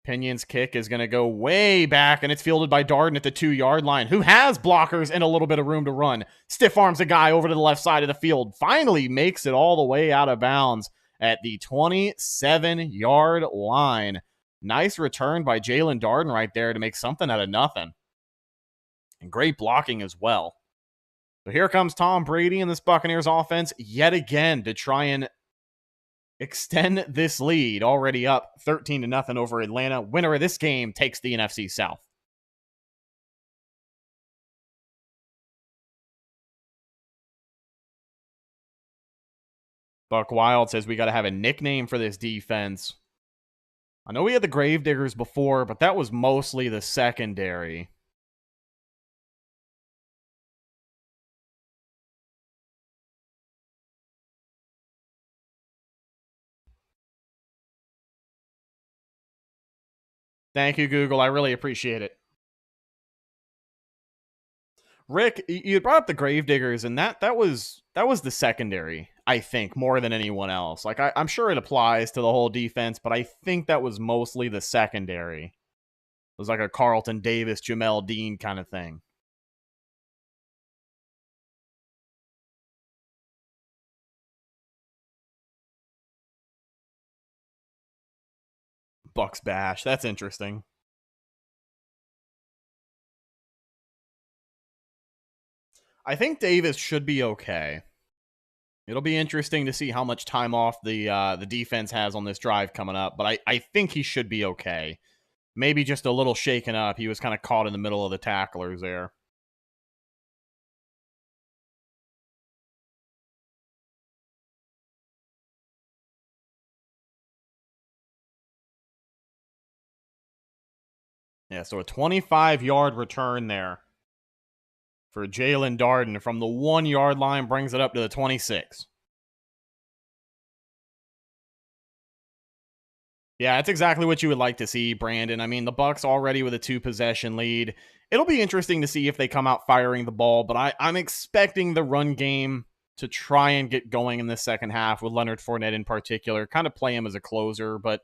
Pinion's kick is going to go way back, and it's fielded by Darden at the 2-yard line, who has blockers and a little bit of room to run. Stiff arms a guy over to the left side of the field. Finally makes it all the way out of bounds at the 27-yard line. Nice return by Jalen Darden right there to make something out of nothing. And great blocking as well. So here comes Tom Brady and this Buccaneers offense yet again to try and extend this lead, already up 13-0 over Atlanta. Winner of this game takes the NFC South. Buck Wild says we got to have a nickname for this defense. I know we had the Gravediggers before, but that was mostly the secondary. Thank you, Google. I really appreciate it. Rick, you brought up the Gravediggers, and that was the secondary, I think, more than anyone else. Like, I'm sure it applies to the whole defense, but I think that was mostly the secondary. It was like a Carlton Davis, Jamel Dean kind of thing. Bucs bash. That's interesting. I think Davis should be okay. It'll be interesting to see how much time off the defense has on this drive coming up, but I think he should be okay. Maybe just a little shaken up. He was kind of caught in the middle of the tacklers there. Yeah, so a 25-yard return there for Jalen Darden from the 1-yard line, brings it up to the 26. Yeah, that's exactly what you would like to see, Brandon. I mean, the Bucs already with a 2-possession lead. It'll be interesting to see if they come out firing the ball, but I'm expecting the run game to try and get going in the second half with Leonard Fournette in particular, kind of play him as a closer, but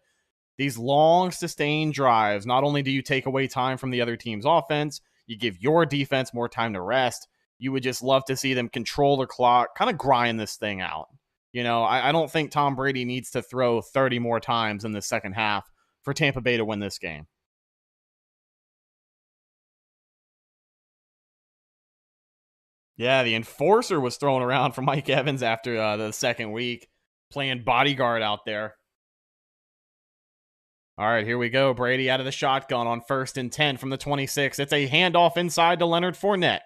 these long, sustained drives, not only do you take away time from the other team's offense, you give your defense more time to rest. You would just love to see them control the clock, kind of grind this thing out. You know, I don't think Tom Brady needs to throw 30 more times in the second half for Tampa Bay to win this game. Yeah, the enforcer was thrown around for Mike Evans after the second week, playing bodyguard out there. All right, here we go. Brady out of the shotgun on 1st and 10 from the 26. It's a handoff inside to Leonard Fournette.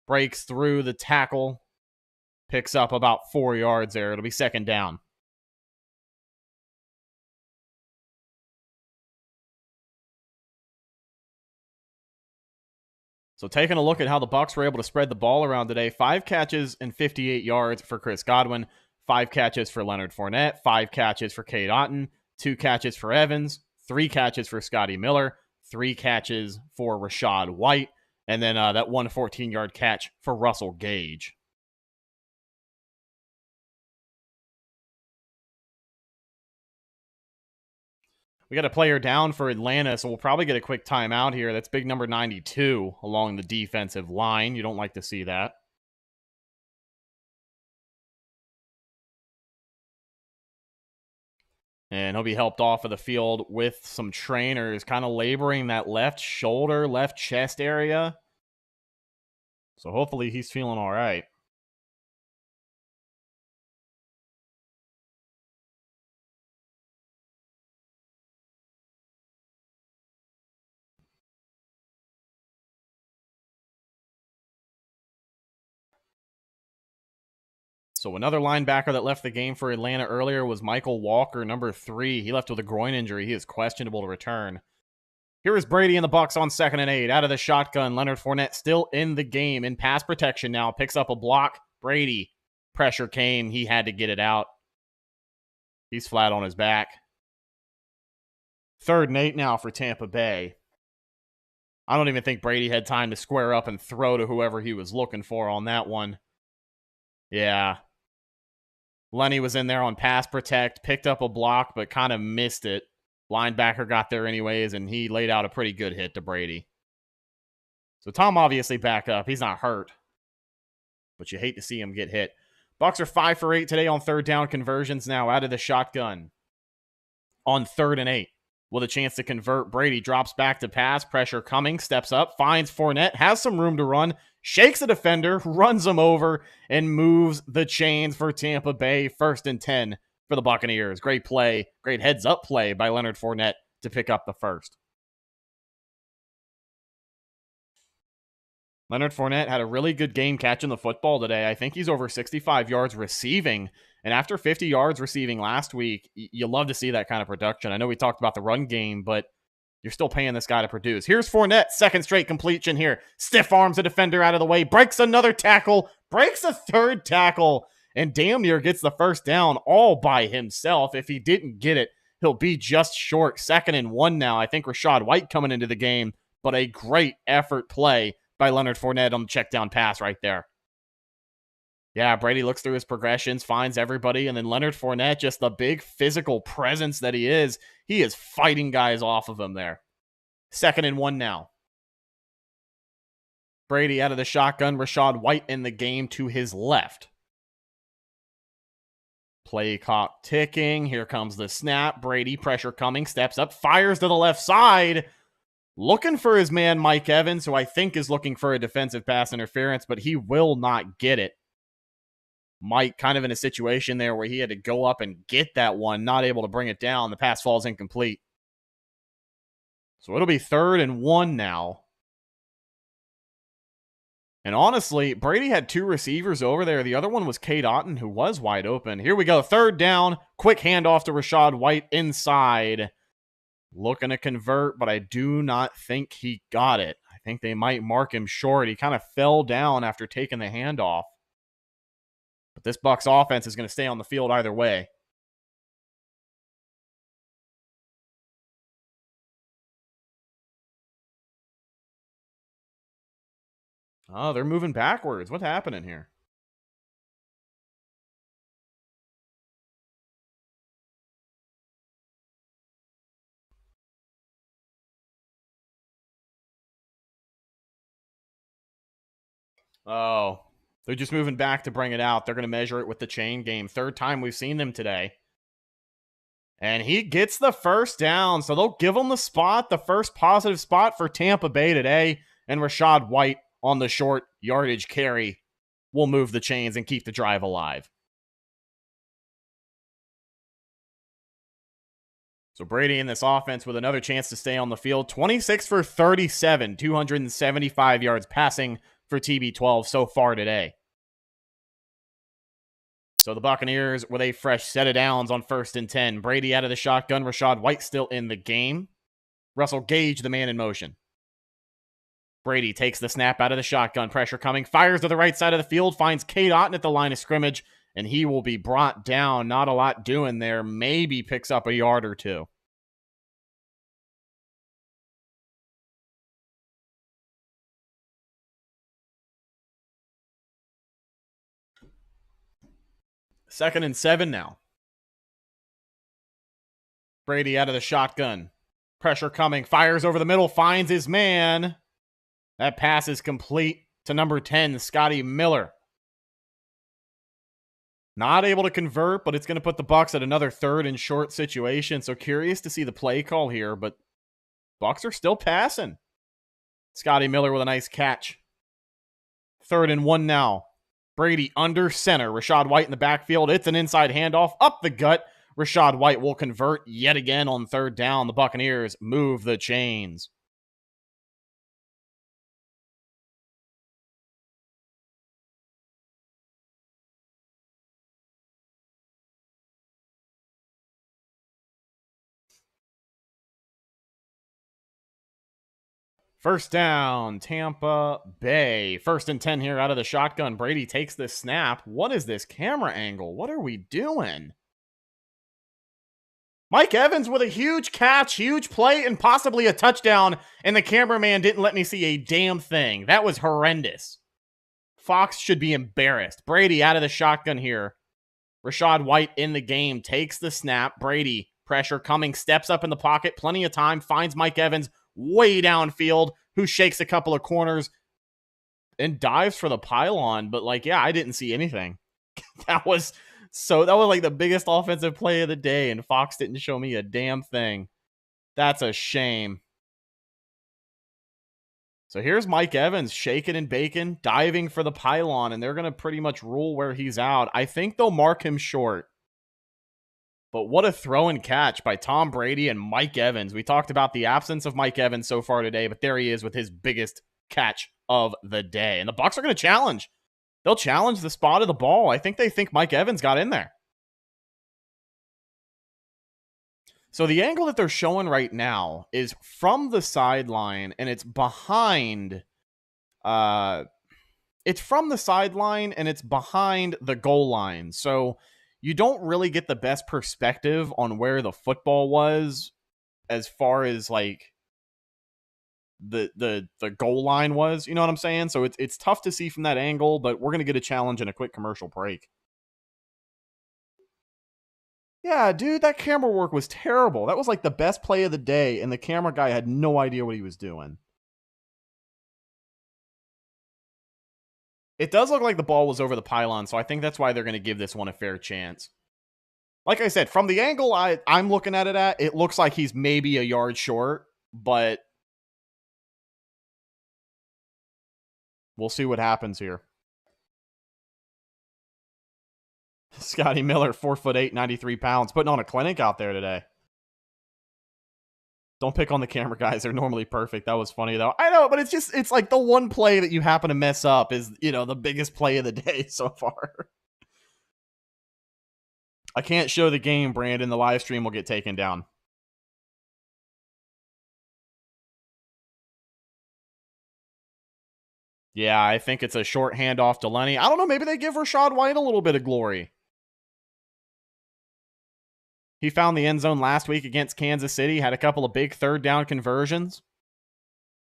Breaks through the tackle. Picks up about 4 yards there. It'll be second down. So taking a look at how the Bucs were able to spread the ball around today. 5 catches and 58 yards for Chris Godwin. 5 catches for Leonard Fournette. 5 catches for Cade Otton. 2 catches for Evans, 3 catches for Scotty Miller, 3 catches for Rachaad White, and then that 1 14-yard catch for Russell Gage. We got a player down for Atlanta, so we'll probably get a quick timeout here. That's big number 92 along the defensive line. You don't like to see that. And he'll be helped off of the field with some trainers kind of laboring that left shoulder, left chest area. So hopefully he's feeling all right. So another linebacker that left the game for Atlanta earlier was Michael Walker, number 3. He left with a groin injury. He is questionable to return. Here is Brady and the Bucs on 2nd and 8. Out of the shotgun, Leonard Fournette still in the game. In pass protection now. Picks up a block. Brady. Pressure came. He had to get it out. He's flat on his back. 3rd and 8 now for Tampa Bay. I don't even think Brady had time to square up and throw to whoever he was looking for on that one. Yeah. Lenny was in there on pass protect, picked up a block, but kind of missed it. Linebacker got there anyways, and he laid out a pretty good hit to Brady. So Tom obviously back up. He's not hurt, but you hate to see him get hit. Bucs are 5 for 8 today on third down conversions now out of the shotgun. On 3rd and 8. With a chance to convert, Brady drops back to pass. Pressure coming, steps up, finds Fournette, has some room to run, shakes a defender, runs him over, and moves the chains for Tampa Bay. 1st and 10 for the Buccaneers. Great play, great heads-up play by Leonard Fournette to pick up the first. Leonard Fournette had a really good game catching the football today. I think he's over 65 yards receiving. And after 50 yards receiving last week, you love to see that kind of production. I know we talked about the run game, but you're still paying this guy to produce. Here's Fournette, second straight completion here. Stiff arms a defender out of the way, breaks another tackle, breaks a third tackle, and damn near gets the first down all by himself. If he didn't get it, he'll be just short. 2nd and 1 now. I think Rachaad White coming into the game, but a great effort play by Leonard Fournette on the check down pass right there. Yeah, Brady looks through his progressions, finds everybody, and then Leonard Fournette, just the big physical presence that he is fighting guys off of him there. 2nd and 1 now. Brady out of the shotgun, Rachaad White in the game to his left. Play clock ticking. Here comes the snap. Brady, pressure coming, steps up, fires to the left side. Looking for his man, Mike Evans, who I think is looking for a defensive pass interference, but he will not get it. Mike kind of in a situation there where he had to go up and get that one, not able to bring it down. The pass falls incomplete. So it'll be 3rd and 1 now. And honestly, Brady had 2 receivers over there. The other one was Cade Otton, who was wide open. Here we go. 3rd down. Quick handoff to Rachaad White inside. Looking to convert, but I do not think he got it. I think they might mark him short. He kind of fell down after taking the handoff. But this Bucs offense is going to stay on the field either way. Oh, they're moving backwards. What's happening here? Oh, they're just moving back to bring it out. They're going to measure it with the chain game. 3rd time we've seen them today. And he gets the first down. So they'll give him the spot, the first positive spot for Tampa Bay today. And Rachaad White on the short yardage carry will move the chains and keep the drive alive. So Brady in this offense with another chance to stay on the field. 26 for 37, 275 yards passing for TB12 so far today. So the Buccaneers with a fresh set of downs on 1st and 10. Brady out of the shotgun. Rachaad White still in the game. Russell Gage, the man in motion. Brady takes the snap out of the shotgun. Pressure coming. Fires to the right side of the field. Finds Cade Otton at the line of scrimmage. And he will be brought down. Not a lot doing there. Maybe picks up a yard or 2. Second and 7 now. Brady out of the shotgun. Pressure coming. Fires over the middle. Finds his man. That pass is complete to number 10, Scotty Miller. Not able to convert, but it's going to put the Bucs at another 3rd and short situation. So curious to see the play call here, but Bucs are still passing. Scotty Miller with a nice catch. 3rd and 1 now. Brady under center. Rachaad White in the backfield. It's an inside handoff up the gut. Rachaad White will convert yet again on 3rd down. The Buccaneers move the chains. First down, Tampa Bay. 1st and 10 here out of the shotgun. Brady takes this snap. What is this camera angle? What are we doing? Mike Evans with a huge catch, huge play, and possibly a touchdown, and the cameraman didn't let me see a damn thing. That was horrendous. Fox should be embarrassed. Brady out of the shotgun here. Rachaad White in the game, takes the snap. Brady, pressure coming, steps up in the pocket, plenty of time, finds Mike Evans way downfield, who shakes a couple of corners and dives for the pylon. But, like, yeah, I didn't see anything. that was like the biggest offensive play of the day, and Fox didn't show me a damn thing. That's a shame. So here's Mike Evans shaking and baking, diving for the pylon, and they're going to pretty much rule where he's out. I think they'll mark him short. But what a throw and catch by Tom Brady and Mike Evans. We talked about the absence of Mike Evans so far today, but there he is with his biggest catch of the day. And the Bucs are going to challenge. They'll challenge the spot of the ball. I think they think Mike Evans got in there. So the angle that they're showing right now is from the sideline, and it's behind. It's from the sideline, and it's behind the goal line. So you don't really get the best perspective on where the football was, as far as like the goal line was. You know what I'm saying? So it's tough to see from that angle. But we're gonna get a challenge and a quick commercial break. Yeah, dude, that camera work was terrible. That was like the best play of the day, and the camera guy had no idea what he was doing. It does look like the ball was over the pylon, so I think that's why they're going to give this one a fair chance. Like I said, from the angle I'm looking at it at, it looks like he's maybe a yard short, but we'll see what happens here. Scotty Miller, 4'8", 93 pounds, putting on a clinic out there today. Don't pick on the camera guys. They're normally perfect. That was funny, though. I know, but it's like the one play that you happen to mess up is, the biggest play of the day so far. I can't show the game, Brandon. The live stream will get taken down. Yeah, I think it's a short handoff to Lenny. I don't know. Maybe they give Rachaad White a little bit of glory. He found the end zone last week against Kansas City, had a couple of big third down conversions.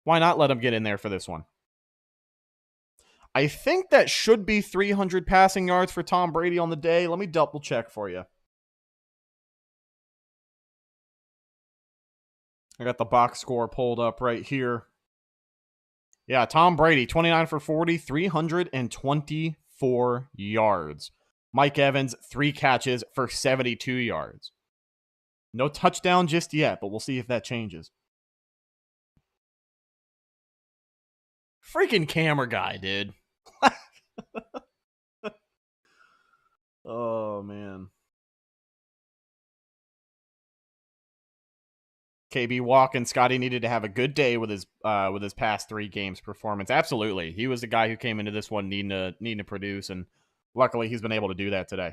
Why not let him get in there for this one? I think that should be 300 passing yards for Tom Brady on the day. Let me double check for you. I got the box score pulled up right here. Yeah, Tom Brady, 29 for 40, 324 yards. Mike Evans, 3 catches for 72 yards. No touchdown just yet, but we'll see if that changes. Freaking camera guy, dude. Oh, man. KB Walken, Scotty needed to have a good day with his past 3 games performance. Absolutely. He was the guy who came into this one needing to produce, and luckily he's been able to do that today.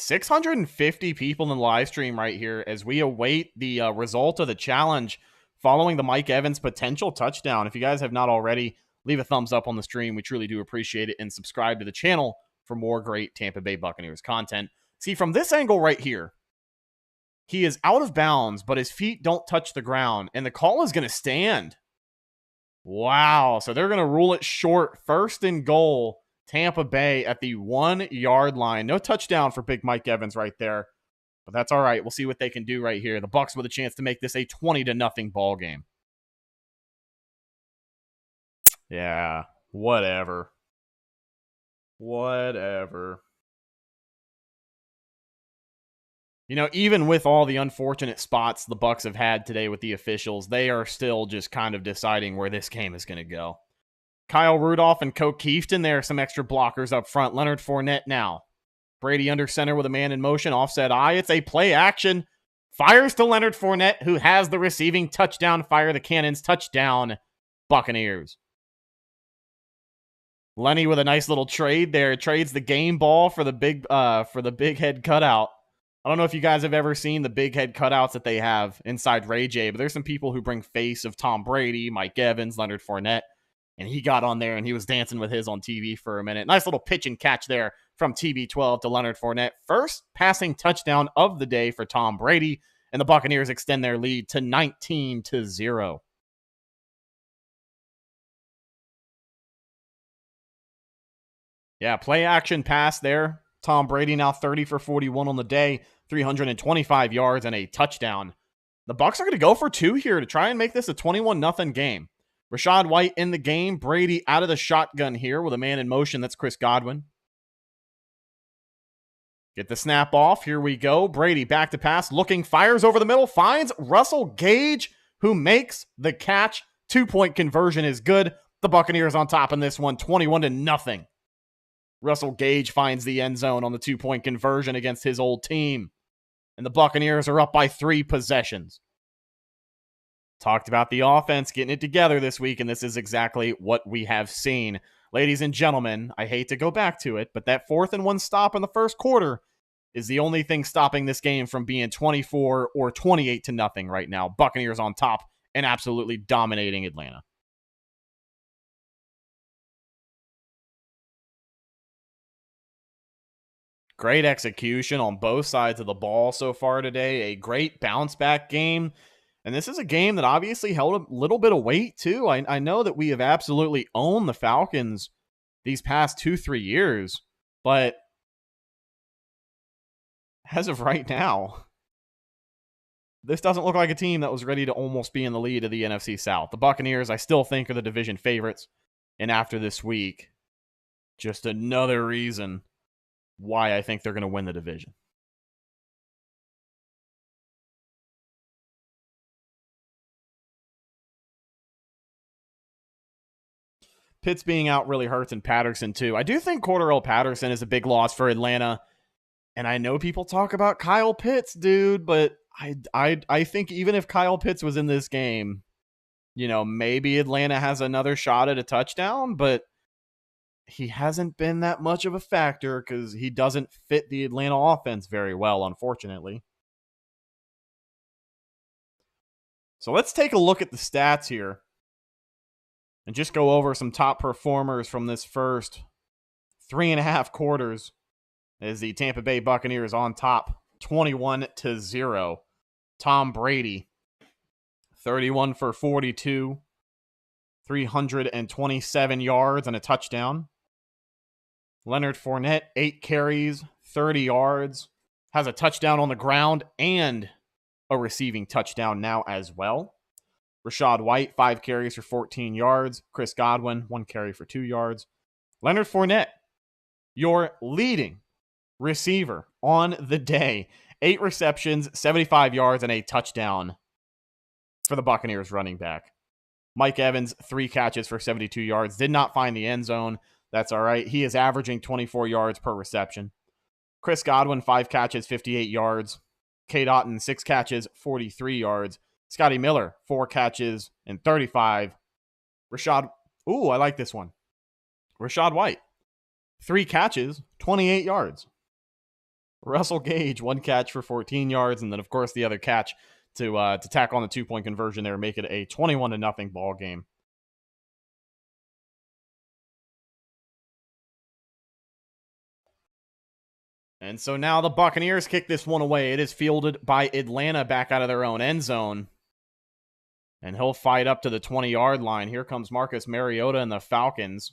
650 people in the live stream right here as we await the result of the challenge following the Mike Evans potential touchdown. If you guys have not already, leave a thumbs up on the stream. We truly do appreciate it, and subscribe to the channel for more great Tampa Bay Buccaneers content. See, from this angle right here, he is out of bounds, but his feet don't touch the ground, and the call is going to stand. Wow. So they're going to rule it short. 1st and goal, Tampa Bay at the 1-yard line. No touchdown for big Mike Evans right there, but that's all right. We'll see what they can do right here. The Bucs with a chance to make this a 20-0 ball game. Yeah, whatever. Whatever. Even with all the unfortunate spots the Bucs have had today with the officials, they are still just kind of deciding where this game is going to go. Kyle Rudolph and Coke Keefton there, some extra blockers up front. Leonard Fournette now. Brady under center with a man in motion, offset eye. It's a play action. Fires to Leonard Fournette, who has the receiving touchdown. Fire the cannons. Touchdown, Buccaneers. Lenny with a nice little trade there. Trades the game ball for the big head cutout. I don't know if you guys have ever seen the big head cutouts that they have inside Ray J, but there's some people who bring face of Tom Brady, Mike Evans, Leonard Fournette. And he got on there and he was dancing with his on TV for a minute. Nice little pitch and catch there from TB12 to Leonard Fournette. First passing touchdown of the day for Tom Brady. And the Buccaneers extend their lead to 19-0. Yeah, play action pass there. Tom Brady now 30 for 41 on the day, 325 yards and a touchdown. The Bucs are going to go for 2 here to try and make this a 21-0 game. Rachaad White in the game. Brady out of the shotgun here with a man in motion. That's Chris Godwin. Get the snap off. Here we go. Brady back to pass. Looking, fires over the middle. Finds Russell Gage, who makes the catch. 2-point conversion is good. The Buccaneers on top in this one, 21-0. Russell Gage finds the end zone on the 2-point conversion against his old team. And the Buccaneers are up by 3 possessions. Talked about the offense getting it together this week, and this is exactly what we have seen. Ladies and gentlemen, I hate to go back to it, but that 4th and 1 stop in the first quarter is the only thing stopping this game from being 24 or 28-0 right now. Buccaneers on top and absolutely dominating Atlanta. Great execution on both sides of the ball so far today. A great bounce-back game. And this is a game that obviously held a little bit of weight, too. I know that we have absolutely owned the Falcons these past 2-3 years. But as of right now, this doesn't look like a team that was ready to almost be in the lead of the NFC South. The Buccaneers, I still think, are the division favorites. And after this week, just another reason why I think they're going to win the division. Pitts being out really hurts, and Patterson too. I do think Cordarrelle Patterson is a big loss for Atlanta. And I know people talk about Kyle Pitts, dude, but I think even if Kyle Pitts was in this game, you know, maybe Atlanta has another shot at a touchdown, but he hasn't been that much of a factor because he doesn't fit the Atlanta offense very well, unfortunately. So let's take a look at the stats here and just go over some top performers from this first 3.5 quarters as the Tampa Bay Buccaneers on top 21-0. Tom Brady, 31 for 42, 327 yards and a touchdown. Leonard Fournette, 8 carries, 30 yards, has a touchdown on the ground and a receiving touchdown now as well. Rachaad White, 5 carries for 14 yards. Chris Godwin, 1 carry for 2 yards. Leonard Fournette, your leading receiver on the day. 8 receptions, 75 yards, and a touchdown for the Buccaneers running back. Mike Evans, 3 catches for 72 yards. Did not find the end zone. That's all right. He is averaging 24 yards per reception. Chris Godwin, 5 catches, 58 yards. K. Dotton, 6 catches, 43 yards. Scotty Miller, 4 catches and 35. I like this one. Rachaad White, 3 catches, 28 yards. Russell Gage, 1 catch for 14 yards. And then, of course, the other catch to tack on the 2-point conversion there, make it a 21-0 ball game. And so now the Buccaneers kick this one away. It is fielded by Atlanta back out of their own end zone. And he'll fight up to the 20-yard line. Here comes Marcus Mariota and the Falcons.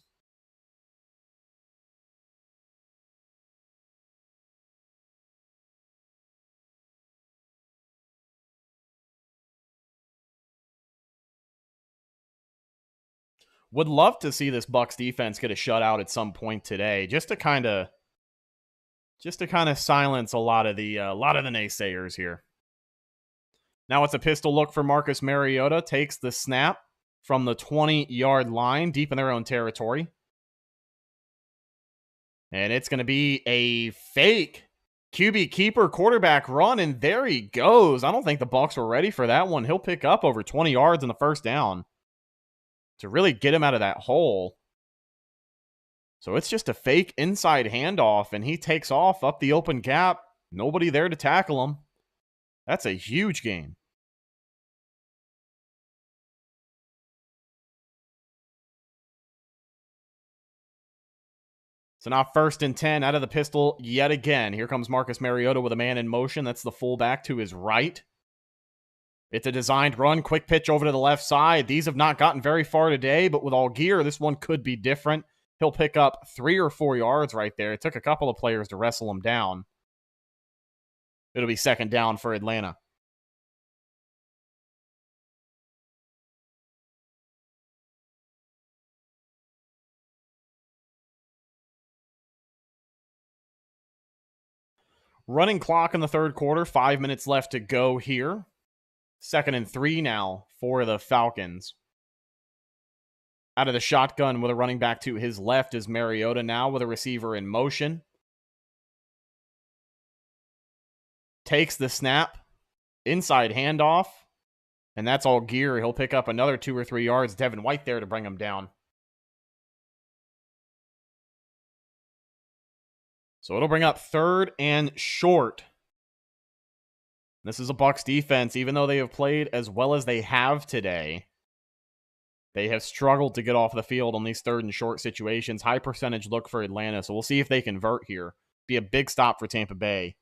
Would love to see this Bucs defense get a shutout at some point today, just to kind of silence a lot of the naysayers here. Now it's a pistol look for Marcus Mariota. Takes the snap from the 20-yard line, deep in their own territory. And it's going to be a fake QB keeper quarterback run, and there he goes. I don't think the Bucs were ready for that one. He'll pick up over 20 yards in the first down to really get him out of that hole. So it's just a fake inside handoff, and he takes off up the open gap. Nobody there to tackle him. That's a huge gain. So now 1st and 10 out of the pistol yet again. Here comes Marcus Mariota with a man in motion. That's the fullback to his right. It's a designed run. Quick pitch over to the left side. These have not gotten very far today, but with all gear, this one could be different. He'll pick up 3 or 4 yards right there. It took a couple of players to wrestle him down. It'll be second down for Atlanta. Running clock in the third quarter. 5 minutes left to go here. 2nd and 3 now for the Falcons. Out of the shotgun with a running back to his left is Mariota now with a receiver in motion. Takes the snap. Inside handoff. And that's all gear. He'll pick up another 2 or 3 yards. Devin White there to bring him down. So it'll bring up 3rd and short. This is a Bucs defense. Even though they have played as well as they have today, they have struggled to get off the field on these 3rd and short situations. High percentage look for Atlanta, so we'll see if they convert here. Be a big stop for Tampa Bay.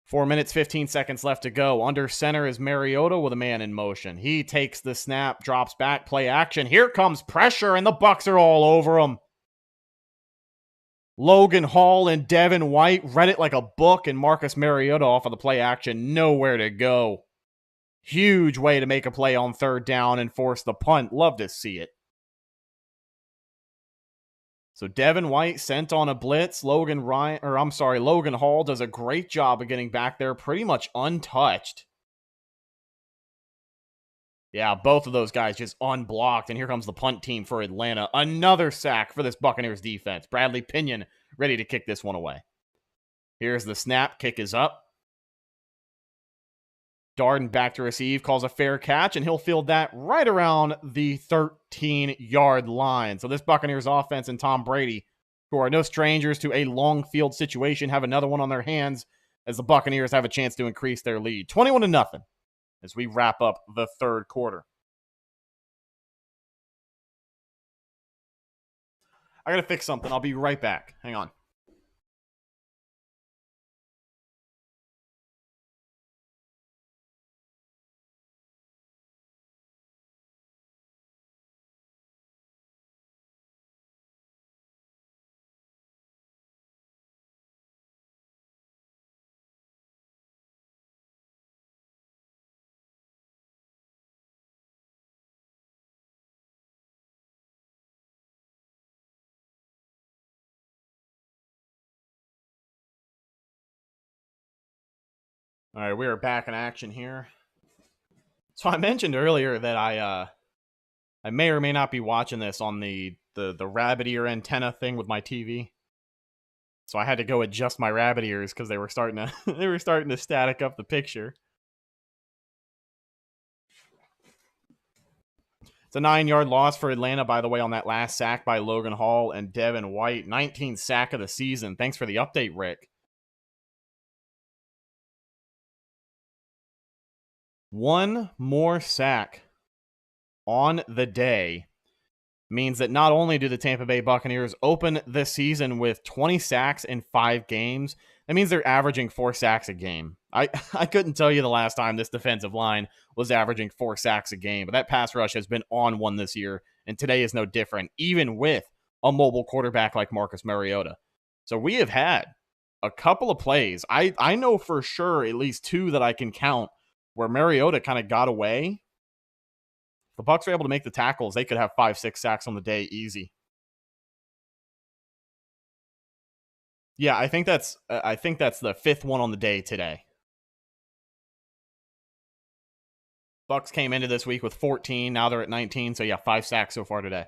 4 minutes, 15 seconds left to go. Under center is Mariota with a man in motion. He takes the snap, drops back, play action. Here comes pressure, and the Bucs are all over him. Logan Hall and Devin White read it like a book, and Marcus Mariota off of the play action. Nowhere to go. Huge way to make a play on 3rd down and force the punt. Love to see it. So Devin White sent on a blitz. Logan Hall does a great job of getting back there pretty much untouched. Yeah, both of those guys just unblocked, and here comes the punt team for Atlanta. Another sack for this Buccaneers defense. Bradley Pinion ready to kick this one away. Here's the snap. Kick is up. Darden back to receive, calls a fair catch, and he'll field that right around the 13-yard line. So this Buccaneers offense and Tom Brady, who are no strangers to a long field situation, have another one on their hands as the Buccaneers have a chance to increase their lead. 21-0 as we wrap up the third quarter. I got to fix something. I'll be right back. Hang on. All right, we are back in action here. So I mentioned earlier that I may or may not be watching this on the rabbit ear antenna thing with my TV. So I had to go adjust my rabbit ears because they were starting to static up the picture. It's a 9-yard loss for Atlanta, by the way, on that last sack by Logan Hall and Devin White. 19th sack of the season. Thanks for the update, Rick. One more sack on the day means that not only do the Tampa Bay Buccaneers open this season with 20 sacks in 5 games, that means they're averaging 4 sacks a game. I couldn't tell you the last time this defensive line was averaging 4 sacks a game, but that pass rush has been on one this year, and today is no different, even with a mobile quarterback like Marcus Mariota. So we have had a couple of plays. I know for sure at least 2 that I can count where Mariota kind of got away. If the Bucs were able to make the tackles, they could have 5-6 sacks on the day easy. Yeah, I think that's the 5th one on the day today. Bucs came into this week with 14. Now they're at 19. So yeah, 5 sacks so far today.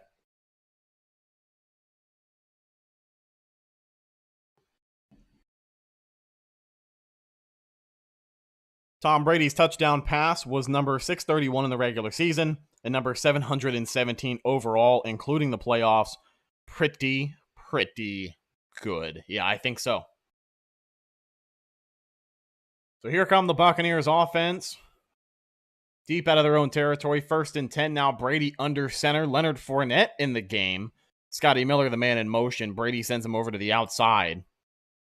Tom Brady's touchdown pass was number 631 in the regular season and number 717 overall, including the playoffs. Pretty good. Yeah, I think so. So here come the Buccaneers offense. Deep out of their own territory. 1st and 10 now. Brady under center. Leonard Fournette in the game. Scotty Miller, the man in motion. Brady sends him over to the outside.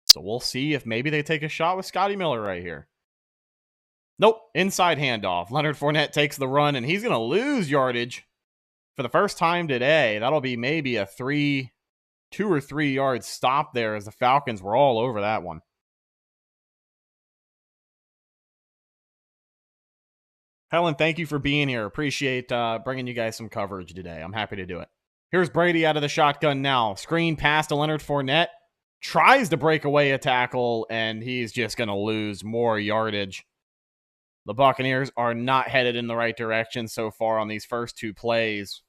So we'll see if maybe they take a shot with Scotty Miller right here. Nope, inside handoff. Leonard Fournette takes the run, and he's going to lose yardage for the first time today. That'll be maybe a 2 or 3 yard stop there, as the Falcons were all over that one. Helen, thank you for being here. Appreciate bringing you guys some coverage today. I'm happy to do it. Here's Brady out of the shotgun now. Screen pass to Leonard Fournette. Tries to break away a tackle, and he's just going to lose more yardage. The Buccaneers are not headed in the right direction so far on these first 2 plays.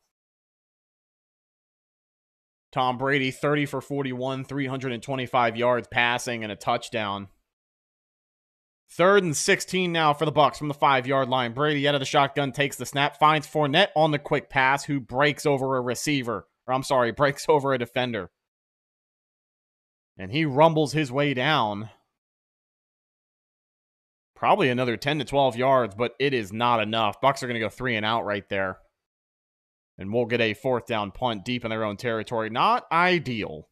Tom Brady, 30 for 41, 325 yards passing and a touchdown. 3rd and 16 now for the Bucs from the 5-yard line. Brady out of the shotgun, takes the snap, finds Fournette on the quick pass, who breaks over a receiver. Breaks over a defender. And he rumbles his way down. Probably another 10 to 12 yards, but it is not enough. Bucs are going to go 3 and out right there. And we'll get a 4th down punt deep in their own territory. Not ideal.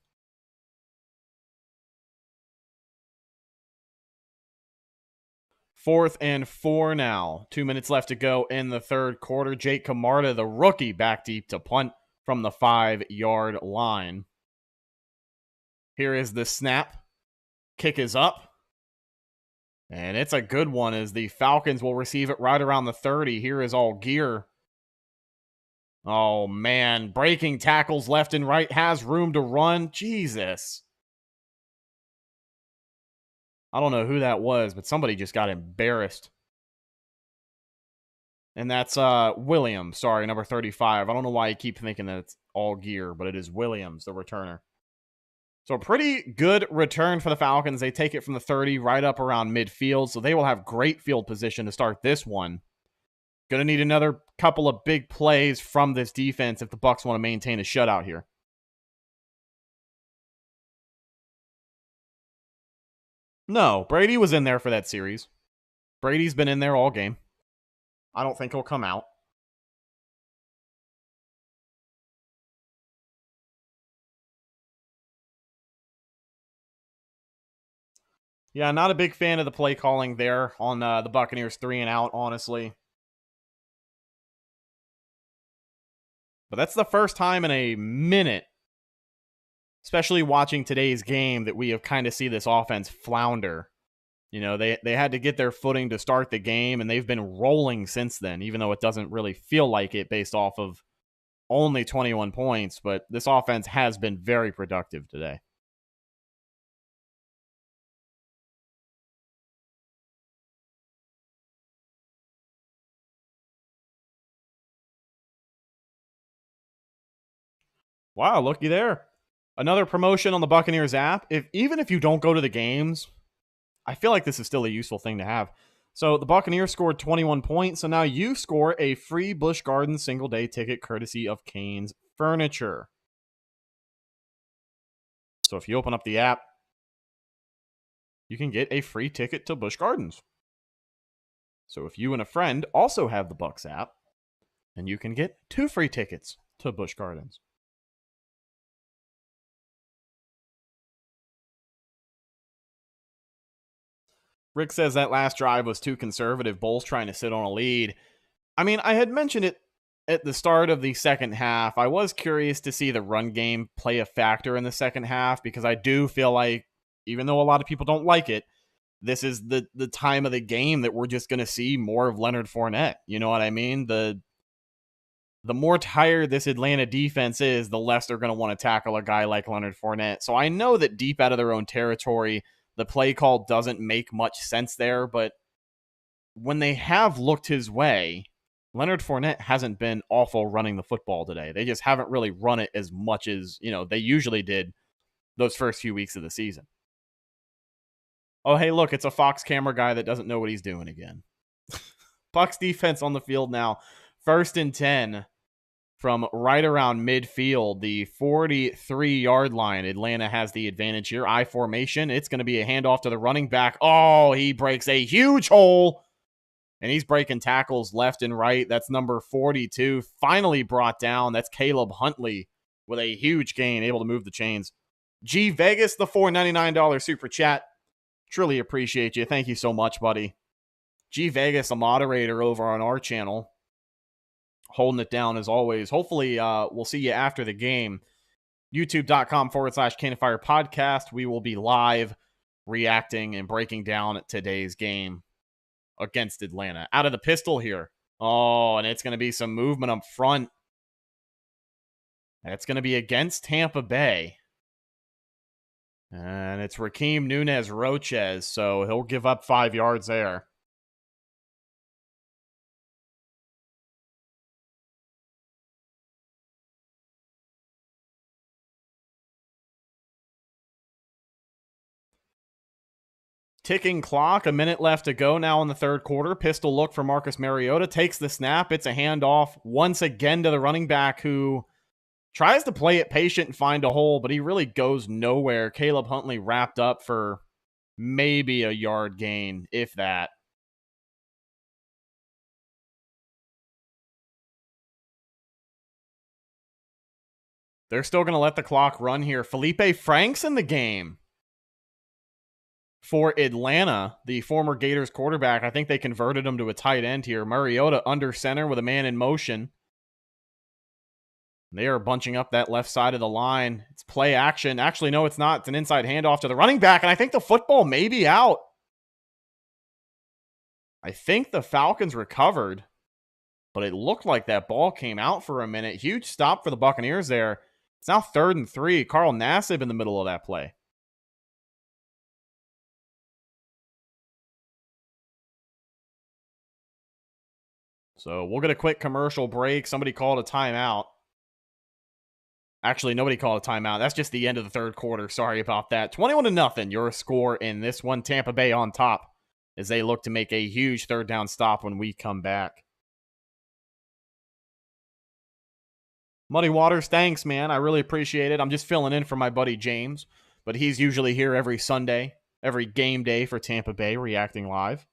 4th and 4 now. 2 minutes left to go in the 3rd quarter. Jake Camarda, the rookie, back deep to punt from the 5-yard line. Here is the snap. Kick is up. And it's a good one, as the Falcons will receive it right around the 30. Here is Allgeier. Oh, man. Breaking tackles left and right. Has room to run. Jesus. I don't know who that was, but somebody just got embarrassed. And that's Williams. Sorry, number 35. I don't know why I keep thinking that it's Allgeier, but it is Williams, the returner. So a pretty good return for the Falcons. They take it from the 30 right up around midfield, so they will have great field position to start this one. Going to need another couple of big plays from this defense if the Bucs want to maintain a shutout here. No, Brady was in there for that series. Brady's been in there all game. I don't think he'll come out. Yeah, not a big fan of the play calling there on the Buccaneers 3 and out, honestly. But that's the first time in a minute, especially watching today's game, that we have kind of see this offense flounder. You know, they had to get their footing to start the game, and they've been rolling since then, even though it doesn't really feel like it based off of only 21 points. But this offense has been very productive today. Wow, looky there. Another promotion on the Buccaneers app. Even if you don't go to the games, I feel like this is still a useful thing to have. So the Buccaneers scored 21 points, so now you score a free Busch Gardens single-day ticket courtesy of Cane's Furniture. So if you open up the app, you can get a free ticket to Busch Gardens. So if you and a friend also have the Bucs app, then you can get 2 free tickets to Busch Gardens. Rick says that last drive was too conservative. Bulls trying to sit on a lead. I mean, I had mentioned it at the start of the second half. I was curious to see the run game play a factor in the second half, because I do feel like, even though a lot of people don't like it, this is the time of the game that we're just going to see more of Leonard Fournette. You know what I mean? The more tired this Atlanta defense is, the less they're going to want to tackle a guy like Leonard Fournette. So I know that deep out of their own territory, the play call doesn't make much sense there, but when they have looked his way, Leonard Fournette hasn't been awful running the football today. They just haven't really run it as much as, they usually did those first few weeks of the season. Oh, hey, look, it's a Fox camera guy that doesn't know what he's doing again. Bucs defense on the field now. 1st and 10 from right around midfield, the 43-yard line. Atlanta has the advantage here. I formation. It's going to be a handoff to the running back. Oh, he breaks a huge hole, and he's breaking tackles left and right. That's number 42. Finally brought down. That's Caleb Huntley with a huge gain, able to move the chains. G Vegas, the $4.99 super chat. Truly appreciate you. Thank you so much, buddy. G Vegas, a moderator over on our channel, holding it down as always. Hopefully, we'll see you after the game. YouTube.com/Cannon Podcast. We will be live reacting and breaking down today's game against Atlanta. Out of the pistol here. Oh, and it's going to be some movement up front. It's going to be against Tampa Bay. And it's Raheem Nunez Roches, so he'll give up 5 yards there. Ticking clock, a minute left to go now in the third quarter. Pistol look for Marcus Mariota. Takes the snap. It's a handoff once again to the running back who tries to play it patient and find a hole, but he really goes nowhere. Caleb Huntley wrapped up for maybe a yard gain, if that. They're still going to let the clock run here. Felipe Franks in the game for Atlanta, the former Gators quarterback. I think they converted him to a tight end here. Mariota under center with a man in motion. They are bunching up that left side of the line. It's play action. Actually, no, it's not. It's an inside handoff to the running back, and I think the football may be out. I think the Falcons recovered, but it looked like that ball came out for a minute. Huge stop for the Buccaneers there. It's now 3rd and 3. Carl Nassib in the middle of that play. So we'll get a quick commercial break. Somebody called a timeout. Actually, nobody called a timeout. That's just the end of the third quarter. Sorry about that. 21-0, your score in this one. Tampa Bay on top as they look to make a huge third down stop when we come back. Muddy Waters, thanks, man. I really appreciate it. I'm just filling in for my buddy James, but he's usually here every Sunday, every game day for Tampa Bay, reacting live.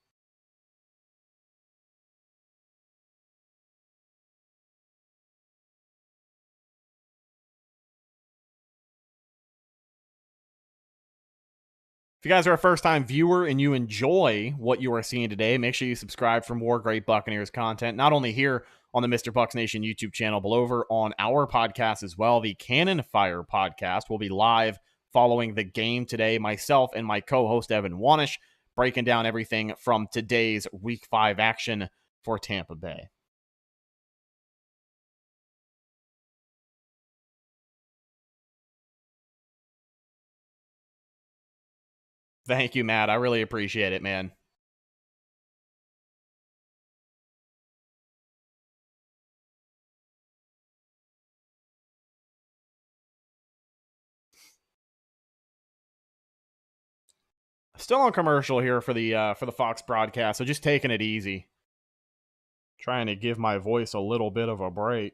If you guys are a first-time viewer and you enjoy what you are seeing today, make sure you subscribe for more great Buccaneers content, not only here on the Mr. Bucs Nation YouTube channel, but over on our podcast as well. The Cannon Fire podcast will be live following the game today. Myself and my co-host, Evan Wanish, breaking down everything from today's Week 5 action for Tampa Bay. Thank you, Matt. I really appreciate it, man. Still on commercial here for the Fox broadcast, so just taking it easy. Trying to give my voice a little bit of a break.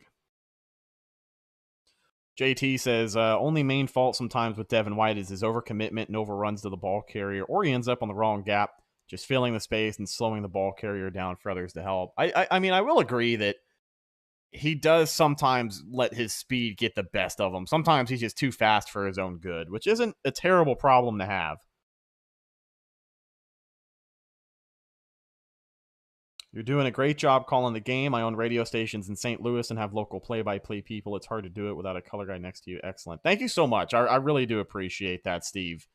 JT says, only main fault sometimes with Devin White is his overcommitment and overruns to the ball carrier, or he ends up on the wrong gap, just filling the space and slowing the ball carrier down for others to help. I mean, I will agree that he does sometimes let his speed get the best of him. Sometimes he's just too fast for his own good, which isn't a terrible problem to have. You're doing a great job calling the game. I own radio stations in St. Louis and have local play-by-play people. It's hard to do it without a color guy next to you. Excellent. Thank you so much. I really do appreciate that, Steve.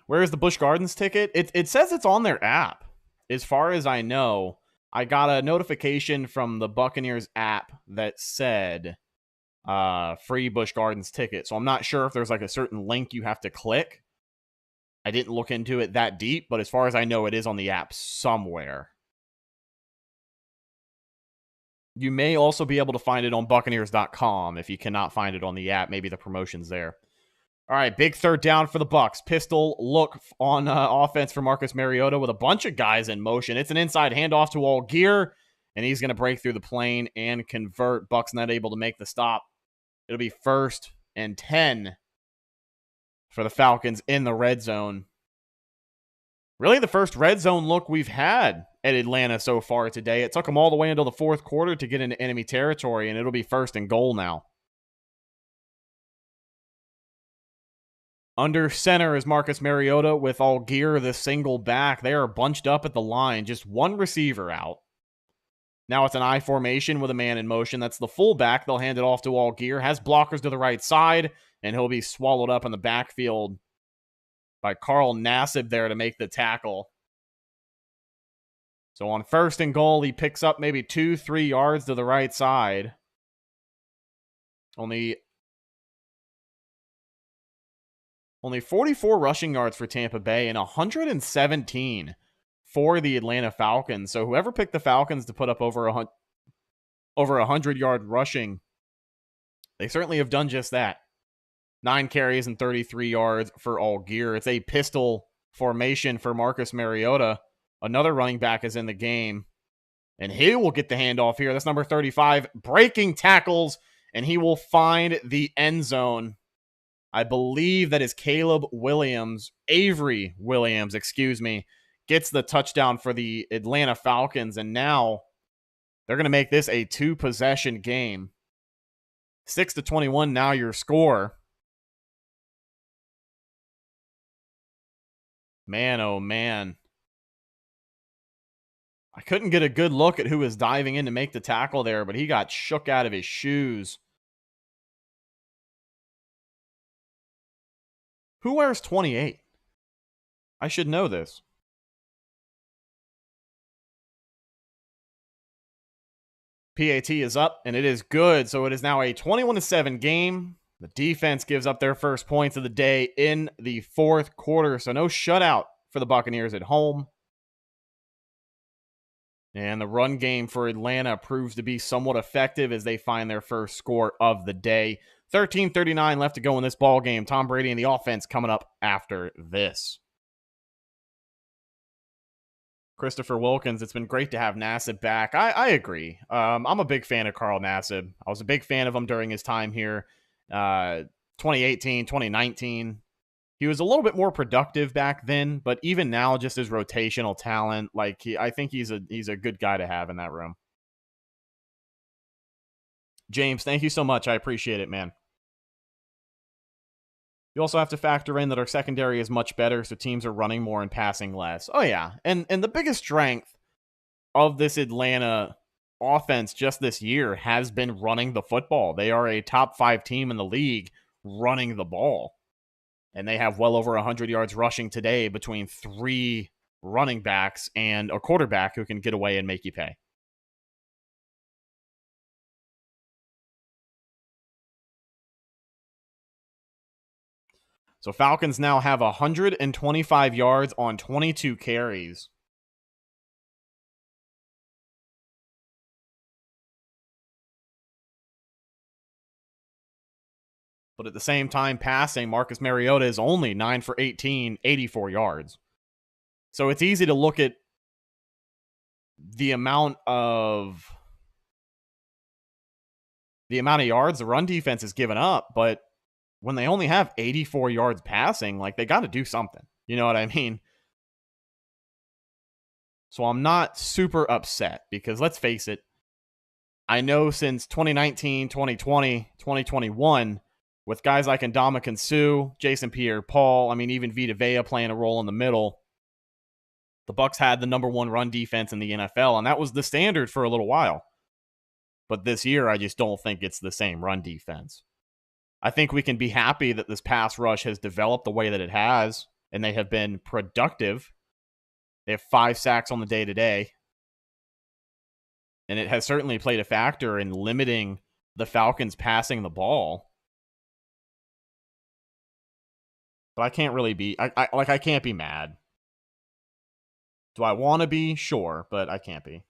Where's the Busch Gardens ticket? It says it's on their app. As far as I know, I got a notification from the Buccaneers app that said free Busch Gardens ticket. So I'm not sure if there's like a certain link you have to click. I didn't look into it that deep, but as far as I know, it is on the app somewhere. You may also be able to find it on Buccaneers.com if you cannot find it on the app. Maybe the promotion's there. All right, big third down for the Bucs. Pistol look on offense for Marcus Mariota with a bunch of guys in motion. It's an inside handoff to Allgeier, and he's going to break through the plane and convert. Bucs not able to make the stop. It'll be 1st and 10 for the Falcons in the red zone. Really the first red zone look we've had at Atlanta so far today. It took them all the way until the fourth quarter to get into enemy territory, and it'll be 1st and goal now. Under center is Marcus Mariota with Allgeier, the single back. They are bunched up at the line, just one receiver out. Now it's an I formation with a man in motion. That's the fullback. They'll hand it off to Allgeier. Has blockers to the right side, and he'll be swallowed up in the backfield by Carl Nassib there to make the tackle. So on 1st and goal, he picks up maybe 2-3 yards to the right side. Only 44 rushing yards for Tampa Bay and 117 for the Atlanta Falcons. So whoever picked the Falcons to put up over 100-yard rushing, they certainly have done just that. 9 carries and 33 yards for Allgeier. It's a pistol formation for Marcus Mariota. Another running back is in the game, and he will get the handoff here. That's number 35, breaking tackles, and he will find the end zone. I believe that is Avery Williams, gets the touchdown for the Atlanta Falcons, and now they're going to make this a 2-possession game. 6-21 now your score. Man, oh man. I couldn't get a good look at who was diving in to make the tackle there, but he got shook out of his shoes. Who wears 28? I should know this. PAT is up, and it is good. So it is now a 21-7 game. The defense gives up their first points of the day in the 4th quarter. So no shutout for the Buccaneers at home. And the run game for Atlanta proves to be somewhat effective as they find their first score of the day. 13:39 left to go in this ball game. Tom Brady and the offense coming up after this. Christopher Wilkins, it's been great to have Nassib back. I agree. I'm a big fan of Carl Nassib. I was a big fan of him during his time here. 2018, 2019. He was a little bit more productive back then, but even now, just his rotational talent, I think he's a good guy to have in that room. James, thank you so much. I appreciate it, man. You also have to factor in that our secondary is much better, so teams are running more and passing less. Oh, yeah. And the biggest strength of this Atlanta offense just this year has been running the football. They are a top 5 team in the league running the ball. And they have well over 100 yards rushing today between 3 running backs and a quarterback who can get away and make you pay. So Falcons now have 125 yards on 22 carries. But at the same time, passing, Marcus Mariota is only 9 for 18, 84 yards. So it's easy to look at the amount of yards the run defense has given up, but when they only have 84 yards passing, they got to do something. You know what I mean? So I'm not super upset because let's face it, I know since 2019, 2020, 2021, with guys like Ndamukong Suh, Jason Pierre-Paul, even Vita Vea playing a role in the middle, the Bucs had the number 1 run defense in the NFL, and that was the standard for a little while. But this year, I just don't think it's the same run defense. I think we can be happy that this pass rush has developed the way that it has, and they have been productive. They have 5 sacks on the day today. And it has certainly played a factor in limiting the Falcons passing the ball. But I can't really be, I can't be mad. Do I want to be? Sure, but I can't be.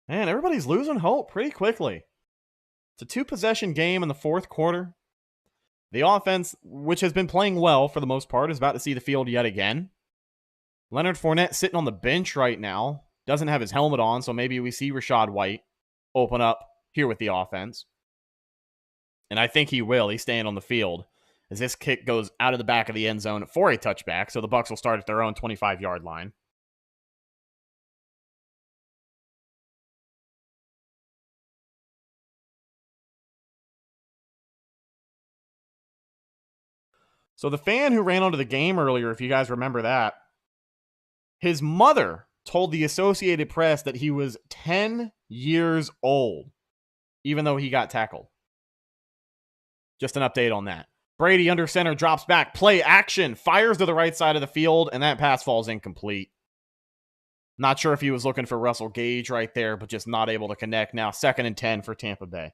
Man, everybody's losing hope pretty quickly. It's a 2-possession game in the 4th quarter. The offense, which has been playing well for the most part, is about to see the field yet again. Leonard Fournette sitting on the bench right now. Doesn't have his helmet on, so maybe we see Rachaad White open up here with the offense. And I think he will. He's staying on the field. as this kick goes out of the back of the end zone for a touchback. So the Bucs will start at their own 25-yard line. So the fan who ran onto the game earlier, if you guys remember that, his mother told the Associated Press that he was 10 years old, even though he got tackled. Just an update on that. Brady under center, drops back, play action, fires to the right side of the field, and that pass falls incomplete. Not sure if he was looking for Russell Gage right there, but just not able to connect. Now 2nd and 10 for Tampa Bay.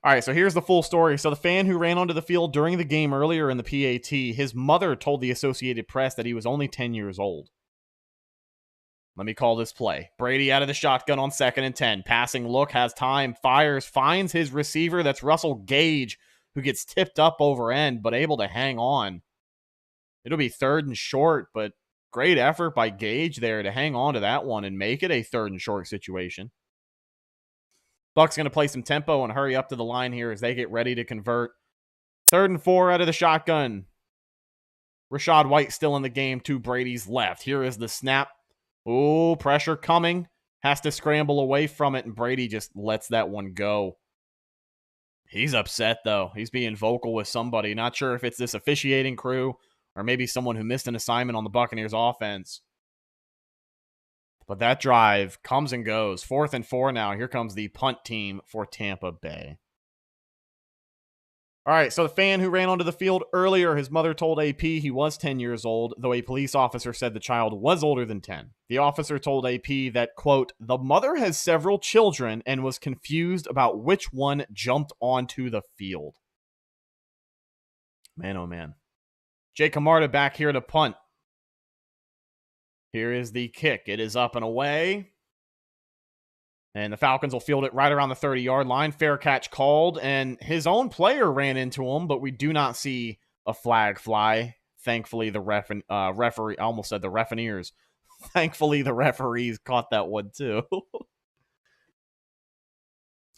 All right, so here's the full story. So the fan who ran onto the field during the game earlier in the PAT, his mother told the Associated Press that he was only 10 years old. Let me call this play. Brady out of the shotgun on 2nd and 10. Passing look, has time, fires, finds his receiver. That's Russell Gage, who gets tipped up over end, but able to hang on. It'll be 3rd and short, but great effort by Gage there to hang on to that one and make it a 3rd and short situation. Bucs going to play some tempo and hurry up to the line here as they get ready to convert. 3rd and 4 out of the shotgun. Rachaad White still in the game to Brady's left. Here is the snap. Ooh, pressure coming. Has to scramble away from it, and Brady just lets that one go. He's upset, though. He's being vocal with somebody. Not sure if it's this officiating crew or maybe someone who missed an assignment on the Buccaneers offense. But that drive comes and goes. 4th and 4 now. Here comes the punt team for Tampa Bay. All right, so the fan who ran onto the field earlier, his mother told AP he was 10 years old, though a police officer said the child was older than 10. The officer told AP that, quote, the mother has several children and was confused about which one jumped onto the field. Man, oh man. Jake Camarda back here to punt. Here is the kick. It is up and away. And the Falcons will field it right around the 30-yard line. Fair catch called, and his own player ran into him, but we do not see a flag fly. Thankfully, the referee, I almost said the referees. Thankfully, the referees caught that one too.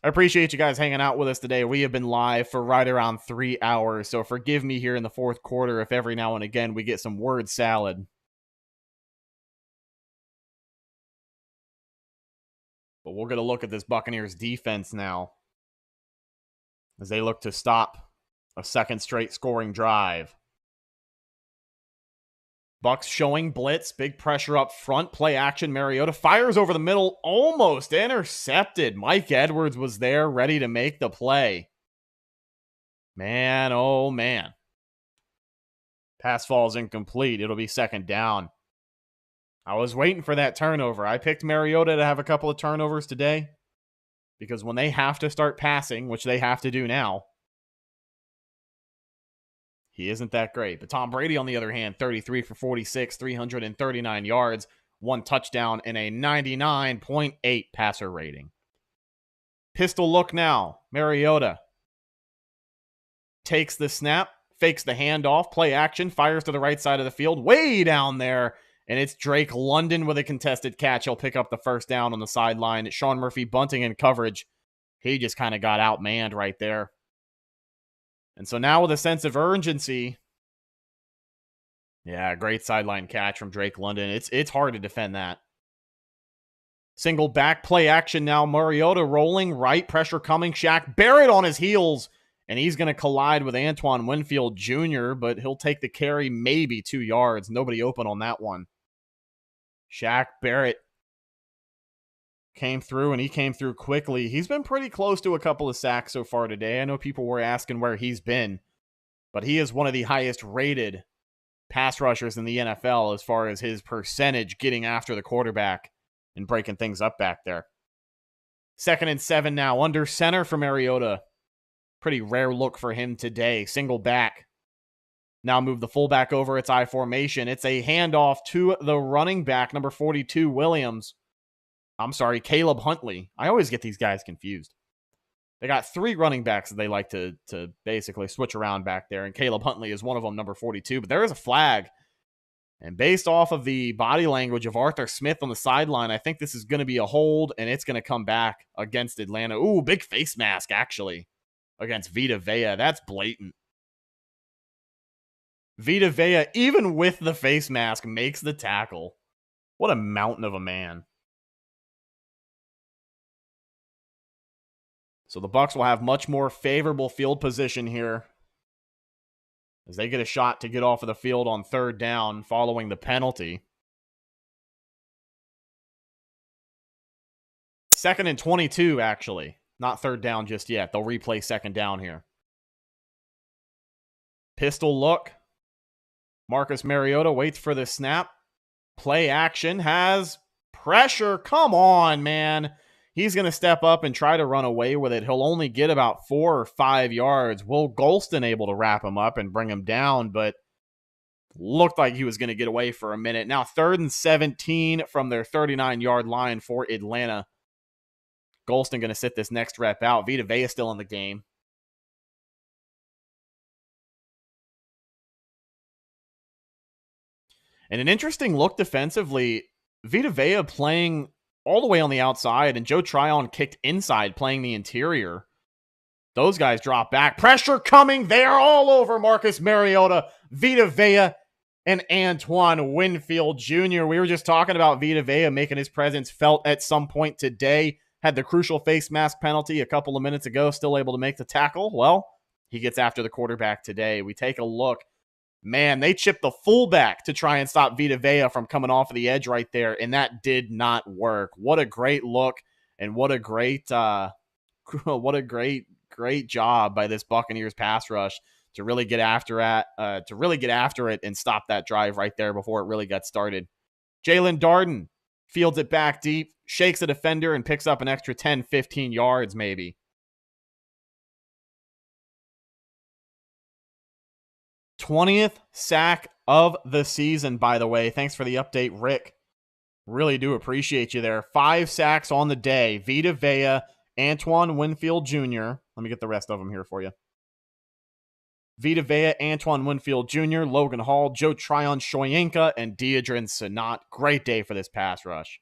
I appreciate you guys hanging out with us today. We have been live for right around 3 hours, so forgive me here in the 4th quarter if every now and again we get some word salad. But we're going to look at this Buccaneers defense now as they look to stop a 2nd straight scoring drive. Bucs showing blitz, big pressure up front, play action. Mariota fires over the middle, almost intercepted. Mike Edwards was there ready to make the play. Man, oh man. Pass falls incomplete. It'll be 2nd down. I was waiting for that turnover. I picked Mariota to have a couple of turnovers today because when they have to start passing, which they have to do now, he isn't that great. But Tom Brady, on the other hand, 33 for 46, 339 yards, 1 touchdown, and a 99.8 passer rating. Pistol look now. Mariota takes the snap, fakes the handoff, play action, fires to the right side of the field, way down there. And it's Drake London with a contested catch. He'll pick up the 1st down on the sideline. Sean Murphy bunting in coverage. He just kind of got outmanned right there. And so now with a sense of urgency, yeah, great sideline catch from Drake London. It's hard to defend that. Single back play action now. Mariota rolling right, pressure coming. Shaq Barrett on his heels. And he's going to collide with Antoine Winfield Jr., but he'll take the carry maybe 2 yards. Nobody open on that one. Shaq Barrett came through, and he came through quickly. He's been pretty close to a couple of sacks so far today. I know people were asking where he's been, but he is one of the highest rated pass rushers in the NFL as far as his percentage getting after the quarterback and breaking things up back there. 2nd and 7 now, under center for Mariota. Pretty rare look for him today. Single back. Now move the fullback over. It's I formation. It's a handoff to the running back, number 42, Williams. I'm sorry, Caleb Huntley. I always get these guys confused. They got 3 running backs that they like to basically switch around back there, and Caleb Huntley is one of them, number 42. But there is a flag. And based off of the body language of Arthur Smith on the sideline, I think this is going to be a hold, and it's going to come back against Atlanta. Ooh, big face mask, actually. against Vita Vea. That's blatant. Vita Vea, even with the face mask, makes the tackle. What a mountain of a man. So the Bucs will have much more favorable field position here as they get a shot to get off of the field on third down following the penalty. 2nd and 22, actually. Not third down just yet. They'll replay second down here. Pistol look. Marcus Mariota waits for the snap. Play action, has pressure. Come on, man. He's going to step up and try to run away with it. He'll only get about 4 or 5 yards. Will Golston able to wrap him up and bring him down, but looked like he was going to get away for a minute. Now 3rd and 17 from their 39-yard line for Atlanta. Golston going to sit this next rep out. Vita Vea still in the game. And an interesting look defensively. Vita Vea playing all the way on the outside, and Joe Tryon kicked inside, playing the interior. Those guys drop back. Pressure coming. They are all over Marcus Mariota, Vita Vea, and Antoine Winfield Jr. We were just talking about Vita Vea making his presence felt at some point today. Had the crucial face mask penalty a couple of minutes ago, still able to make the tackle. Well, he gets after the quarterback today. We take a look. Man, they chipped the fullback to try and stop Vita Vea from coming off of the edge right there, and that did not work. What a great look, and what a great great job by this Buccaneers pass rush to really get after it and stop that drive right there before it really got started. Jalen Darden fields it back deep, shakes a defender, and picks up an extra 10, 15 yards maybe. 20th sack of the season, by the way. Thanks for the update, Rick. Really do appreciate you there. 5 sacks on the day. Vita Vea, Antoine Winfield Jr. Let me get the rest of them here for you. Vita Vea, Antoine Winfield Jr., Logan Hall, Joe Tryon Shoyinka, and Deidrin Sanat. Great day for this pass rush.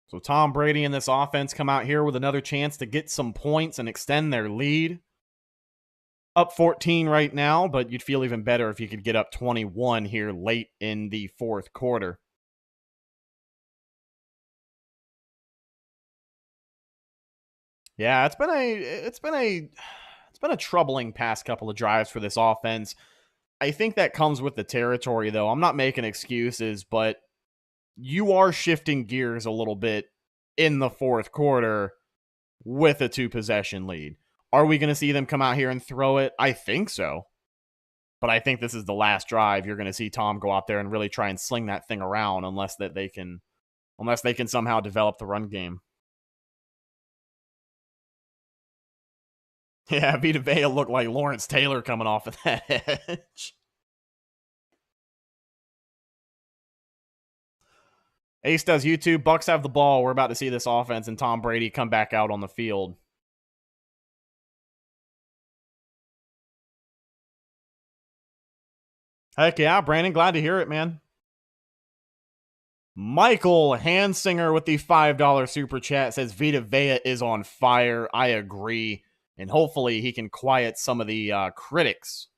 So Tom Brady and this offense come out here with another chance to get some points and extend their lead. Up 14 right now, but you'd feel even better if you could get up 21 here late in the fourth quarter. Yeah, it's been a troubling past couple of drives for this offense. I think that comes with the territory, though. I'm not making excuses, but you are shifting gears a little bit in the fourth quarter with a 2-possession lead. Are we going to see them come out here and throw it? I think so. But I think this is the last drive. You're going to see Tom go out there and really try and sling that thing around unless they can somehow develop the run game. Yeah, Vita Vea looked like Lawrence Taylor coming off of that edge. Ace does YouTube. Bucs have the ball. We're about to see this offense and Tom Brady come back out on the field. Heck yeah, Brandon. Glad to hear it, man. Michael Hansinger with the $5 super chat says Vita Vea is on fire. I agree. And hopefully he can quiet some of the critics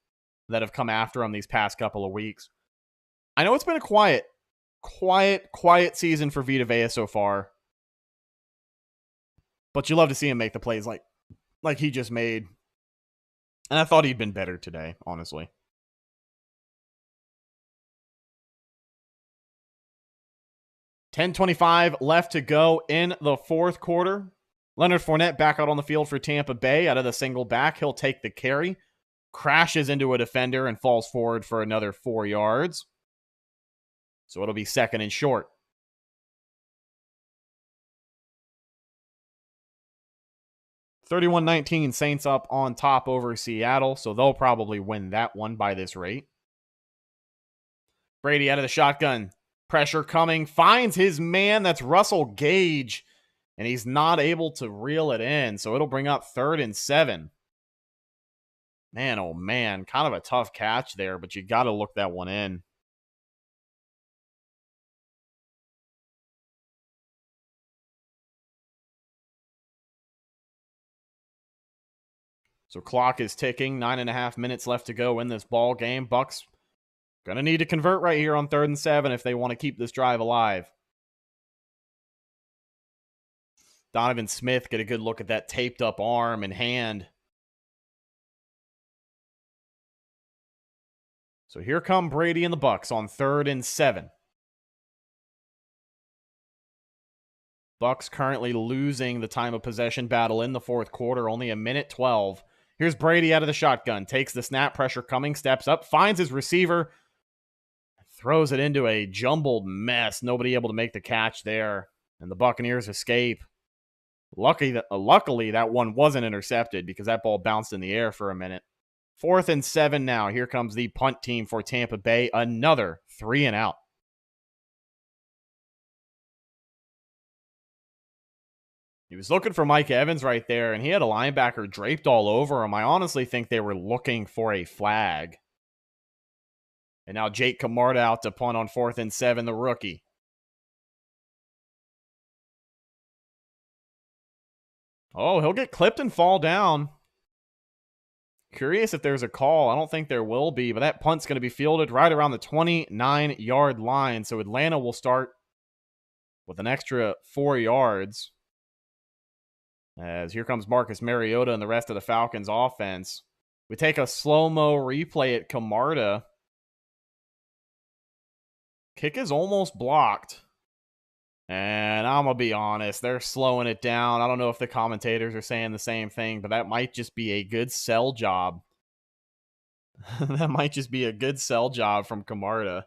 that have come after him these past couple of weeks. I know it's been a quiet season for Vita Vea so far. But you love to see him make the plays like he just made. And I thought he'd been better today, honestly. $10:25 left to go in the fourth quarter. Leonard Fournette back out on the field for Tampa Bay. Out of the single back, he'll take the carry. Crashes into a defender and falls forward for another 4 yards. So it'll be 2nd and short. $31-19 Saints up on top over Seattle, so they'll probably win that one by this rate. Brady out of the shotgun. Pressure coming. Finds his man. That's Russell Gage. And he's not able to reel it in. So it'll bring up 3rd and 7. Man, oh man. Kind of a tough catch there, but you got to look that one in. So clock is ticking. 9.5 minutes left to go in this ball game. Bucs gonna need to convert right here on 3rd and 7 if they want to keep this drive alive. Donovan Smith get a good look at that taped up arm and hand. So here come Brady and the Bucs on 3rd and 7. Bucs currently losing the time of possession battle in the 4th quarter. Only 1:12. Here's Brady out of the shotgun. Takes the snap, pressure coming, steps up, finds his receiver, throws it into a jumbled mess. Nobody able to make the catch there, and the Buccaneers escape. Luckily, that one wasn't intercepted because that ball bounced in the air for a minute. 4th and 7 now. Here comes the punt team for Tampa Bay. Another 3 and out. He was looking for Mike Evans right there, and he had a linebacker draped all over him. I honestly think they were looking for a flag. And now Jake Camarda out to punt on 4th and 7, the rookie. Oh, he'll get clipped and fall down. Curious if there's a call. I don't think there will be, but that punt's going to be fielded right around the 29-yard line. So Atlanta will start with an extra 4 yards. As here comes Marcus Mariota and the rest of the Falcons offense. We take a slow-mo replay at Camarda. Kick is almost blocked. And I'm going to be honest, they're slowing it down. I don't know if the commentators are saying the same thing, but that might just be a good sell job. That might just be a good sell job from Camarda.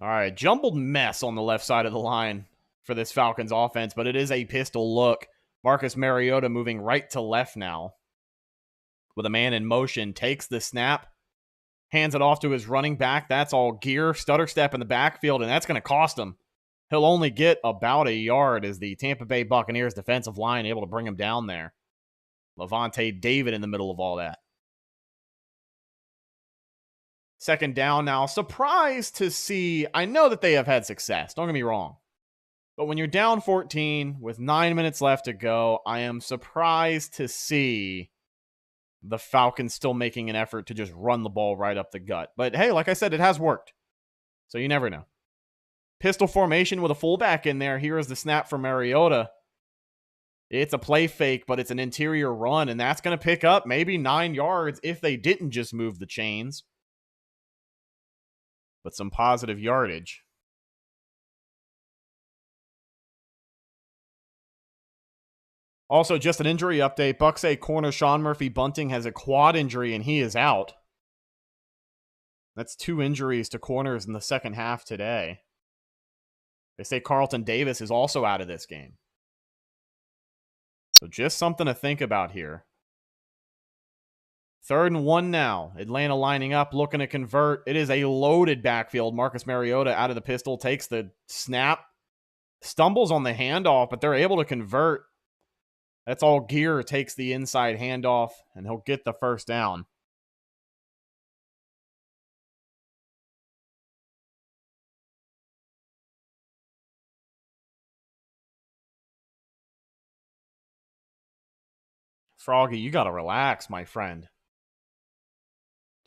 All right, jumbled mess on the left side of the line for this Falcons offense, but it is a pistol look. Marcus Mariota moving right to left now with a man in motion, takes the snap, hands it off to his running back. That's all gear, stutter step in the backfield, and that's going to cost him. He'll only get about a yard as the Tampa Bay Buccaneers defensive line able to bring him down there. Levante David in the middle of all that. 2nd down now. Surprised to see, I know that they have had success, don't get me wrong. But when you're down 14 with 9 minutes left to go, I am surprised to see the Falcons still making an effort to just run the ball right up the gut. But hey, like I said, it has worked. So you never know. Pistol formation with a fullback in there. Here is the snap for Mariota. It's a play fake, but it's an interior run, and that's going to pick up maybe 9 yards if they didn't just move the chains. But some positive yardage. Also, just an injury update. Bucs say corner Sean Murphy-Bunting has a quad injury, and he is out. That's 2 injuries to corners in the second half today. They say Carlton Davis is also out of this game. So just something to think about here. 3rd and 1 now. Atlanta lining up, looking to convert. It is a loaded backfield. Marcus Mariota out of the pistol, takes the snap, stumbles on the handoff, but they're able to convert. That's all gear, takes the inside handoff, and he'll get the 1st down. Froggy, you got to relax, my friend.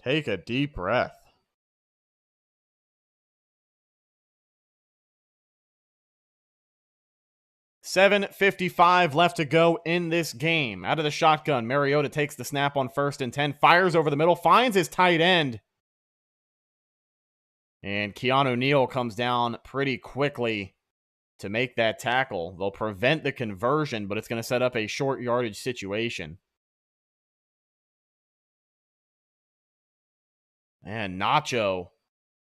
Take a deep breath. $7:55 left to go in this game. Out of the shotgun, Mariota takes the snap on 1st and 10, fires over the middle, finds his tight end. And Keanu Neal comes down pretty quickly to make that tackle. They'll prevent the conversion, but it's going to set up a short yardage situation. And Nacho,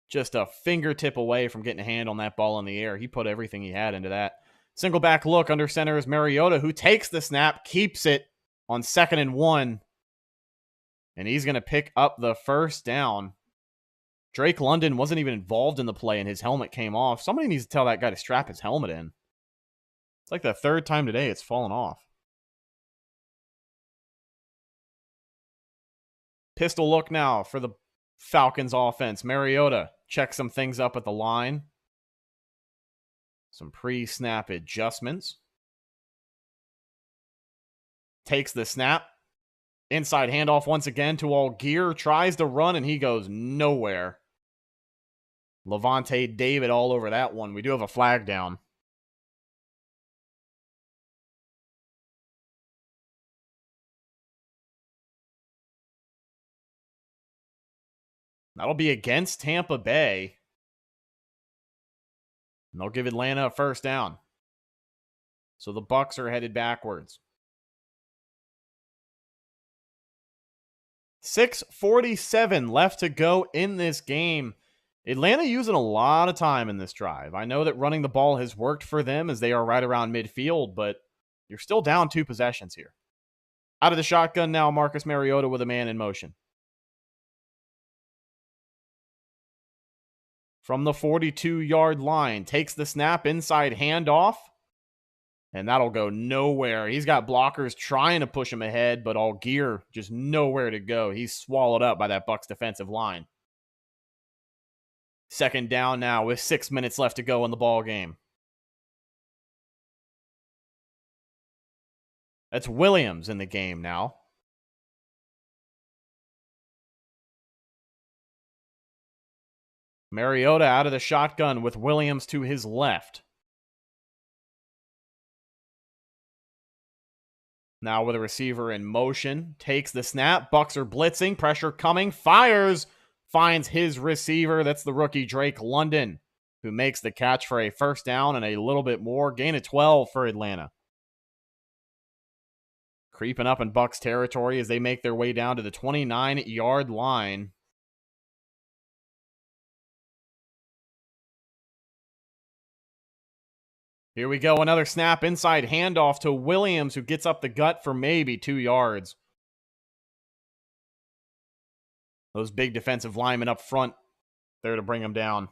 just a fingertip away from getting a hand on that ball in the air. He put everything he had into that. Single back look under center is Mariota, who takes the snap, keeps it on 2nd and 1. And he's going to pick up the 1st down. Drake London wasn't even involved in the play and his helmet came off. Somebody needs to tell that guy to strap his helmet in. It's like the third time today it's fallen off. Pistol look now for the Falcons offense. Mariota checks some things up at the line. Some pre-snap adjustments. Takes the snap. Inside handoff once again to Allgeier. Tries to run and he goes nowhere. Levante David all over that one. We do have a flag down. That'll be against Tampa Bay. And they'll give Atlanta a first down. So the Bucs are headed backwards. 6:47 left to go in this game. Atlanta using a lot of time in this drive. I know that running the ball has worked for them as they are right around midfield, but you're still down 2 possessions here. Out of the shotgun now, Marcus Mariota with a man in motion. From the 42-yard line, takes the snap, inside handoff, and that'll go nowhere. He's got blockers trying to push him ahead, but Allgeier just nowhere to go. He's swallowed up by that Bucs defensive line. Second down now with 6 minutes left to go in the ball game. That's Williams in the game now. Mariota out of the shotgun with Williams to his left. Now with a receiver in motion. Takes the snap. Bucs are blitzing. Pressure coming. Fires. Finds his receiver. That's the rookie Drake London, who makes the catch for a first down and a little bit more. Gain of 12 for Atlanta. Creeping up in Bucs territory as they make their way down to the 29-yard line. Here we go. Another snap. Inside handoff to Williams, who gets up the gut for maybe 2 yards. Those big defensive linemen up front there to bring him down.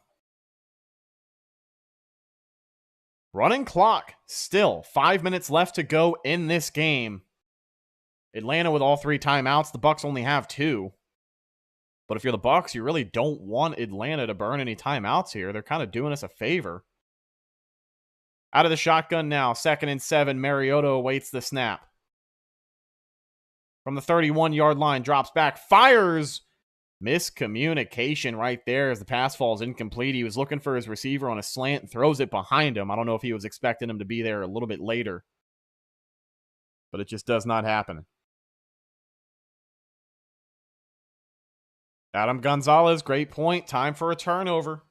Running clock. Still 5 minutes left to go in this game. Atlanta with all 3 timeouts. The Bucs only have 2. But if you're the Bucs, you really don't want Atlanta to burn any timeouts here. They're kind of doing us a favor. Out of the shotgun now. 2nd and 7. Mariota awaits the snap. From the 31-yard line, drops back, fires. Miscommunication right there as the pass falls incomplete. He was looking for his receiver on a slant and throws it behind him. I don't know if he was expecting him to be there a little bit later. But it just does not happen. Adam Gonzalez, great point. Time for a turnover.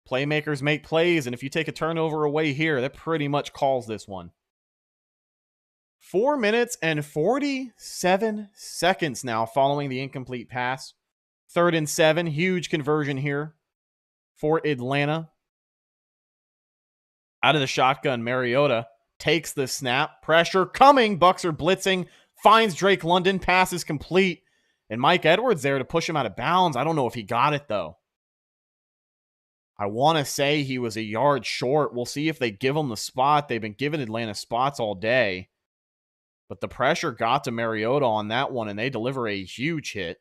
Playmakers make plays, and if you take a turnover away here, that pretty much calls this one. 4 minutes and 47 seconds now following the incomplete pass. 3rd and 7, huge conversion here for Atlanta. Out of the shotgun, Mariota takes the snap. Pressure coming. Bucs are blitzing. Finds Drake London. Pass is complete. And Mike Edwards there to push him out of bounds. I don't know if he got it, though. I want to say he was a yard short. We'll see if they give him the spot. They've been giving Atlanta spots all day. But the pressure got to Mariota on that one, and they deliver a huge hit.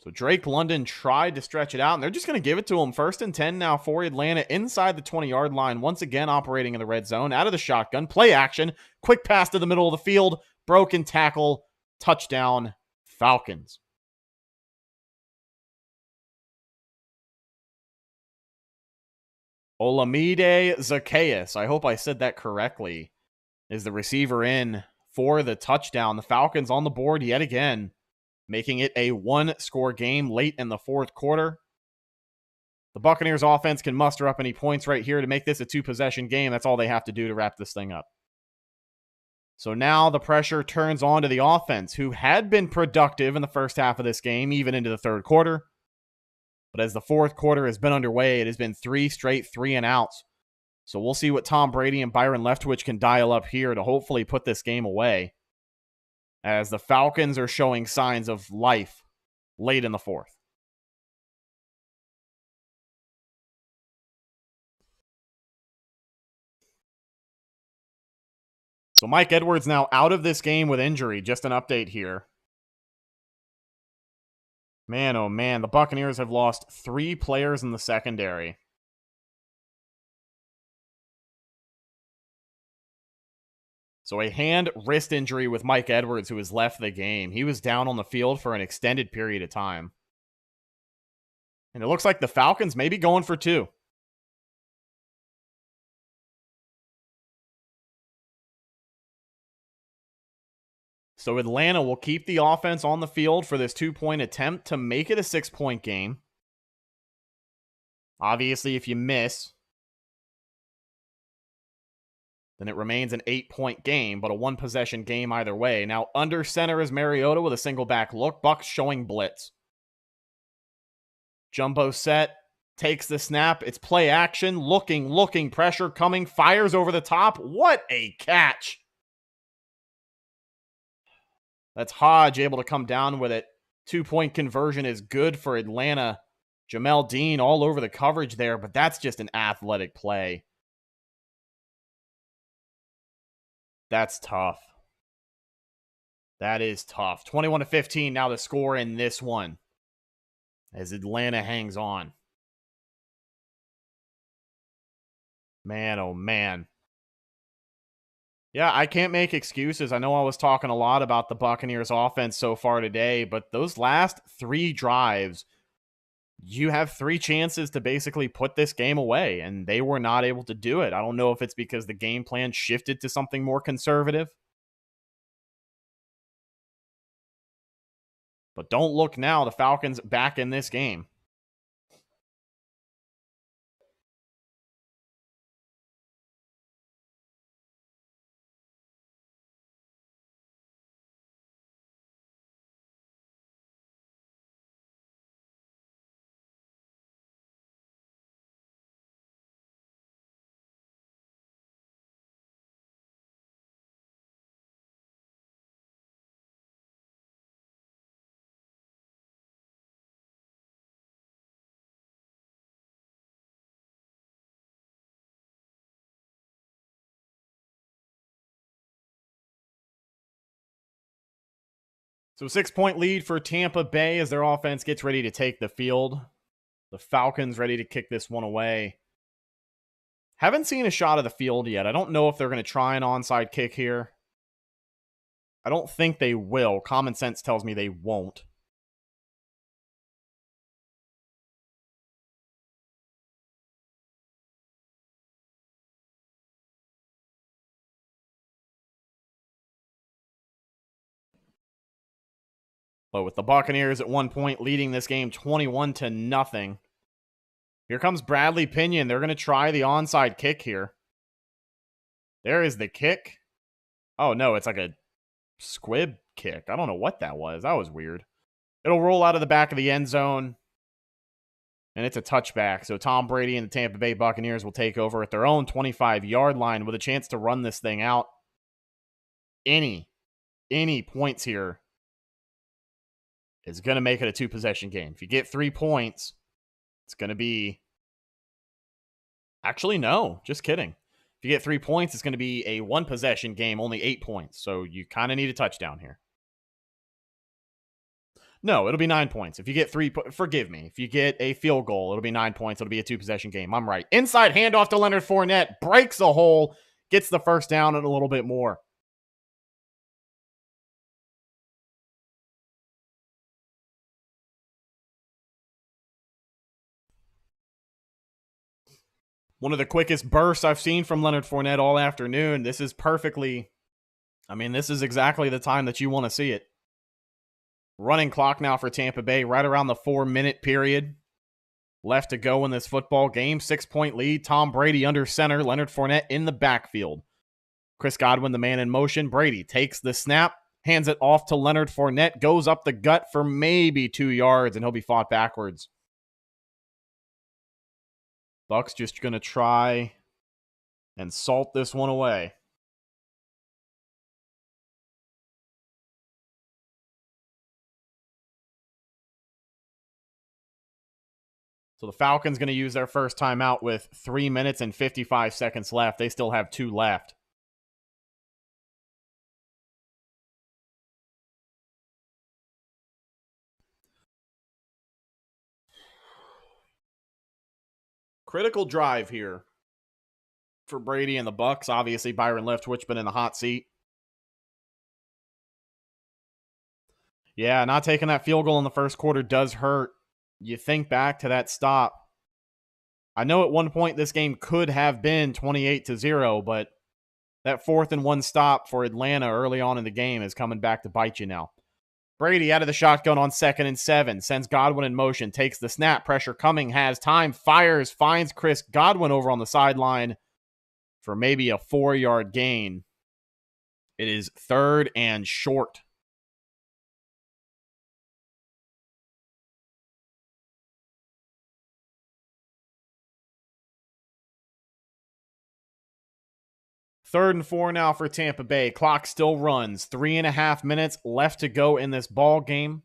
So Drake London tried to stretch it out, and they're just going to give it to him. 1st and 10 now for Atlanta inside the 20-yard line. Once again operating in the red zone. Out of the shotgun. Play action. Quick pass to the middle of the field. Broken tackle. Touchdown, Falcons. Olamide Zacchaeus, I hope I said that correctly, is the receiver in for the touchdown. The Falcons on the board yet again, making it a 1-score game late in the 4th quarter. The Buccaneers offense can muster up any points right here to make this a 2-possession game. That's all they have to do to wrap this thing up. So now the pressure turns on to the offense, who had been productive in the first half of this game, even into the 3rd quarter. But as the 4th quarter has been underway, it has been 3 straight 3-and-outs. So we'll see what Tom Brady and Byron Leftwich can dial up here to hopefully put this game away. as the Falcons are showing signs of life late in the fourth. So Mike Edwards now out of this game with injury. Just an update here. Man, oh man, the Buccaneers have lost 3 players in the secondary. So a hand-wrist injury with Mike Edwards, who has left the game. He was down on the field for an extended period of time. And it looks like the Falcons may be going for 2. So Atlanta will keep the offense on the field for this 2-point attempt to make it a 6-point game. Obviously, if you miss, then it remains an 8-point game, but a 1-possession game either way. Now, under center is Mariota with a single back look. Bucs showing blitz. Jumbo set, takes the snap. It's play action, looking, pressure coming, fires over the top. What a catch! That's Hodge able to come down with it. 2-point conversion is good for Atlanta. Jamel Dean all over the coverage there, but that's just an athletic play. That's tough. That is tough. 21-15 now the score in this one as Atlanta hangs on. Man, oh man. Yeah, I can't make excuses. I know I was talking a lot about the Buccaneers offense so far today, but those last 3 drives, you have 3 chances to basically put this game away, and they were not able to do it. I don't know if it's because the game plan shifted to something more conservative. But don't look now, the Falcons back in this game. So 6-point lead for Tampa Bay as their offense gets ready to take the field. The Falcons ready to kick this one away. Haven't seen a shot of the field yet. I don't know if they're going to try an onside kick here. I don't think they will. Common sense tells me they won't. But with the Buccaneers at one point leading this game 21-0. Here comes Bradley Pinion. They're going to try the onside kick here. There is the kick. Oh, no, it's like a squib kick. I don't know what that was. That was weird. It'll roll out of the back of the end zone. And it's a touchback. So Tom Brady and the Tampa Bay Buccaneers will take over at their own 25-yard line with a chance to run this thing out. Any points here is going to make it a 2-possession game. If you get 3 points, it's going to be... Actually, no. Just kidding. If you get 3 points, it's going to be a 1-possession game, only 8 points. So you kind of need a touchdown here. No, it'll be 9 points. If you get 3... Forgive me. If you get a field goal, it'll be 9 points. It'll be a 2-possession game. I'm right. Inside handoff to Leonard Fournette. Breaks a hole. Gets the first down and a little bit more. One of the quickest bursts I've seen from Leonard Fournette all afternoon. This is perfectly... this is exactly the time that you want to see it. Running clock now for Tampa Bay, right around the 4-minute period left to go in this football game. 6-point lead. Tom Brady under center. Leonard Fournette in the backfield. Chris Godwin, the man in motion. Brady takes the snap, hands it off to Leonard Fournette, goes up the gut for maybe 2 yards, and he'll be fought backwards. Bucs just going to try and salt this one away. So the Falcons going to use their first timeout with 3 minutes and 55 seconds left. They still have 2 left. Critical drive here for Brady and the Bucs. Obviously, Byron Leftwich been in the hot seat. Yeah, not taking that field goal in the first quarter does hurt. You think back to that stop. I know at one point this game could have been 28-0, but that 4th and 1 stop for Atlanta early on in the game is coming back to bite you now. Brady out of the shotgun on 2nd and 7. Sends Godwin in motion. Takes the snap. Pressure coming. Has time. Fires. Finds Chris Godwin over on the sideline for maybe a 4-yard gain. It is 3rd and short. Third and 4 now for Tampa Bay. Clock still runs. 3.5 minutes left to go in this ball game.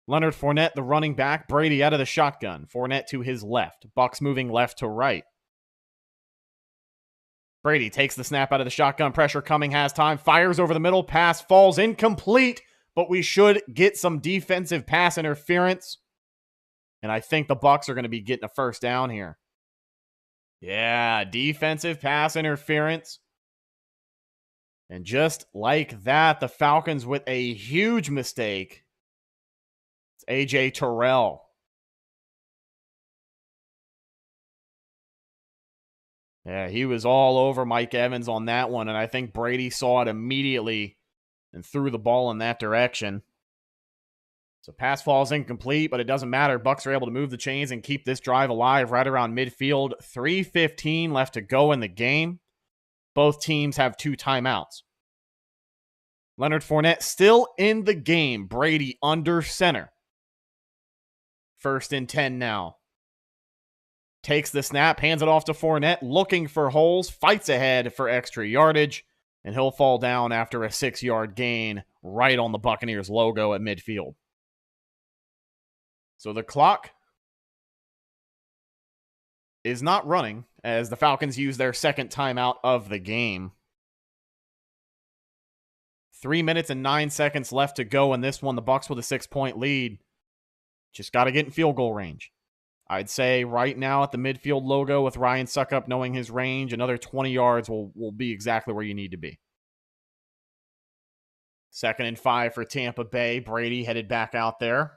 Leonard Fournette, the running back. Brady out of the shotgun. Fournette to his left. Bucs moving left to right. Brady takes the snap out of the shotgun. Pressure coming. Has time. Fires over the middle. Pass falls incomplete. But we should get some defensive pass interference. And I think the Bucs are going to be getting a first down here. Yeah, defensive pass interference. And just like that, the Falcons with a huge mistake. It's A.J. Terrell. Yeah, he was all over Mike Evans on that one, and I think Brady saw it immediately and threw the ball in that direction. So pass falls incomplete, but it doesn't matter. Bucs are able to move the chains and keep this drive alive right around midfield. 3:15 left to go in the game. Both teams have 2 timeouts. Leonard Fournette still in the game. Brady under center. 1st and 10 now. Takes the snap, hands it off to Fournette, looking for holes, fights ahead for extra yardage, and he'll fall down after a 6-yard gain right on the Buccaneers logo at midfield. So the clock is not running as the Falcons use their second timeout of the game. 3 minutes and 9 seconds left to go in this one. The Bucs with a 6-point lead. Just got to get in field goal range. I'd say right now at the midfield logo with Ryan Suckup knowing his range, another 20 yards will be exactly where you need to be. 2nd and 5 for Tampa Bay. Brady headed back out there.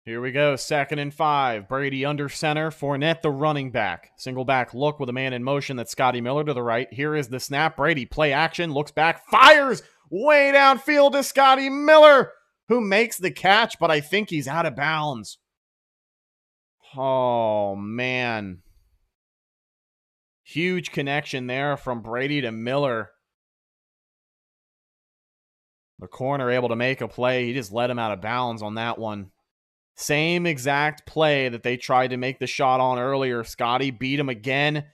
Here we go, 2nd and 5. Brady under center. Fournette, the running back. Single back look with a man in motion. That's Scotty Miller to the right. Here is the snap. Brady play action, looks back, fires way downfield to Scotty Miller, who makes the catch, but I think he's out of bounds. Oh, man. Huge connection there from Brady to Miller. The corner able to make a play. He just let him out of bounds on that one. Same exact play that they tried to make the shot on earlier. Scotty beat him again.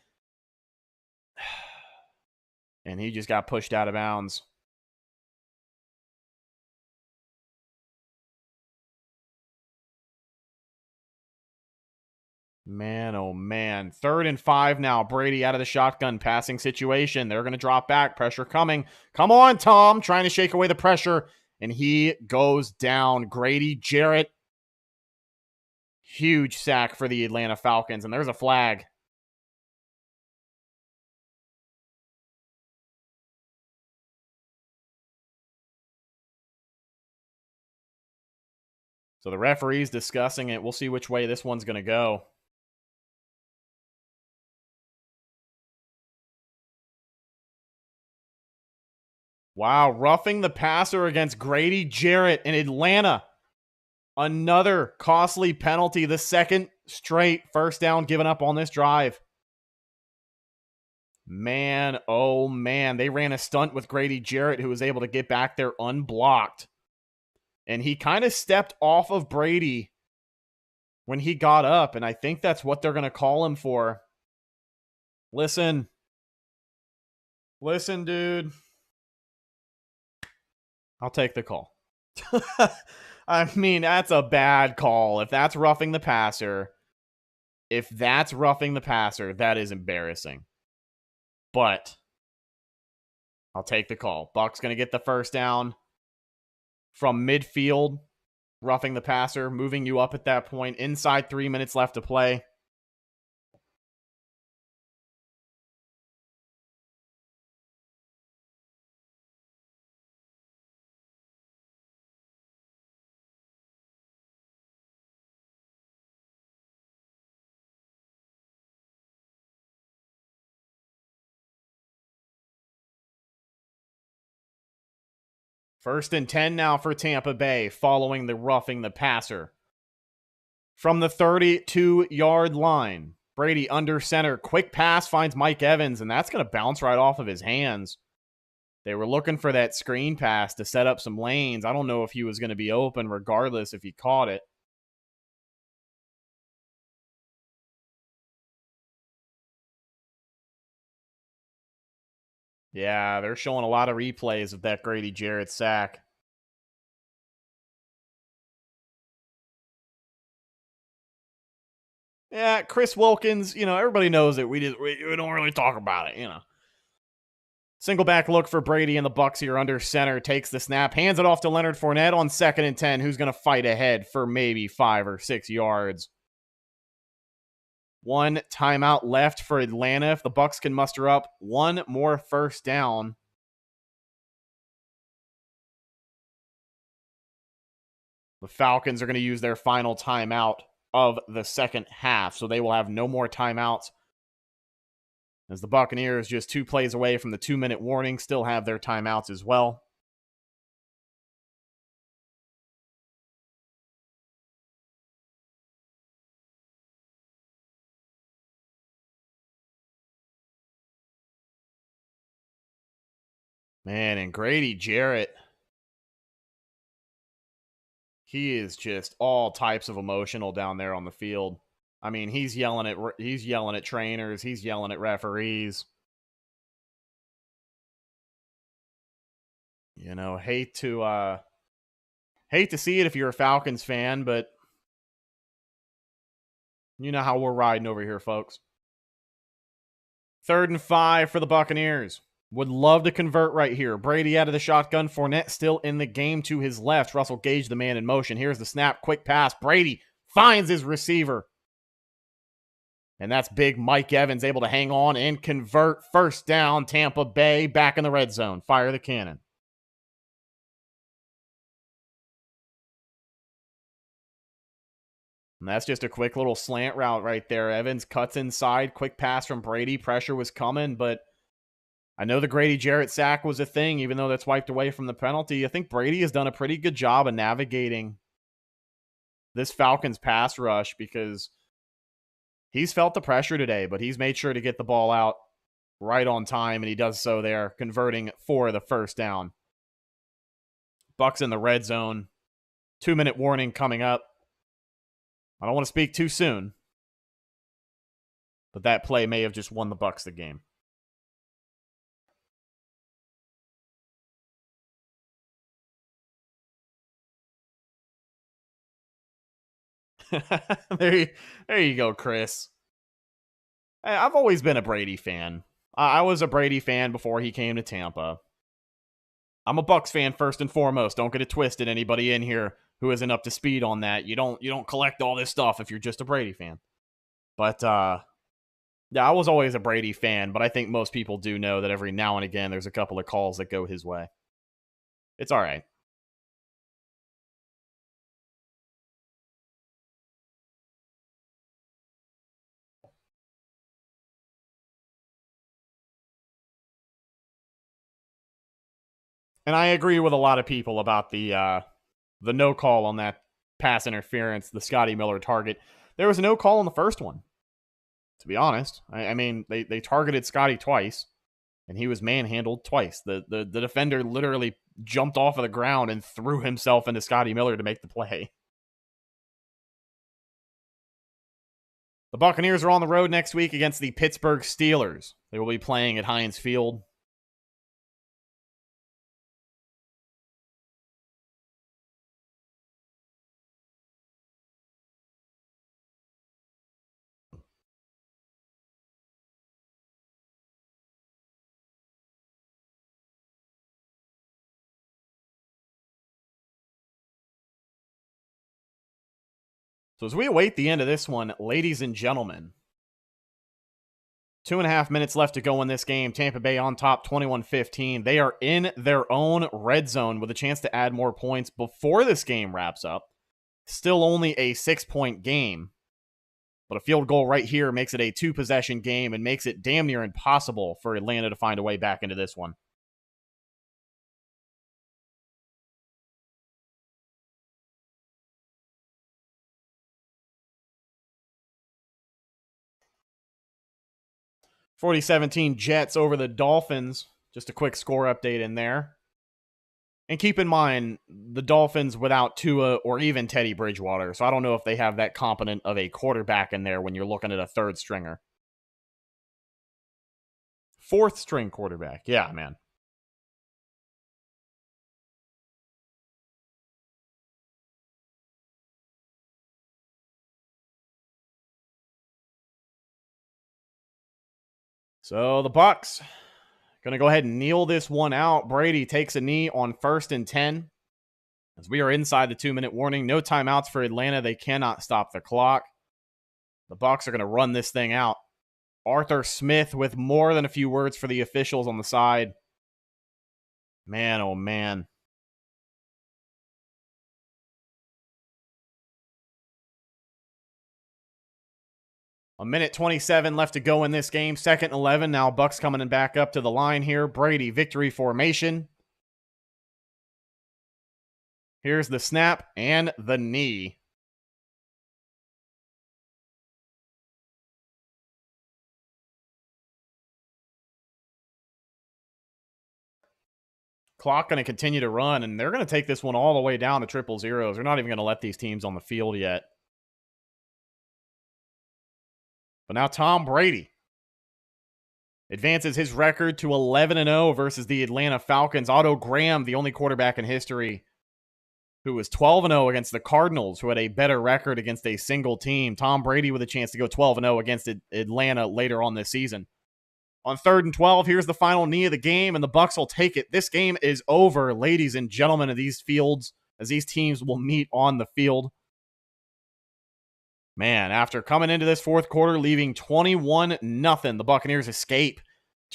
And he just got pushed out of bounds. Man, oh man. 3rd and 5 now. Brady out of the shotgun passing situation. They're going to drop back. Pressure coming. Come on, Tom. Trying to shake away the pressure. And he goes down. Grady Jarrett. Huge sack for the Atlanta Falcons. And there's a flag. So the referee's discussing it. We'll see which way this one's going to go. Wow, roughing the passer against Grady Jarrett in Atlanta. Another costly penalty, the second straight first down given up on this drive. Man, oh man, they ran a stunt with Grady Jarrett, who was able to get back there unblocked. And he kind of stepped off of Brady when he got up, and I think that's what they're going to call him for. Listen, dude. I'll take the call. I mean, that's a bad call. If that's roughing the passer, that is embarrassing. But I'll take the call. Bucs going to get the first down from midfield, roughing the passer, moving you up at that point. Inside 3 minutes left to play. First and 10 now for Tampa Bay, following the roughing the passer. From the 32-yard line, Brady under center. Quick pass finds Mike Evans, and that's going to bounce right off of his hands. They were looking for that screen pass to set up some lanes. I don't know if he was going to be open regardless if he caught it. Yeah, they're showing a lot of replays of that Grady Jarrett sack. Yeah, Chris Wilkins, everybody knows it. We don't really talk about it, Single back look for Brady and the Bucs here under center. Takes the snap, hands it off to Leonard Fournette on 2nd and 10, who's going to fight ahead for maybe 5 or 6 yards. 1 timeout left for Atlanta. If the Bucs can muster up one more first down, the Falcons are going to use their final timeout of the second half, so they will have no more timeouts, as the Buccaneers, just 2 plays away from the 2-minute warning, still have their timeouts as well. Man, and Grady Jarrett, he is just all types of emotional down there on the field. I mean, he's yelling at trainers, he's yelling at referees. Hate to see it if you're a Falcons fan, but you know how we're riding over here, folks. 3rd and 5 for the Buccaneers. Would love to convert right here. Brady out of the shotgun. Fournette still in the game to his left. Russell Gage, the man in motion. Here's the snap. Quick pass. Brady finds his receiver. And that's big Mike Evans able to hang on and convert. First down, Tampa Bay back in the red zone. Fire the cannon. And that's just a quick little slant route right there. Evans cuts inside. Quick pass from Brady. Pressure was coming, but I know the Grady Jarrett sack was a thing, even though that's wiped away from the penalty. I think Brady has done a pretty good job of navigating this Falcons pass rush because he's felt the pressure today, but he's made sure to get the ball out right on time, and he does so there, converting for the first down. Bucs in the red zone. 2-minute warning coming up. I don't want to speak too soon, but that play may have just won the Bucs the game. There you go, Chris. I've always been a Brady fan. I was a Brady fan before he came to Tampa. I'm a Bucs fan first and foremost. Don't get it twisted, anybody in here who isn't up to speed on that. You don't collect all this stuff if you're just a Brady fan. But yeah, I was always a Brady fan, but I think most people do know that every now and again there's a couple of calls that go his way. It's all right. And I agree with a lot of people about the no call on that pass interference, the Scotty Miller target. There was a no call on the first one. to be honest. I mean, they targeted Scotty twice, and he was manhandled twice. The defender literally jumped off of the ground and threw himself into Scotty Miller to make the play. The Buccaneers are on the road next week against the Pittsburgh Steelers. They will be playing at Heinz Field. So as we await the end of this one, ladies and gentlemen, 2.5 minutes left to go in this game. Tampa Bay on top, 21-15. They are in their own red zone with a chance to add more points before this game wraps up. Still only a 6-point game, but a field goal right here makes it a 2-possession game and makes it damn near impossible for Atlanta to find a way back into this one. (40-17) Jets over the Dolphins. Just a quick score update in there. And keep in mind, the Dolphins without Tua or even Teddy Bridgewater. So I don't know if they have that competent of a quarterback in there when you're looking at a third stringer. Fourth string quarterback. Yeah, man. So the Bucs going to go ahead and kneel this one out. Brady takes a knee on 1st and 10. As we are inside the 2-minute warning. No timeouts for Atlanta. They cannot stop the clock. The Bucs are going to run this thing out. Arthur Smith with more than a few words for the officials on the side. Man, oh man. A minute 27 left to go in this game. 2nd and 11. Now Bucs coming in back up to the line here. Brady, victory formation. Here's the snap and the knee. Clock going to continue to run, and they're going to take this one all the way down to 0-0. They're not even going to let these teams on the field yet. But now Tom Brady advances his record to 11-0 versus the Atlanta Falcons. Otto Graham, the only quarterback in history who was 12-0 against the Cardinals, who had a better record against a single team. Tom Brady with a chance to go 12-0 against Atlanta later on this season. On 3rd and 12, here's the final knee of the game, and the Bucs will take it. This game is over, ladies and gentlemen, of these fields, as these teams will meet on the field. Man, after coming into this fourth quarter, leaving 21-0, the Buccaneers escape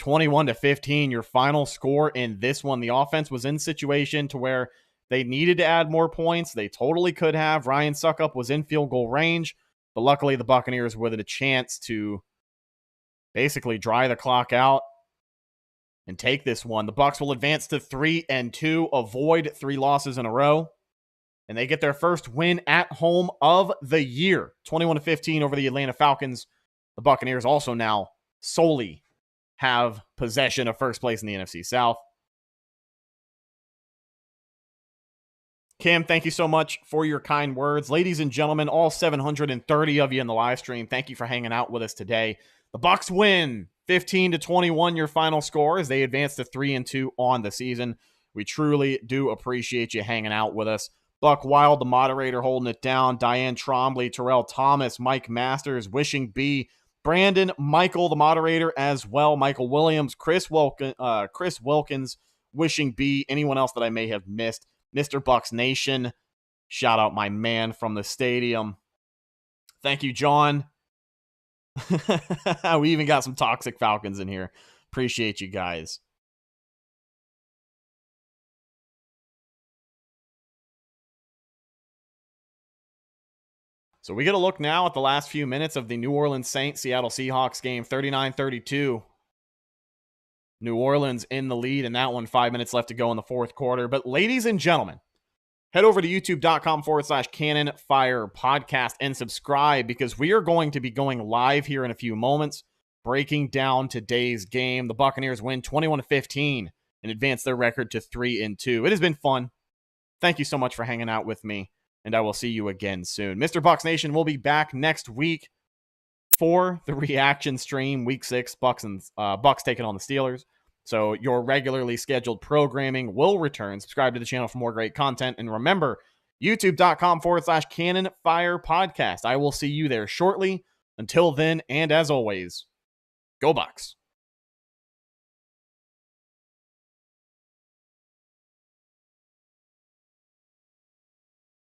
21-15. Your final score in this one. The offense was in situation to where they needed to add more points. They totally could have. Ryan Suckup was in field goal range, but luckily the Buccaneers were with a chance to basically dry the clock out and take this one. The Bucs will advance to 3-2, avoid 3 losses in a row. And they get their first win at home of the year. 21-15 over the Atlanta Falcons. The Buccaneers also now solely have possession of first place in the NFC South. Kim, thank you so much for your kind words. Ladies and gentlemen, all 730 of you in the live stream, thank you for hanging out with us today. The Bucs win 15-21, your final score, as they advance to 3-2 on the season. We truly do appreciate you hanging out with us. Buck Wild, the moderator, holding it down. Diane Trombley, Terrell Thomas, Mike Masters, Wishing B, Brandon, Michael, the moderator as well. Michael Williams, Chris Wilkins, Wishing B. Anyone else that I may have missed? MrBucsNation. Shout out my man from the stadium. Thank you, John. We even got some Toxic Falcons in here. Appreciate you guys. So we get a look now at the last few minutes of the New Orleans Saints-Seattle Seahawks game, 39-32. New Orleans in the lead in that one, 5 minutes left to go in the fourth quarter. But ladies and gentlemen, head over to youtube.com/Cannon Fire Podcast and subscribe, because we are going to be going live here in a few moments, breaking down today's game. The Buccaneers win 21-15 and advance their record to 3-2. It has been fun. Thank you so much for hanging out with me, and I will see you again soon. Mr. Bucs Nation will be back next week for the reaction stream, Week 6, Bucs taking on the Steelers. So your regularly scheduled programming will return. Subscribe to the channel for more great content. And remember, youtube.com/Cannon Fire Podcast. I will see you there shortly. Until then, and as always, go Bucs.